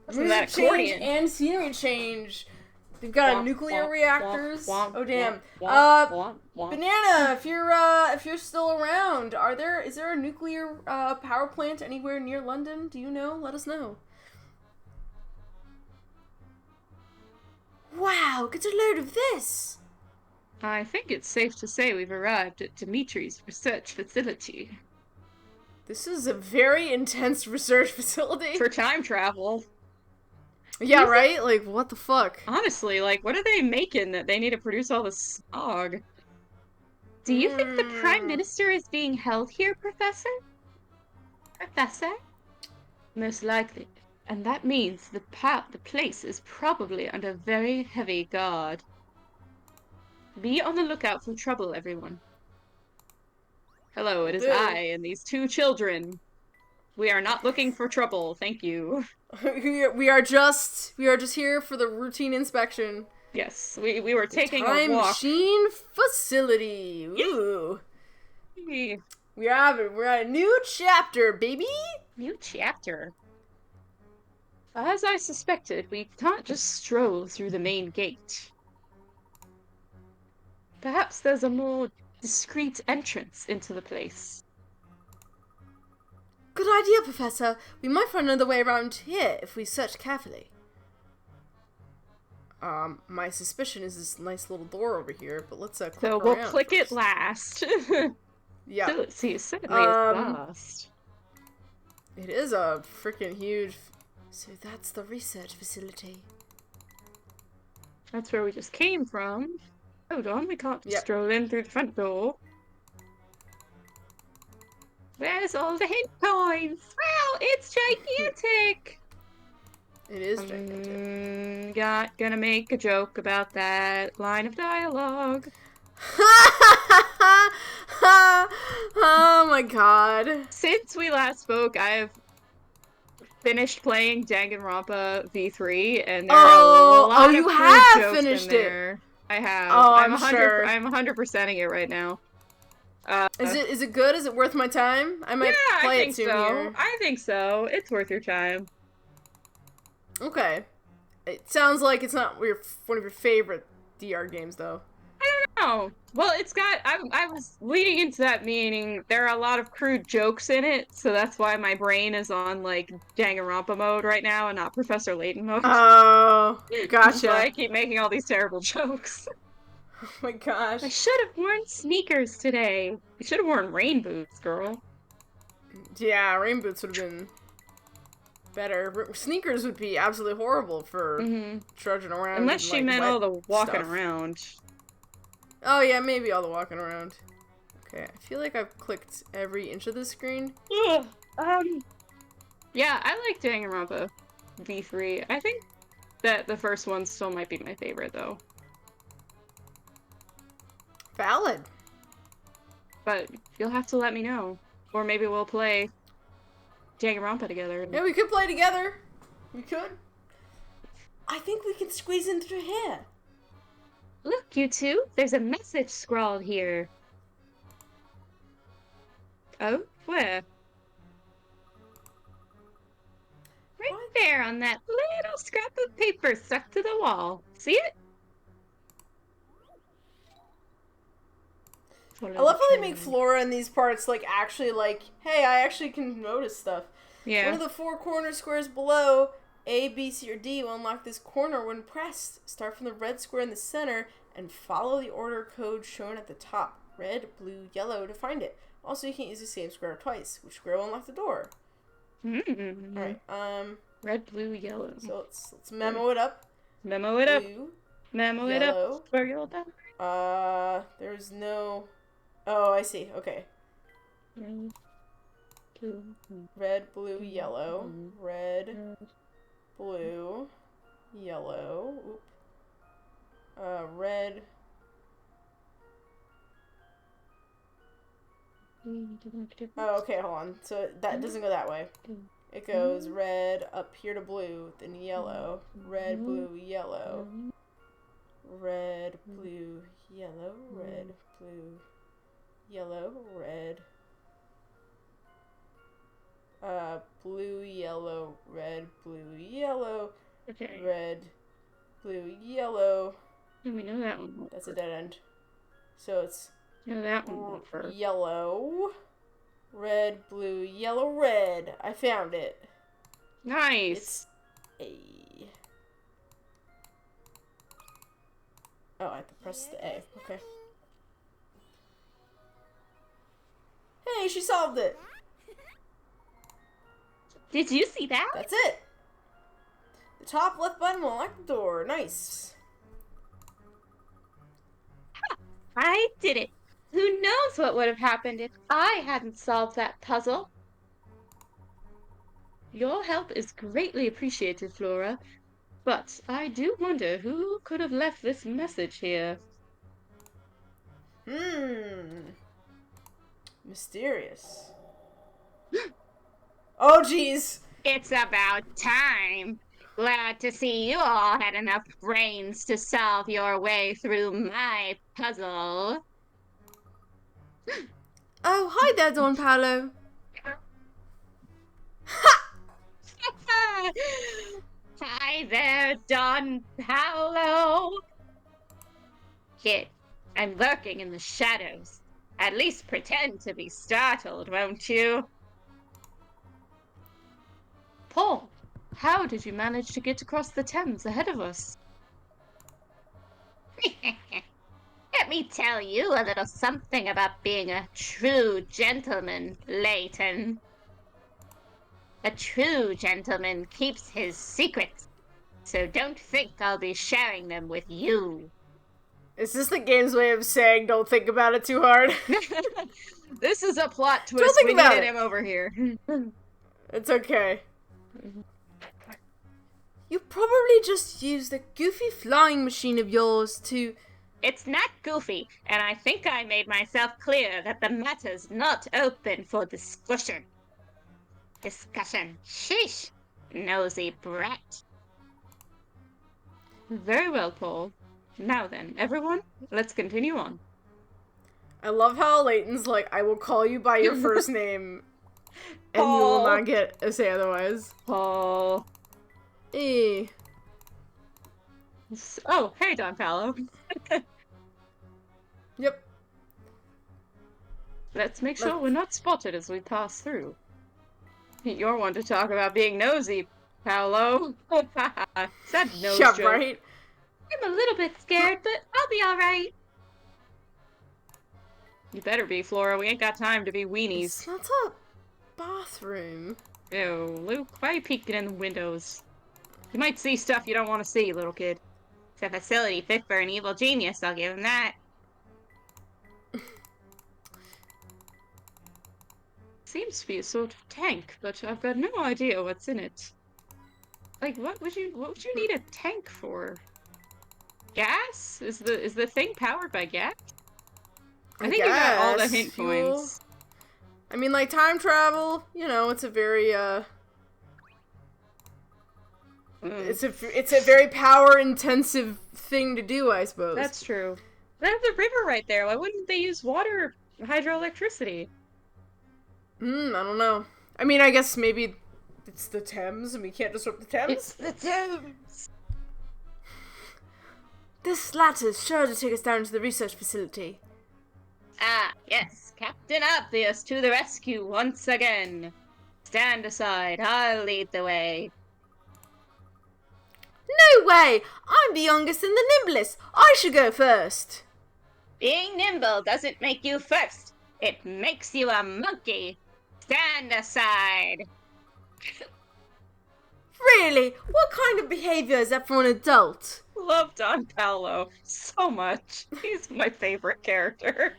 Listen to that Music change accordion. and scenery change. We've got Womp, nuclear womp, reactors. womp, Oh damn. womp, womp, womp. Banana, if you're still around, is there a nuclear power plant anywhere near London? Do you know? Let us know. Wow, get a load of this. I think it's safe to say we've arrived at Dimitri's research facility. This is a very intense research facility. For time travel. Yeah, right? Like, what the fuck? Honestly, like, what are they making that they need to produce all this smog? Do you think the Prime Minister is being held here, Professor? Professor? Most likely. And that means the place is probably under very heavy guard. Be on the lookout for trouble, everyone. Hello, it is I and these two children. We are not looking for trouble, thank you. we are just here for the routine inspection. Yes, we were taking Time a walk. machine facility. Ooh. We're at a new chapter, baby. New chapter. As I suspected, we can't just stroll through the main gate. Perhaps there's a more discreet entrance into the place. Good idea, Professor. We might find another way around here if we search carefully. My suspicion is this nice little door over here, but let's click So we'll around click first. it last. Yeah. Let's see, certainly it's last. It is a freaking huge... So that's the research facility. That's where we just came from. Hold on, we can't just Yep. stroll in through the front door. Where's all the hint coins? Wow, it's gigantic! It is gigantic. Gonna make a joke about that line of dialogue. Oh my god. Since we last spoke, I've finished playing Danganronpa V3, and there are a lot of you crude have jokes finished in it. there. I have. Oh, I'm I'm sure. I'm 100%ing it right now. Is it good? Is it worth my time? I might Yeah, play I think it soon so. here. I think so. It's worth your time. Okay. It sounds like it's not one of your favorite DR games, though. Oh, well, it's got. I was leading into that meaning there are a lot of crude jokes in it, so that's why my brain is on like Danganronpa mode right now and not Professor Layton mode. Oh, gotcha. So I keep making all these terrible jokes. Oh my gosh. I should have worn sneakers today. I should have worn rain boots, girl. Yeah, rain boots would have been better. Sneakers would be absolutely horrible for trudging around. Unless in, she like, meant wet all the walking stuff. around. Oh yeah, maybe all the walking around. Okay, I feel like I've clicked every inch of the screen. Yeah, I like Danganronpa V3. I think that the first one still might be my favorite, though. Valid. But you'll have to let me know. Or maybe we'll play Danganronpa together. Yeah, we could play together. We could. I think we can squeeze in through here. Look, you two, there's a message scrawled here. Oh, where? Right there on that little scrap of paper stuck to the wall. See it? I love how they make Flora in these parts, like, actually, like, hey, I actually can notice stuff. Yeah. One of the 4 corner squares below A, B, C, or D will unlock this corner when pressed. Start from the red square in the center and follow the order code shown at the top. Red, blue, yellow to find it. Also, you can't use the same square twice. Which square will unlock the door? Alright, Red, blue, yellow. so let's memo it up. Memo it up. Blue, Memo it yellow. up. Square it down. There's no... Oh, I see. Okay. Red, blue, Red, blue, yellow. Red, blue, yellow. Oop. Red. Oh, okay, hold on. So that doesn't go that way. It goes red up here to blue, then yellow. Red, blue, yellow. Red, blue, yellow. Red, blue, yellow. Red. Blue, yellow, red, blue, yellow. Okay. Red, blue, yellow. We know that one. That's a dead end. So it's No, that one won't first. yellow, red, blue, yellow, red. I found it. Nice. It's A. Oh, I have to press the A. Okay. Hey, she solved it. Did you see that? That's it. The top left button will unlock the door. Nice. I did it. Who knows what would have happened if I hadn't solved that puzzle? Your help is greatly appreciated, Flora. But I do wonder who could have left this message here. Mysterious. Oh, jeez. It's about time. Glad to see you all had enough brains to solve your way through my puzzle. Oh, hi there, Don Paolo. Hi there, Don Paolo. Kid, I'm lurking in the shadows. At least pretend to be startled, won't you? Paul, how did you manage to get across the Thames ahead of us? Let me tell you a little something about being a true gentleman, Layton. A true gentleman keeps his secrets, so don't think I'll be sharing them with you. Is this the game's way of saying don't think about it too hard? This is a plot twist. think We about needed it. him over here. It's okay. You probably just used the goofy flying machine of yours to... It's not goofy, and I think I made myself clear that the matter's not open for discussion. Sheesh, nosy brat. Very well, Paul. Now then, everyone, let's continue on. I love how Layton's like, I will call you by your first name, and you will Paul. not get a say otherwise. Paul. Eh. Oh, hey, Don Paolo. Yep. Let's make sure we're not spotted as we pass through. You're one to talk about being nosy, Paolo. Is that nose Yeah, joke? right? I'm a little bit scared, but I'll be alright. You better be, Flora. We ain't got time to be weenies. It's not a bathroom. Ew, Luke, why are you peeking in the windows? You might see stuff you don't want to see, little kid. It's a facility fit for an evil genius, I'll give him that. Seems to be a sort of tank, but I've got no idea what's in it. Like, what would you need a tank for? Gas? Is the thing powered by gas? I think you got all the guess. hint Fuel. points. I mean, like, time travel, you know, it's a very, it's a very power-intensive thing to do, I suppose. That's true. They have the river right there. Why wouldn't they use water hydroelectricity? I don't know. I mean, I guess maybe it's the Thames, and we can't disrupt the Thames? It's the Thames. This latter's sure to take us down to the research facility. Ah, yes. Captain Obvious to the rescue once again. Stand aside. I'll lead the way. No way! I'm the youngest and the nimblest. I should go first. Being nimble doesn't make you first. It makes you a monkey. Stand aside. Really? What kind of behavior is that for an adult? Love Don Paolo so much. He's my favorite character.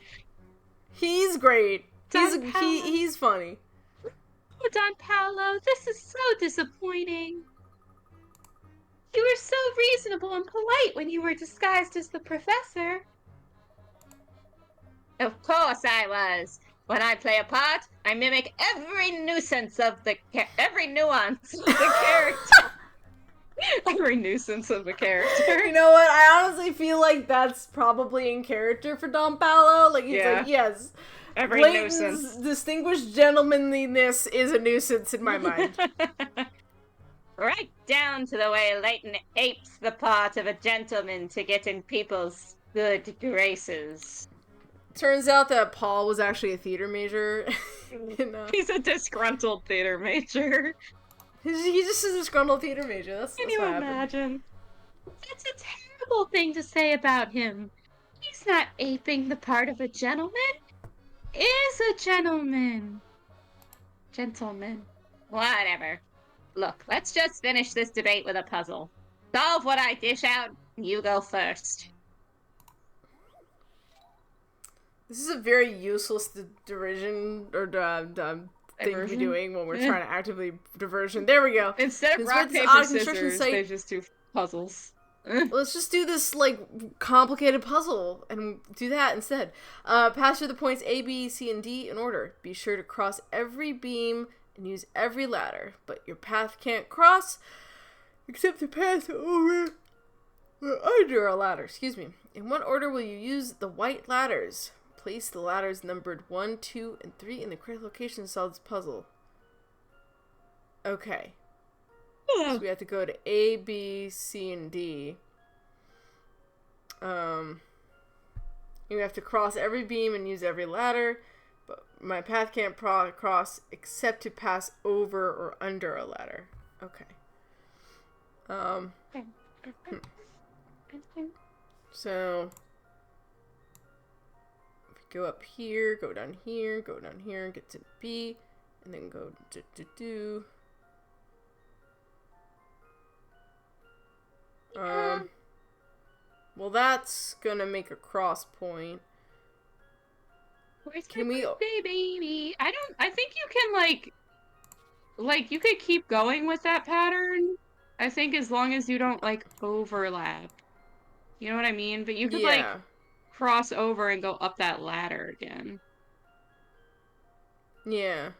He's great. Don Paolo. He's funny. Oh, Don Paolo, this is so disappointing. You were so reasonable and polite when you were disguised as the professor. Of course I was. When I play a part, I mimic every nuisance of every nuance of the character. Every nuisance of the character. You know what? I honestly feel like that's probably in character for Don Paolo. Like, he's like, yes. Every Layton's nuisance. distinguished gentlemanliness is a nuisance in my mind. Right down to the way Layton apes the part of a gentleman to get in people's good graces. Turns out that Paul was actually a theater major. He's a disgruntled theater major. He's just a disgruntled theater major. That's Can what you happened. imagine? That's a terrible thing to say about him. He's not aping the part of a gentleman. Is a gentleman. Gentleman. Whatever. Look, let's just finish this debate with a puzzle. Solve what I dish out, and you go first. This is a very useless derision or thing we're doing when we're trying to actively diversion. There we go. Instead of This rock, was paper, odd construction scissors, site. they just do puzzles. Let's just do this, like, complicated puzzle and do that instead. Pass through the points A, B, C, and D in order. Be sure to cross every beam and use every ladder, but your path can't cross except to pass over or under a ladder. Excuse me. In what order will you use the white ladders? Place the ladders numbered 1, 2, and 3 in the correct location to solve this puzzle. Okay. So we have to go to A, B, C, and D. You have to cross every beam and use every ladder, but my path can't cross except to pass over or under a ladder. Okay. So if we go up here, go down here, and get to B, and then go do. Well, that's gonna make a cross point. Where's Can my we- birthday baby? I think you can, like, you could keep going with that pattern. I think as long as you don't, like, overlap. You know what I mean? But you could, like, cross over and go up that ladder again. Yeah.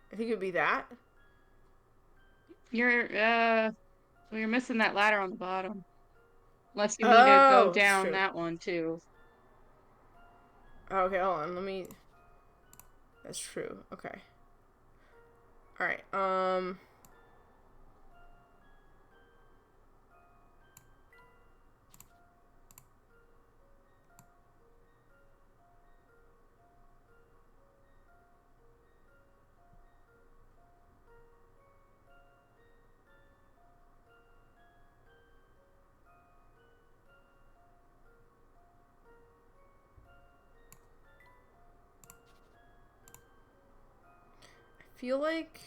I think it would be that. You're missing that ladder on the bottom. Unless you need to go Oh, down true. that one, too. Okay, hold on. Let me. That's true. Okay. All right. I feel like.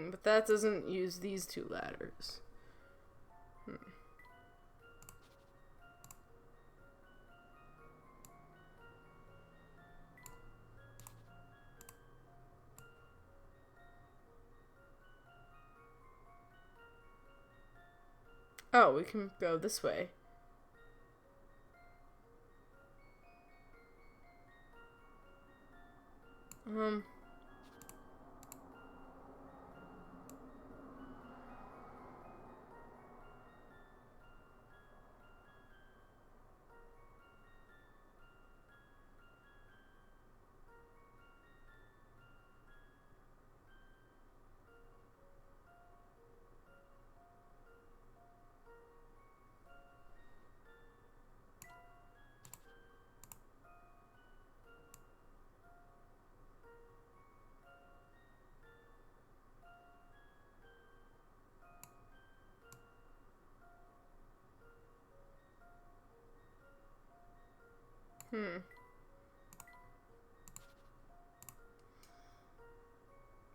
But that doesn't use these two ladders. Oh, we can go this way.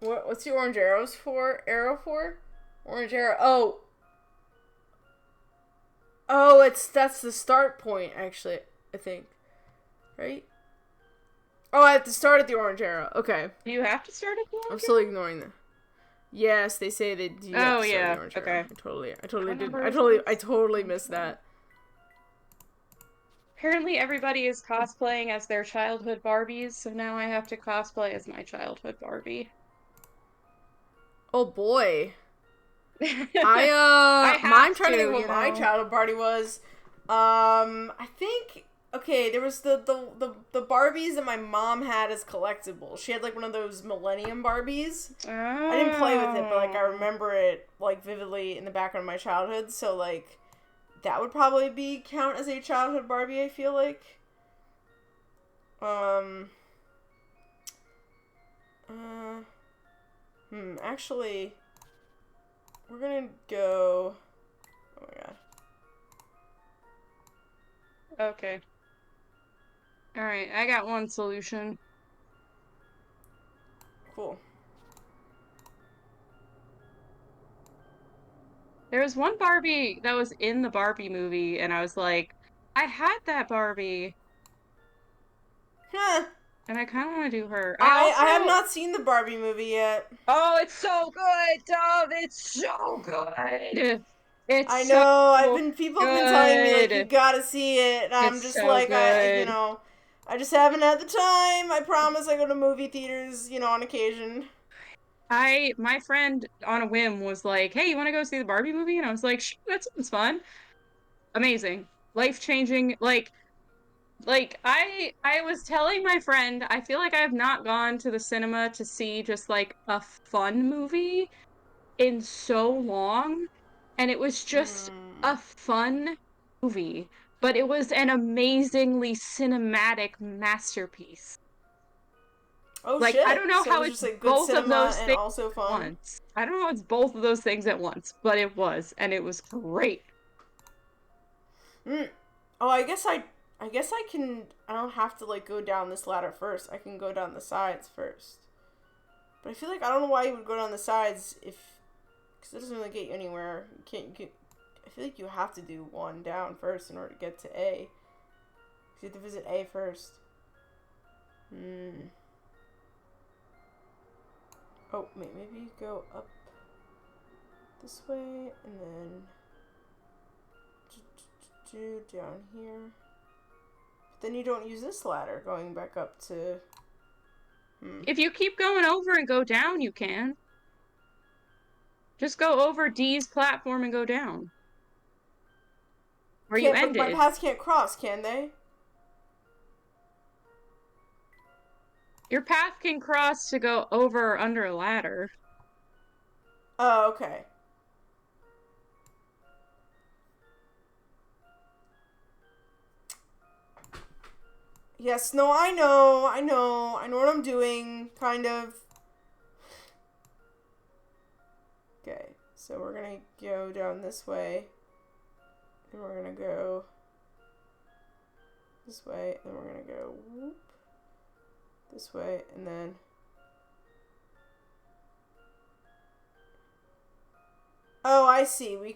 What's the orange arrows for? Arrow for? Orange arrow. Oh. Oh, that's the start point, actually, I think. Right? Oh, I have to start at the orange arrow. Okay. Do you have to start at the I'm orange still ignoring them. Yes, they say they do. Oh, have to start yeah, at the orange okay. arrow. I totally did. remember. I totally missed that. Apparently everybody is cosplaying as their childhood Barbies, so now I have to cosplay as my childhood Barbie. Oh boy. I have I'm trying to to, think what you my know. childhood party was. I think okay, there was the Barbies that my mom had as collectibles. She had like one of those Millennium Barbies. I didn't play with it, but like I remember it like vividly in the background of my childhood. So like that would probably be count as a childhood Barbie, I feel like. Actually, we're gonna go. Oh my god. Okay. Alright, I got one solution. Cool. There was one Barbie that was in the Barbie movie, and I was like, I had that Barbie, Huh. and I kind of want to do her. I have not seen the Barbie movie yet. Oh, it's so good, Dove! It's so good! It's I know. so People have been telling me like you good. gotta see it. And I'm It's just so like good. I just haven't had the time. I promise I go to movie theaters, on occasion. My friend on a whim was like, hey, you want to go see the Barbie movie? And I was like, sure, that sounds fun. Amazing. Life-changing. Like I was telling my friend, I feel like I have not gone to the cinema to see just like a fun movie in so long. And it was just a fun movie. But it was an amazingly cinematic masterpiece. Oh Like, shit! I don't know So how it was it's just like good both of cinema those and things also at fun. once. I don't know how it's both of those things at once, but it was, and it was great. Oh, I guess I can. I don't have to like go down this ladder first. I can go down the sides first. But I feel like I don't know why you would go down the sides because it doesn't really get you anywhere. I feel like you have to do one down first in order to get to A. You have to visit A first. Oh, maybe go up this way and then down here. But then you don't use this ladder going back up to... If you keep going over and go down, you can. Just go over D's platform and go down. Where you But ended. my paths can't cross, can they? Your path can cross to go over or under a ladder. Oh, okay. Yes, no, I know what I'm doing, kind of. Okay, so we're gonna go down this way, and we're gonna go this way, and we're gonna go whoop, this way, and then oh, I see, we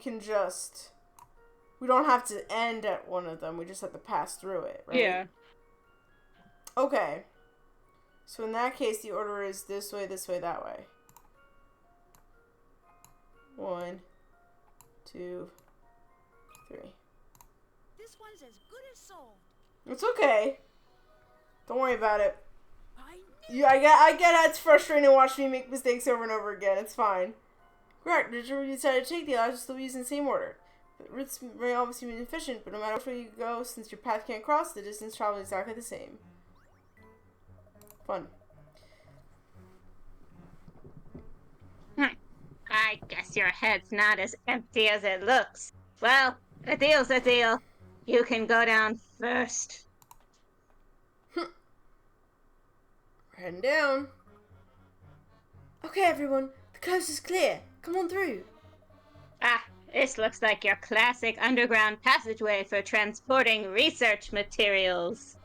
don't have to end at one of them, we just have to pass through it, right? Yeah. Okay. So in that case, the order is this way, that way. 1, 2, 3. This one's as good as solved. It's okay. Don't worry about it. I knew I get it's frustrating to watch me make mistakes over and over again. It's fine. Correct. Did you decide to take the odds still use in the same order? The routes may obviously be efficient, but no matter which way you go, since your path can't cross, the distance traveled is exactly the same. Fun. I guess your head's not as empty as it looks. Well, a deal's a deal. You can go down first. We're heading down. Okay, everyone. The coast is clear. Come on through. Ah, this looks like your classic underground passageway for transporting research materials.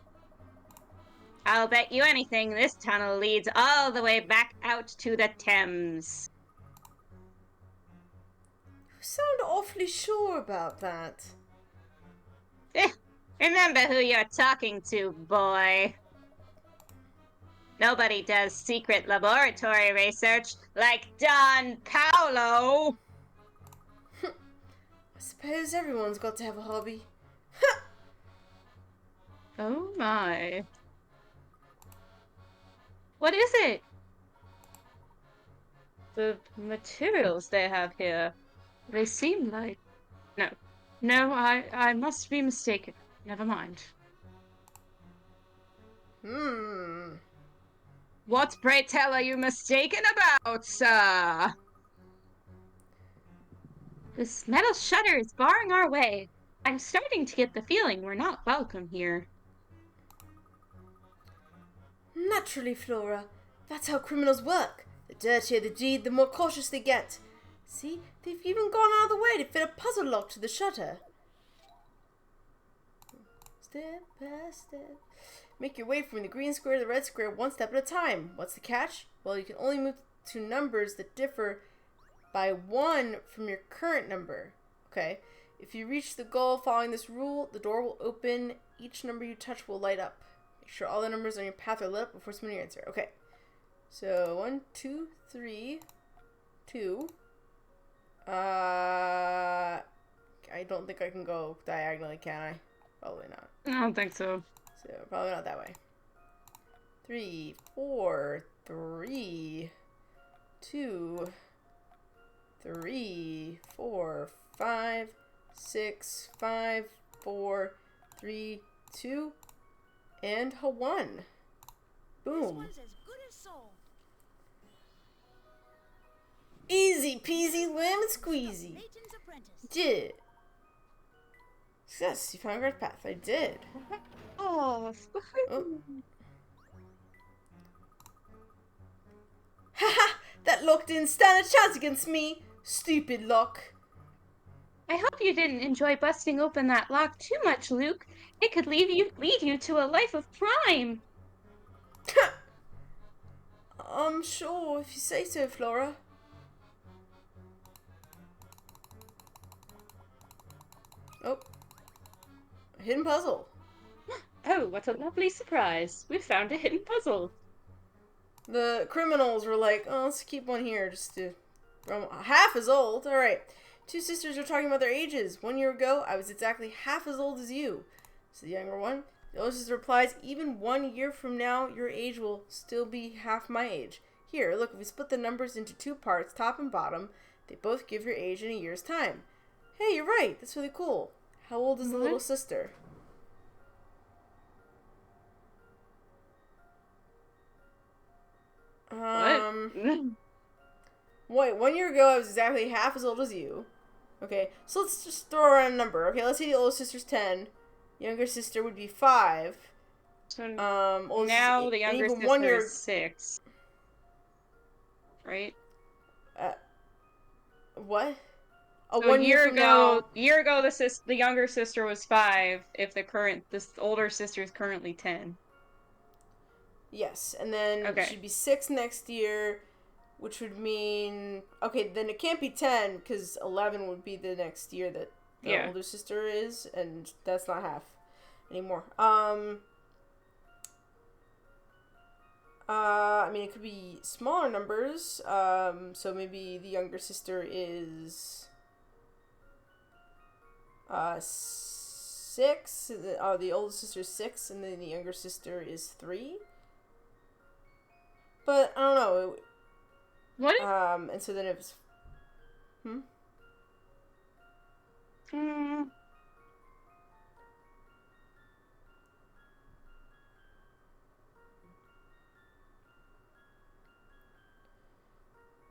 I'll bet you anything this tunnel leads all the way back out to the Thames. You sound awfully sure about that. Remember who you're talking to, boy. Nobody does secret laboratory research like Don Paolo. I suppose everyone's got to have a hobby. Oh my. What is it? The materials they have here. They seem like... No. No, I must be mistaken. Never mind. What, pray tell, are you mistaken about, sir? This metal shutter is barring our way. I'm starting to get the feeling we're not welcome here. Naturally, Flora. That's how criminals work. The dirtier the deed, the more cautious they get. See, they've even gone out of the way to fit a puzzle lock to the shutter. Step by step. Make your way from the green square to the red square one step at a time. What's the catch? Well, you can only move to numbers that differ by 1 from your current number. Okay. If you reach the goal following this rule, the door will open. Each number you touch will light up. Make sure all the numbers on your path are lit up before submitting your answer. Okay. So 1, 2, 3, 2. I don't think I can go diagonally, can I? Probably not. I don't think so. So probably not that way. 3, 4, 3, 2, 3, 4, 5, 6, 5, 4, 3, 2, and a 1. This Boom. one's as good as sold. Easy peasy lemon squeezy. Layton's apprentice. Did. Success, you found a correct path. I did. Oh, Oh. Haha! That lock didn't stand a chance against me! Stupid lock. I hope you didn't enjoy busting open that lock too much, Luke. It could lead you to a life of crime. I'm sure if you say so, Flora. Oh. A hidden puzzle. Oh, what a lovely surprise. We've found a hidden puzzle. The criminals were like, oh, let's keep one here just to... half as old. Alright. Two sisters are talking about their ages. 1 year ago, I was exactly half as old as you. So the younger one. The older sister replies, even 1 year from now, your age will still be half my age. Here, look, if we split the numbers into 2 parts, top and bottom, they both give your age in a year's time. Hey, you're right. That's really cool. How old is the little sister? Wait, 1 year ago I was exactly half as old as you. Okay, so let's just throw around a number. Okay, let's say the older sister's 10. Younger sister would be 5. So oldest now is the younger even sister 1 year... is 6. Right? What? Oh, So 1 year from now... year ago the younger sister was 5 if this older sister is currently 10. Yes, and then Okay. she'd be 6 next year, which would mean... Okay, then it can't be 10, because 11 would be the next year that the older sister is, and that's not half anymore. I mean, it could be smaller numbers, so maybe the younger sister is... 6, the older sister is 6, and then the younger sister is 3. But I don't know. What? And so then it was.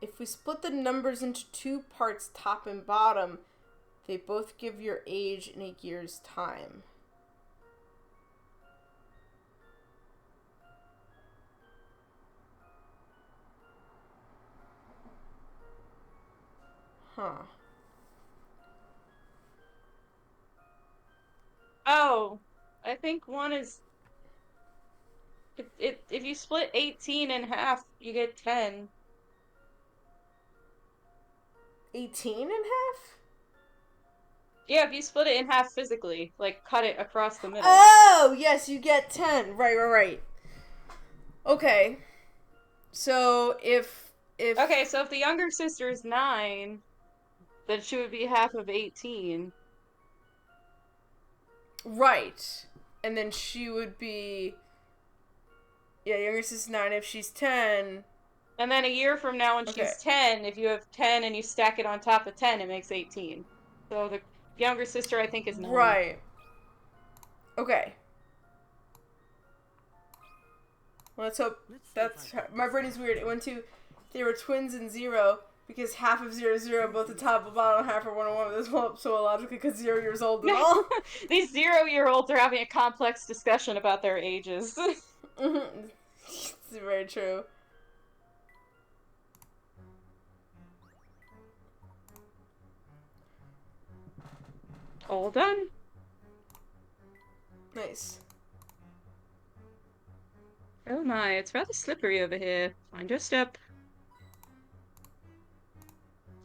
If we split the numbers into 2 parts, top and bottom, they both give your age in a year's time. Huh. Oh, I think one is... If you split 18 in half, you get 10. 18 and half? Yeah, if you split it in half physically, like cut it across the middle. Oh, yes, you get 10. Right. Okay. So if Okay, so if the younger sister is 9, then she would be half of 18. right. And then she would be younger sister's 9 if she's 10. And then a year from now when Okay. she's 10, if you have 10 and you stack it on top of 10, it makes 18. So the younger sister, I think, is 9. Right. Okay. Well, let's hope that's... My brain is weird. It went to... They were twins in 0, because half of 0 is 0, both the top and bottom half are 1 and 1. This one so illogically because 0 years old and all. These 0-year-olds are having a complex discussion about their ages. It's very true. All done. Nice. Oh my, it's rather slippery over here. Mind your step.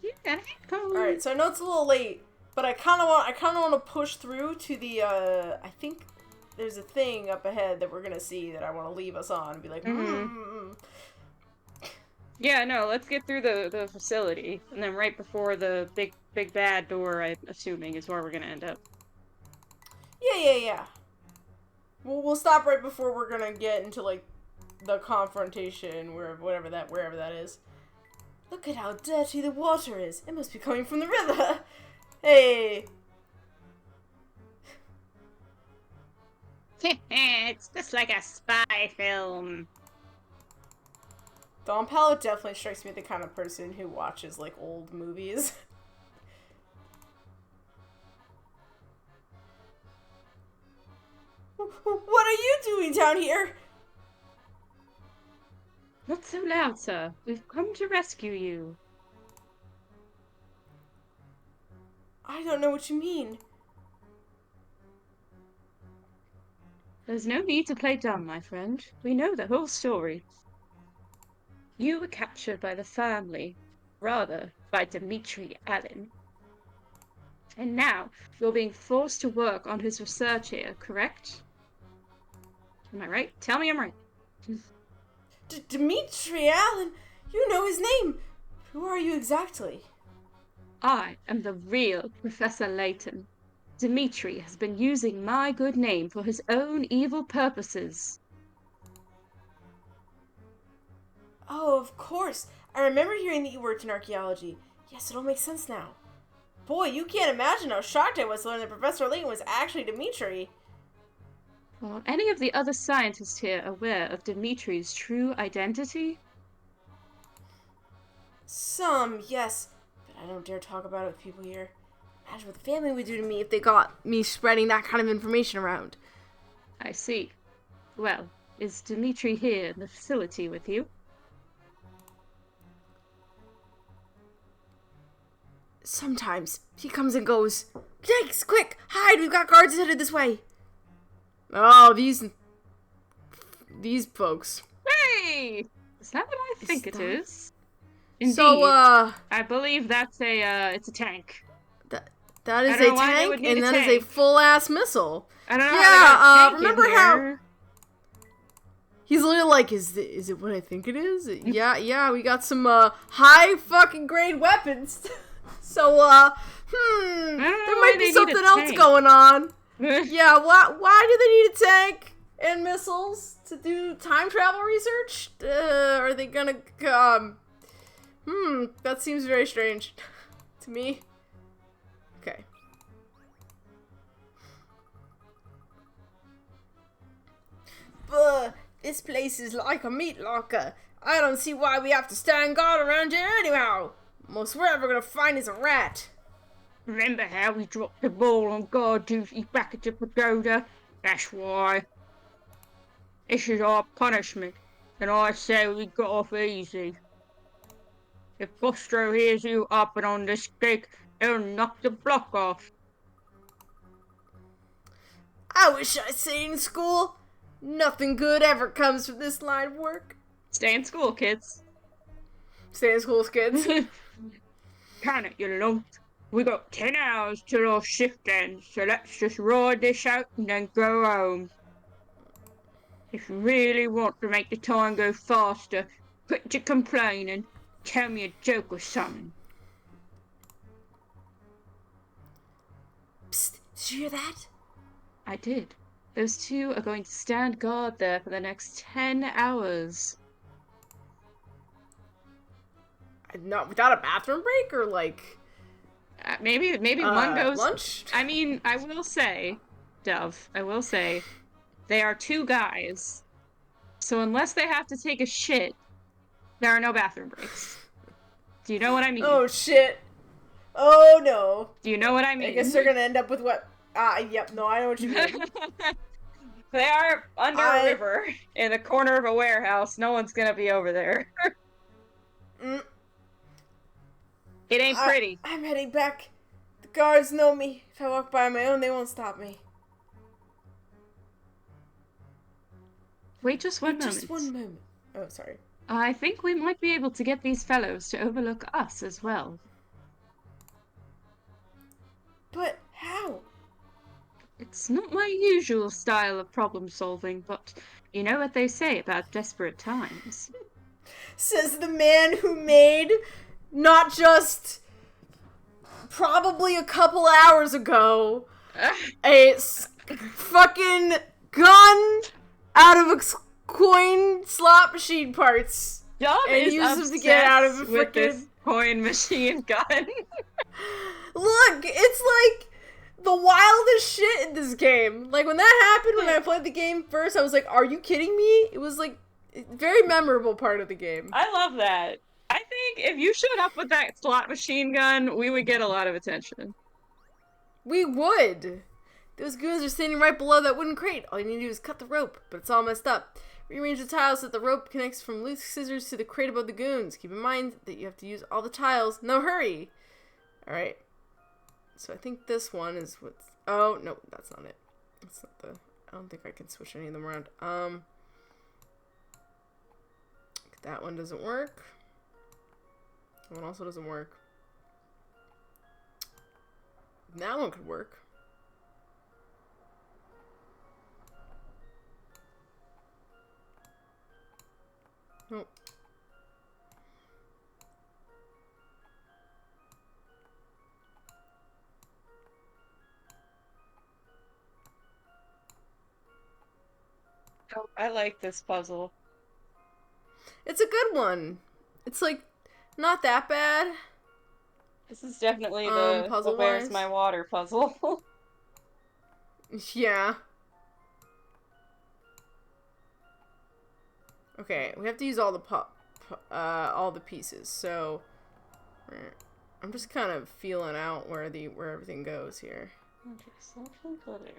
You gotta go. Alright, so I know it's a little late, but I kinda want to push through to the, I think there's a thing up ahead that we're gonna see that I want to leave us on and be like, Yeah, no, let's get through the facility, and then right before the big bad door, I'm assuming, is where we're gonna end up. Yeah. We'll stop right before we're gonna get into, like, the confrontation, wherever that is. Look at how dirty the water is. It must be coming from the river. Hey. It's just like a spy film. Don Paolo definitely strikes me as the kind of person who watches, like, old movies. What are you doing down here? Not so loud, sir. We've come to rescue you. I don't know what you mean. There's no need to play dumb, my friend. We know the whole story. You were captured by the family, rather, by Dimitri Allen. And now, you're being forced to work on his research here, correct? Am I right? Tell me I'm right. Dimitri Allen? You know his name. Who are you exactly? I am the real Professor Layton. Dimitri has been using my good name for his own evil purposes. Oh, of course. I remember hearing that you worked in archaeology. Yes, it all makes sense now. Boy, you can't imagine how shocked I was to learn that Professor Layton was actually Dimitri. Are any of the other scientists here aware of Dimitri's true identity? Some, yes, but I don't dare talk about it with people here. Imagine what the family would do to me if they got me spreading that kind of information around. I see. Well, is Dimitri here in the facility with you? Sometimes. He comes and goes. Yikes, quick, hide, we've got guards headed this way. Oh, these folks. Hey! Is that what I think it is? Indeed. So, I believe that's it's a tank. that is I don't a know why they tank, would need and a that is a tank. full-ass missile. I don't know Yeah, how they got a tank remember in how- here. He's literally like, is it what I think it is? Yeah, we got some, high fucking grade weapons. So, know there why might they be need a something else tank. going on. Yeah, why do they need a tank and missiles to do time travel research? Are they gonna, that seems very strange to me. Okay. This place is like a meat locker. I don't see why we have to stand guard around here anyhow. Most we're ever gonna find is a rat. Remember how we dropped the ball on guard duty back at the pagoda? That's why. This is our punishment, and I say we got off easy. If Bostro hears you up and on this gig, he'll knock the block off. I wish I stayed in school. Nothing good ever comes from this line of work. Stay in school, kids. Stay in school, kids. Can it, you lump. We got 10 hours till our shift ends, so let's just ride this out and then go home. If you really want to make the time go faster, quit your complaining. Tell me a joke or something. Psst, did you hear that? I did. Those two are going to stand guard there for the next 10 hours. Not without a bathroom break or like Maybe one goes. lunch? I mean, I will say, Dove, I will say, they are two guys. So unless they have to take a shit, there are no bathroom breaks. Do you know what I mean? Oh shit. Oh no. Do you know what I mean? I guess they're gonna end up with what? Yep, no, I know what you mean. They are under a river in the corner of a warehouse. No one's gonna be over there. It ain't pretty. I'm heading back. The guards know me. If I walk by on my own, they won't stop me. Wait just one moment. Just one moment. Oh, sorry. I think we might be able to get these fellows to overlook us as well. But how? It's not my usual style of problem solving, but you know what they say about desperate times. Says the man who made not just probably a couple hours ago a fucking gun out of a coin slot machine parts. Dove and is use them to get out of a with this frickin' coin machine gun. Look, it's like the wildest shit in this game. Like when that happened, when I played the game first, I was like, "Are you kidding me?" It was like a very memorable part of the game. I love that. I think if you showed up with that slot machine gun, we would get a lot of attention. We would. Those goons are standing right below that wooden crate. All you need to do is cut the rope, but it's all messed up. Rearrange the tiles so that the rope connects from loose scissors to the crate above the goons. Keep in mind that you have to use all the tiles. No hurry. Alright. So I think this one is what's... Oh, no, that's not it. That's not the... I don't think I can switch any of them around. That one doesn't work. That one also doesn't work. That one could work. Nope. Oh, I like this puzzle. It's a good one. It's like not that bad. This is definitely the puzzle-wise? Where's My Water puzzle. Yeah. Okay, we have to use all the pieces. So I'm just kind of feeling out where everything goes here. Okay, so I can't go there.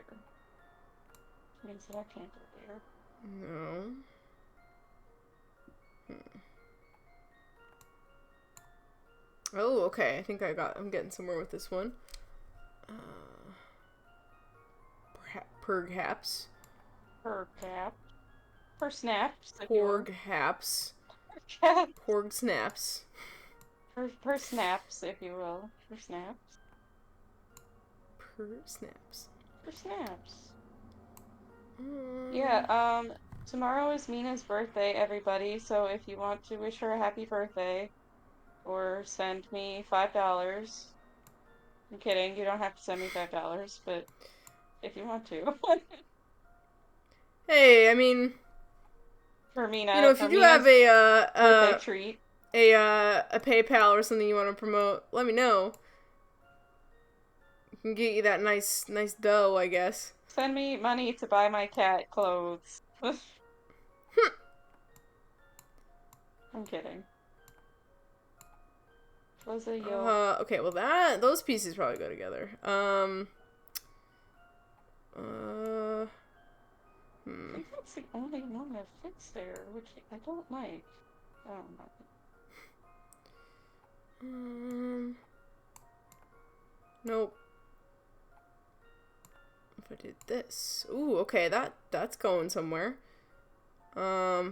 Means that I can't go there. No. Oh, okay. I think I'm getting somewhere with this one. Perhaps. Percap. Per snaps. Porghaps. Percap. Porg snaps. Per snaps, if you will. Per snaps. Per snaps. Per snaps. Yeah, tomorrow is Mina's birthday, everybody, so if you want to wish her a happy birthday, or send me $5. I'm kidding, you don't have to send me $5, but if you want to. Hey, I mean, For Mina, you know, if for you do Mina's have birthday treat. a PayPal or something you want to promote, let me know. I can get you that nice dough, I guess. Send me money to buy my cat clothes. I'm kidding. Was a yo. Okay, well those pieces probably go together. I think that's the only one that fits there, which I don't like. I don't know. Nope. if I did this? Ooh, okay, that's going somewhere. Mm-mm-mm.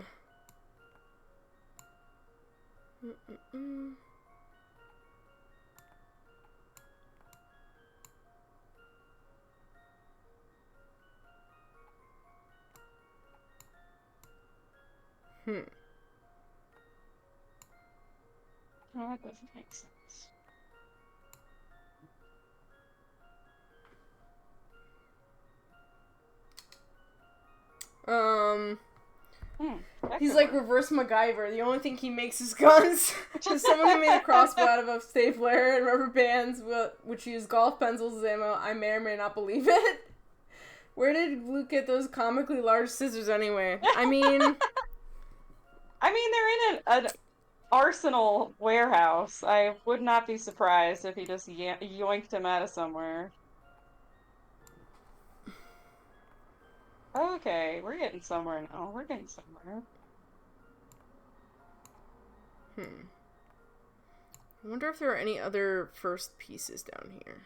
Oh, that doesn't make sense. That He's could like work. reverse MacGyver. The only thing he makes is guns. Just someone who made a crossbow out of a stapler and rubber bands, which use golf pencils as ammo. I may or may not believe it. Where did Luke get those comically large scissors anyway? I mean, they're in an arsenal warehouse. I would not be surprised if he just yoinked him out of somewhere. Okay, we're getting somewhere now. We're getting somewhere. I wonder if there are any other first pieces down here.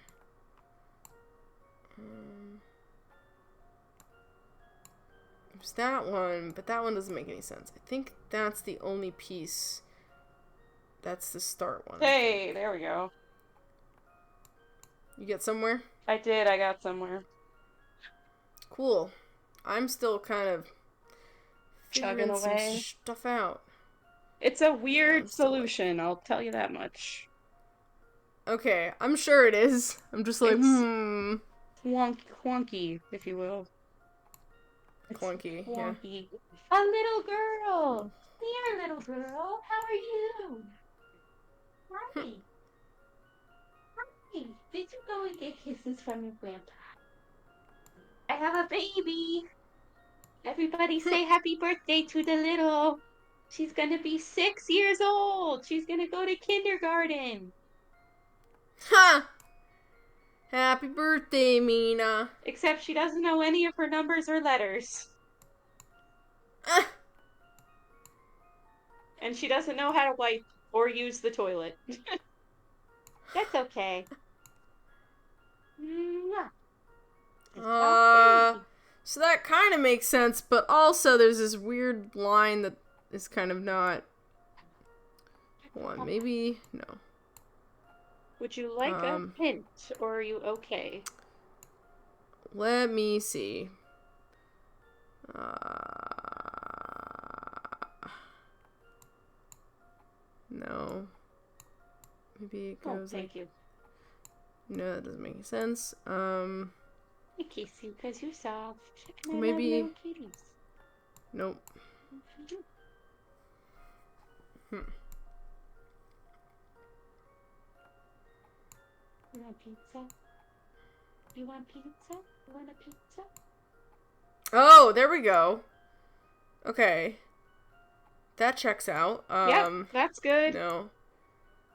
There's that one, but that one doesn't make any sense. I think that's the only piece. That's the start one. Hey, there we go. You get somewhere? I did, I got somewhere. Cool. I'm still kind of Chugging figuring some away. stuff out. It's a weird I'm still solution, I'll tell you that much. Okay, I'm sure it is. I'm just like, It's- Wonky, if you will. It's clunky. Yeah. wonky. A little girl! Here, little girl, how are you? Hi. Hi. Did you go and get kisses from your grandpa? I have a baby! Everybody say happy birthday to the little. She's gonna be 6 years old. She's gonna go to kindergarten. Ha! Happy birthday, Mina. Except she doesn't know any of her numbers or letters. Ah. And she doesn't know how to wipe or use the toilet. That's okay. Mwah. So that kind of makes sense, but also there's this weird line that is kind of not. One, maybe no. Would you like a hint, or are you okay? Let me see. No. Maybe it Oh, goes thank like. you. No, that doesn't make any sense. I kiss you because you're soft. And I Maybe- love little kitties. Nope. You want pizza? You want pizza? You want a pizza? Oh, there we go. Okay. That checks out. Yep, that's good. No.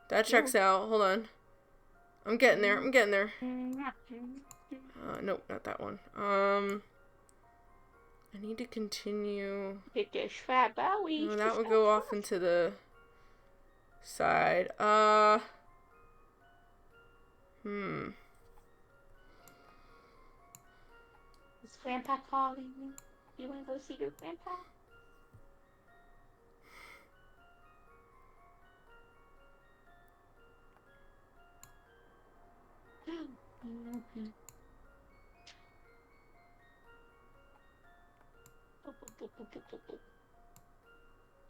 That checks out. Hold on. I'm getting there. I'm getting there. Nope, not that one. I need to continue. It is fat Bowie. No, that would go off into the side. Is Grandpa calling you? You want to go see your grandpa?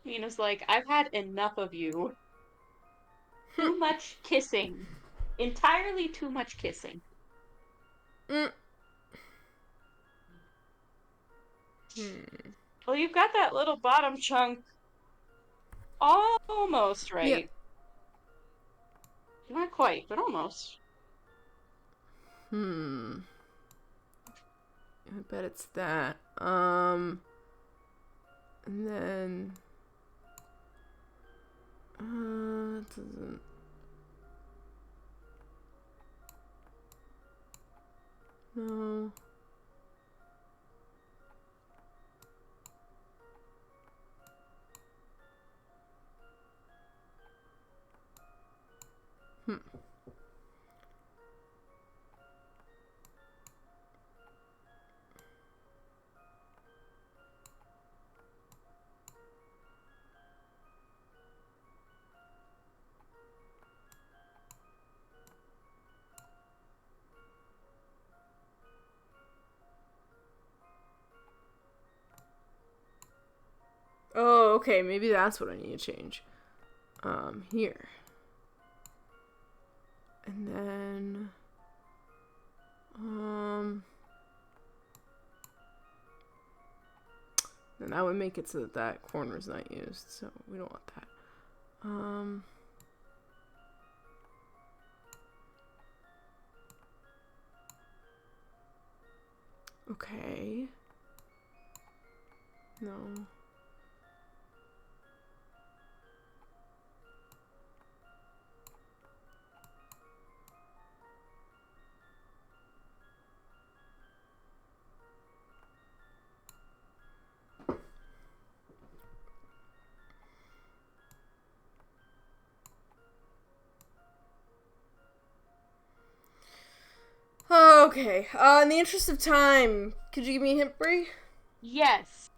Nina's like, I've had enough of you. Too much kissing. Entirely too much kissing. Well, you've got that little bottom chunk almost right. Not quite, but almost. I bet it's that. And then it doesn't. No. okay, maybe that's what I need to change. Here. And then, then that would make it so that that corner is not used, so we don't want that. Okay. No. Okay. In the interest of time, could you give me a hint, Bree? Yes.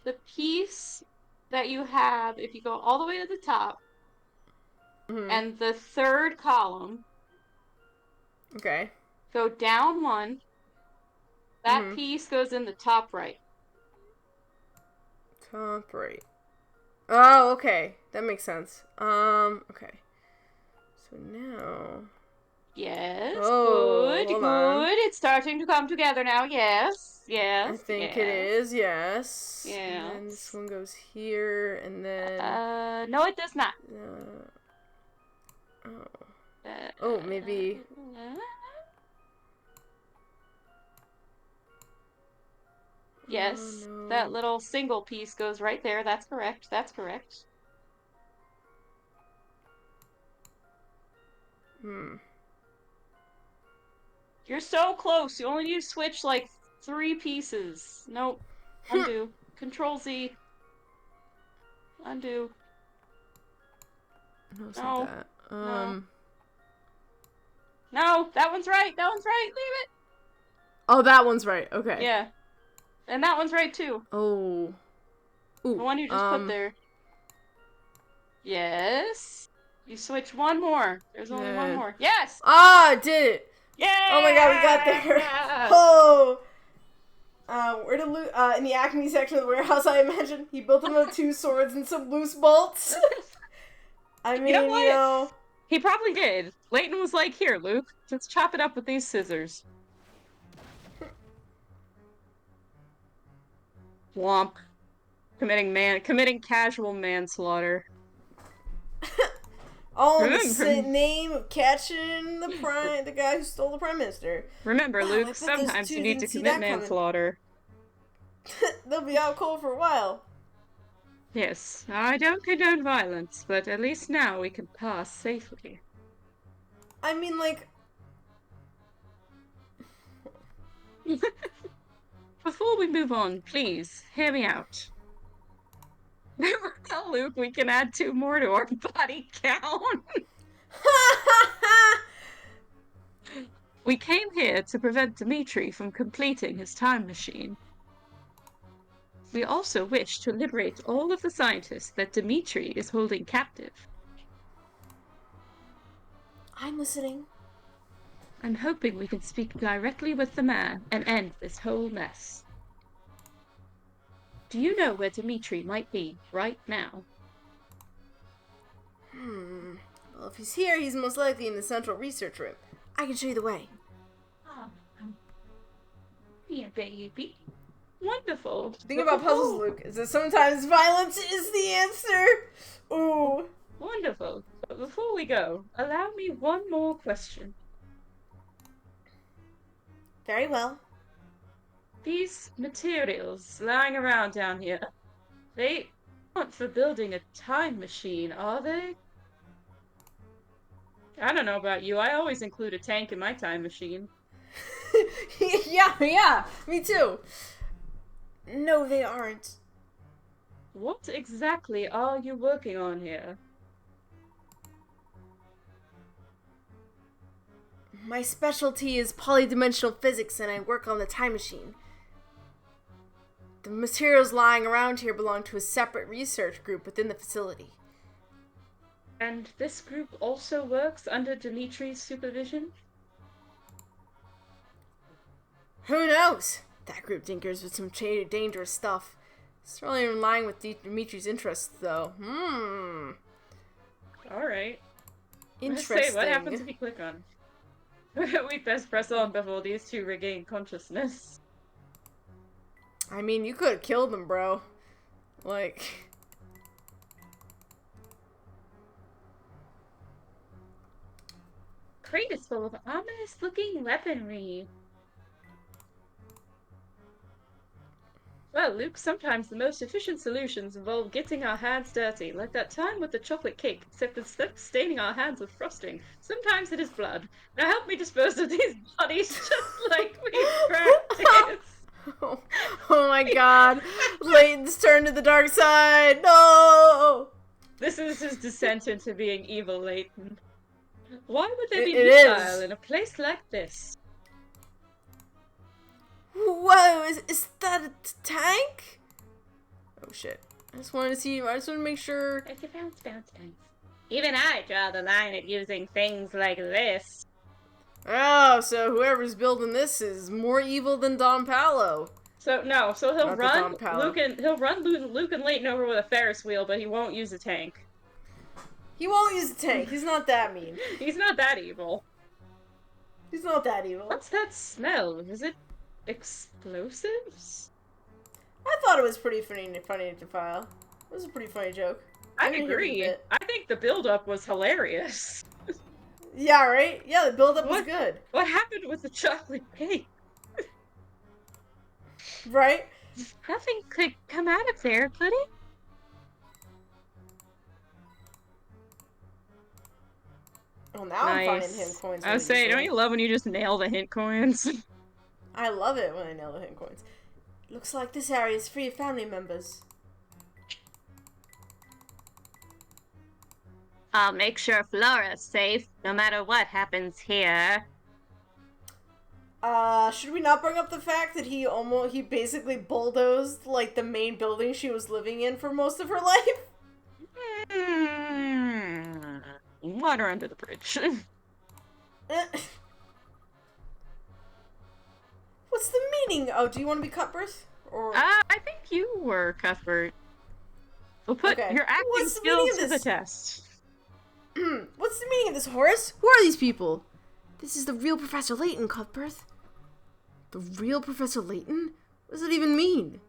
The piece that you have, if you go all the way to the top, and the third column, Okay. go down one, that piece goes in the top right. Top right. Oh, okay. That makes sense. Okay. So now... Yes, Oh, good, hold good. on. It's starting to come together now. Yes, yes. I think yes. it is, yes. Yes. And then this one goes here, and then... No, it does not. Oh, maybe... Yes, Oh, no. that little single piece goes right there. That's correct. That's correct. You're so close. You only need to switch like 3 pieces. Nope. Undo. Control Z. Undo. No, it's No. not that. No, that one's right. That one's right. Leave it. Oh, that one's right. Okay. Yeah. And that one's right too. Oh. Ooh. The one you just put there. Yes. You switch one more. There's only one more. Yes! Ah, I did it! Yeah! Oh my god, we got there! Oh! Where did Luke, in the Acme section of the warehouse, I imagine, he built them with 2 swords and some loose bolts. I mean, You know what? He probably did. Leighton was like, here, Luke, let's chop it up with these scissors. Womp. Committing casual manslaughter. All in the name of catching the guy who stole the Prime Minister. Remember, Wow, I Luke, bet those sometimes two you need to didn't see commit that coming. manslaughter. They'll be out cold for a while. Yes, I don't condone violence, but at least now we can pass safely. I mean, like... Before we move on, please, hear me out. Never tell Luke we can add 2 more to our body count. We came here to prevent Dimitri from completing his time machine. We also wish to liberate all of the scientists that Dimitri is holding captive. I'm listening. I'm hoping we can speak directly with the man and end this whole mess. Do you know where Dimitri might be right now? Well, if he's here, he's most likely in the central research room. I can show you the way. Yeah, baby. Wonderful. The thing about puzzles, Luke, is that sometimes violence is the answer. Ooh. Wonderful. But before we go, allow me one more question. Very well. These materials lying around down here, they aren't for building a time machine, are they? I don't know about you, I always include a tank in my time machine. yeah, me too. No, they aren't. What exactly are you working on here? My specialty is polydimensional physics, and I work on the time machine. The materials lying around here belong to a separate research group within the facility. And this group also works under Dimitri's supervision? Who knows? That group tinkers with some dangerous stuff. Certainly in line with Dimitri's interests, though. Alright. Interesting. Say, what happens if you click on? We best press on before these two regain consciousness. I mean, you could have killed them, bro. Like... Crate is full of ominous-looking weaponry. Well, Luke, sometimes the most efficient solutions involve getting our hands dirty, like that time with the chocolate cake, except instead of staining our hands with frosting, sometimes it is blood. Now help me dispose of these bodies just like we practiced. Oh my god. Layton's turned to the dark side. No! This is his descent into being evil, Layton. Why would there be It missile is. in a place like this? Whoa, is that a tank? Oh shit. I just wanted to make sure. It's a bounce. Even I draw the line at using things like this. Oh, so whoever's building this is more evil than Don Paolo. So he'll Not the run Don Paolo. Luke and Layton over with a Ferris wheel, but he won't use a tank. He won't use the tank. He's not that mean. He's not that evil. He's not that evil. What's that smell? Is it explosives? I thought it was pretty funny to file. It was a pretty funny joke. I didn't hear agree. it. I think the build-up was hilarious. Yeah, right? Yeah, the build-up was What? good. What happened with the chocolate cake? Right? Nothing could come out of there, could it? Well, now I'm finding hint coins. I was saying, don't you love when you just nail the hint coins? I love it when I nail the hint coins. Looks like this area is free of family members. I'll make sure Flora's safe, no matter what happens here. Should we not bring up the fact that he basically bulldozed, like, the main building she was living in for most of her life? Water under the bridge. What's the meaning? Oh, do you want to be Cuthbert? Or I think you were Cuthbert. We'll put Okay. your acting What's the meaning skills of to the this? test. what's the meaning of this, Horace? Who are these people? This is the real Professor Layton, Cuthbert. The real Professor Layton? What does it even mean?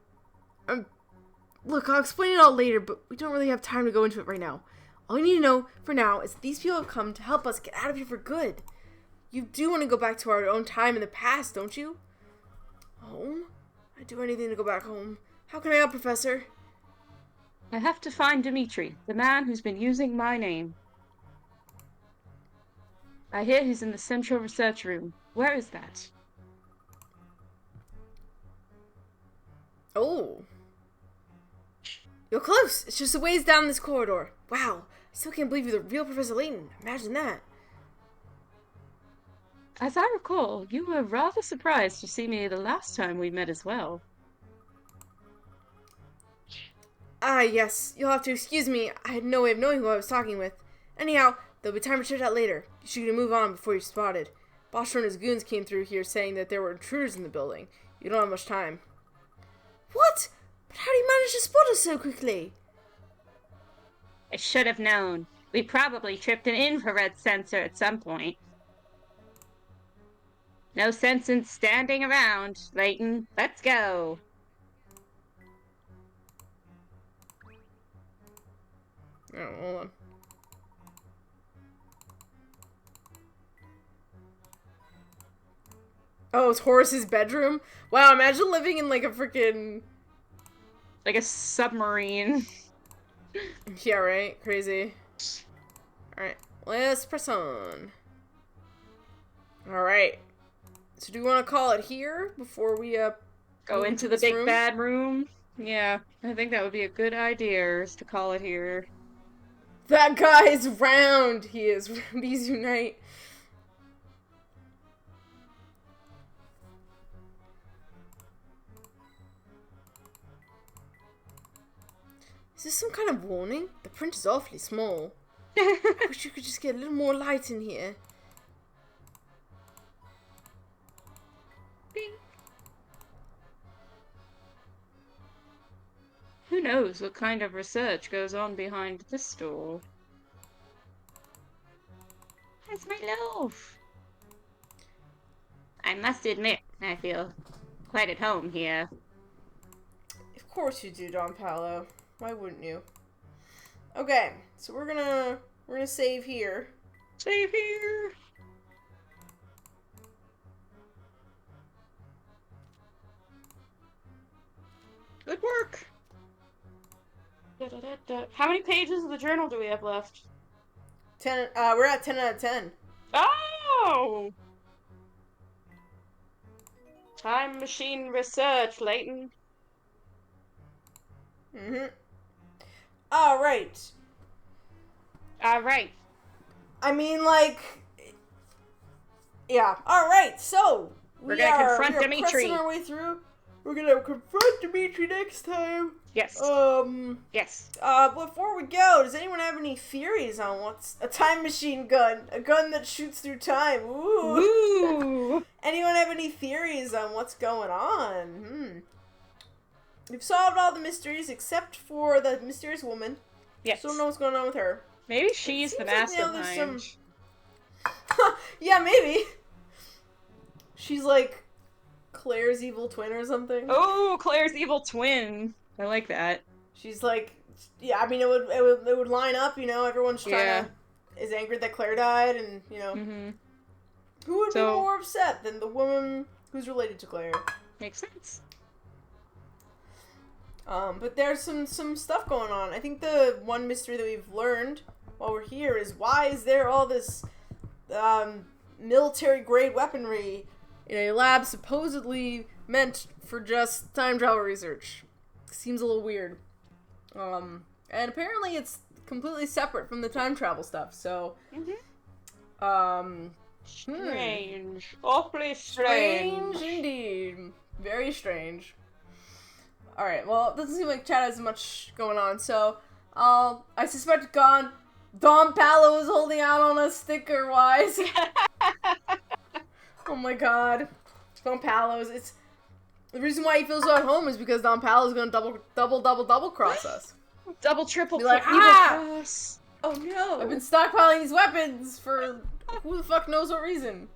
Look, I'll explain it all later, but we don't really have time to go into it right now. All you need to know, for now, is that these people have come to help us get out of here for good. You do want to go back to our own time in the past, don't you? Home? I'd do anything to go back home. How can I help, Professor? I have to find Dimitri, the man who's been using my name. I hear he's in the central research room. Where is that? Oh. You're close. It's just a ways down this corridor. Wow. I still can't believe you're the real Professor Layton. Imagine that. As I recall, you were rather surprised to see me the last time we met as well. Ah, yes. You'll have to excuse me. I had no way of knowing who I was talking with. Anyhow, there'll be time to check out later. You should move on before you're spotted. Bosher and his goons came through here saying that there were intruders in the building. You don't have much time. What? But how do you manage to spot us so quickly? I should have known. We probably tripped an infrared sensor at some point. No sense in standing around, Layton. Let's go. Oh, hold on. Oh, it's Horace's bedroom? Wow, imagine living in like a freaking... Like a submarine. Yeah, right? Crazy. Alright, let's press on. Alright. So do we want to call it here before we Go move into the this big room? bad room. Yeah, I think that would be a good idea, is to call it here. That guy's round! He is. Roundies unite. Is this some kind of warning? The print is awfully small. I wish you could just get a little more light in here. Who knows what kind of research goes on behind this door? That's my love. I must admit, I feel quite at home here. Of course you do, Don Paolo. Why wouldn't you? Okay, so we're gonna save here. Save here. Good work. Da-da-da-da. How many pages of the journal do we have left? 10. We're at 10 out of 10. Oh! Time machine research, Layton. Mm-hmm. All right. All right. I mean, like, yeah. All right. So We're gonna confront we are Dimitri. pressing our way through. We're gonna confront Dimitri next time. Yes. Yes. Before we go, does anyone have any theories on what's a time machine gun? A gun that shoots through time. Ooh. Ooh. Anyone have any theories on what's going on? We've solved all the mysteries except for the mysterious woman. Yes. Still don't know what's going on with her. Maybe she's the Seems like, you know, mastermind. there's Yeah, maybe. She's like Claire's evil twin or something. Oh, Claire's evil twin. I like that. She's like, yeah. I mean, it would line up. You know, everyone's trying to is angered that Claire died, and you know, Mm-hmm. who would be more upset than the woman who's related to Claire? Makes sense. But there's some stuff going on. I think the one mystery that we've learned while we're here is why is there all this military grade weaponry in a lab supposedly meant for just time travel research? Seems a little weird. And apparently it's completely separate from the time travel stuff. So, Strange. Awfully strange. strange indeed. Very strange. Alright, well, it doesn't seem like Chad has much going on, so I suspect Don Paolo is holding out on us sticker-wise. Oh my god. Don Paolo's, it's... The reason why he feels so at home is because Don Paolo's gonna double cross us. Double, triple, Be like, evil cross. Oh no. I've been stockpiling these weapons for who the fuck knows what reason.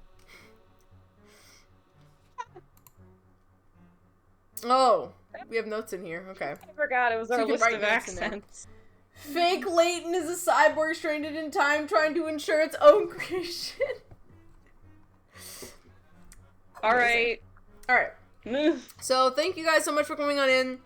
Oh, we have notes in here. Okay. I forgot it was So our you can list write of notes in there. accents. Fake Leighton is a cyborg stranded in time trying to ensure its own creation. Alright. Alright. So thank you guys so much for coming on in.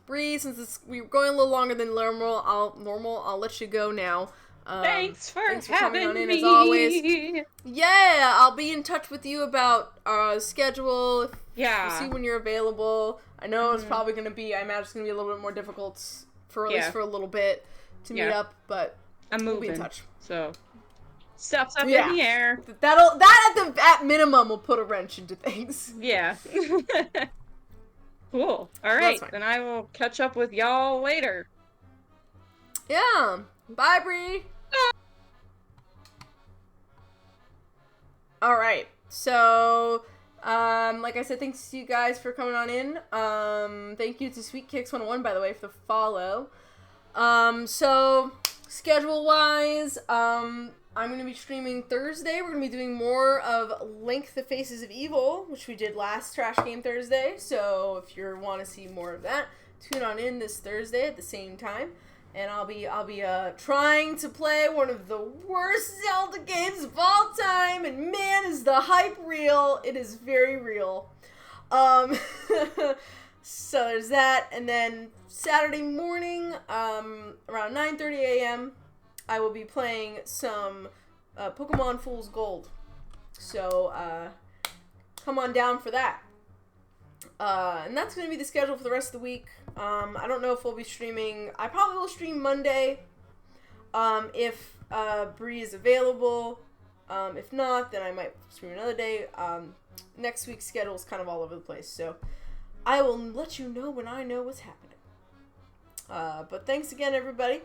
Bree, since we're going a little longer than normal, I'll let you go now. Thanks for coming having on in me. as always. Yeah, I'll be in touch with you about schedule. If Yeah. we'll see when you're available. I know it's probably gonna be. I imagine it's gonna be a little bit more difficult for at least for a little bit to meet up, but I'm moving. we'll be in touch. So stuff's up Yeah. in the air. That at minimum will put a wrench into things. Yeah. Cool. That's Alright, fine. then I will catch up with y'all later. Yeah. Bye, Bree. All right. So, like I said, thanks to you guys for coming on in. Thank you to Sweet Kicks 101, by the way, for the follow. So schedule-wise, I'm going to be streaming Thursday. We're going to be doing more of Link: The Faces of Evil, which we did last Trash Game Thursday. So if you want to see more of that, tune on in this Thursday at the same time. And I'll be trying to play one of the worst Zelda games of all time. And man, is the hype real. It is very real. So there's that. And then Saturday morning, around 9:30 a.m., I will be playing some Pokemon Fool's Gold. So come on down for that. And that's going to be the schedule for the rest of the week. I don't know if we'll be streaming. I probably will stream Monday if Bree is available. If not, then I might stream another day. Next week's schedule is kind of all over the place. So I will let you know when I know what's happening. But thanks again, everybody.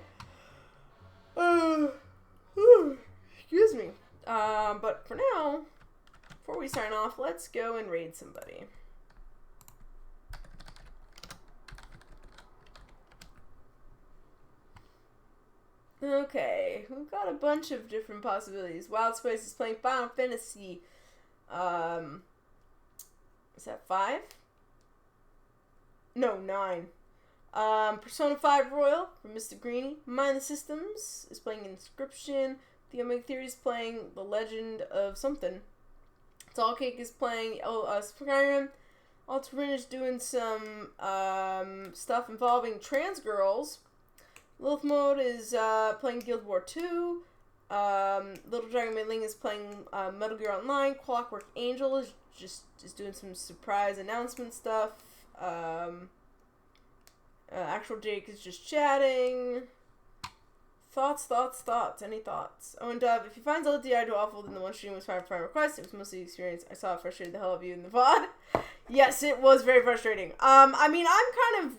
Excuse me. But for now, before we sign off, let's go and raid somebody. Okay, we've got a bunch of different possibilities. Wild Spice is playing Final Fantasy. Is that 5? No, 9. Persona 5 Royal from Mr. Greeny. Mind the Systems is playing Inscription. The Omega Theory is playing The Legend of something. Tallcake is playing Skyrim. Alterin is doing some stuff involving trans girls. Lilith Mode is playing Guild War 2. Little Dragon Mei Ling is playing Metal Gear Online. Clockwork Angel is doing some surprise announcement stuff. Actual Jake is just chatting. Thoughts. Any thoughts? Oh, and Dove, if you find Zelda DI too awful, then the one stream was fine for request. It was mostly the experience. I saw it frustrated the hell out of you in the VOD. Yes, it was very frustrating. I mean, I'm kind of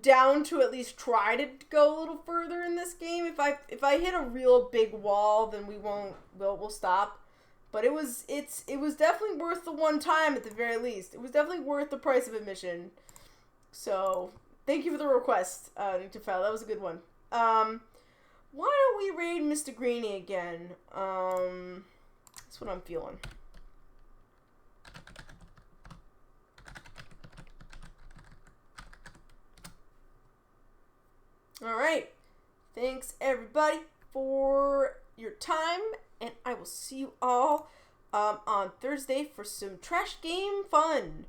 down to at least try to go a little further in this game. If I hit a real big wall, then we'll stop. But it was definitely worth the one time at the very least. It was definitely worth the price of admission. So thank you for the request, Nictofel. That was a good one. Why don't we raid Mr. Greeny again? That's what I'm feeling. Alright. Thanks, everybody, for your time. And I will see you all on Thursday for some trash game fun.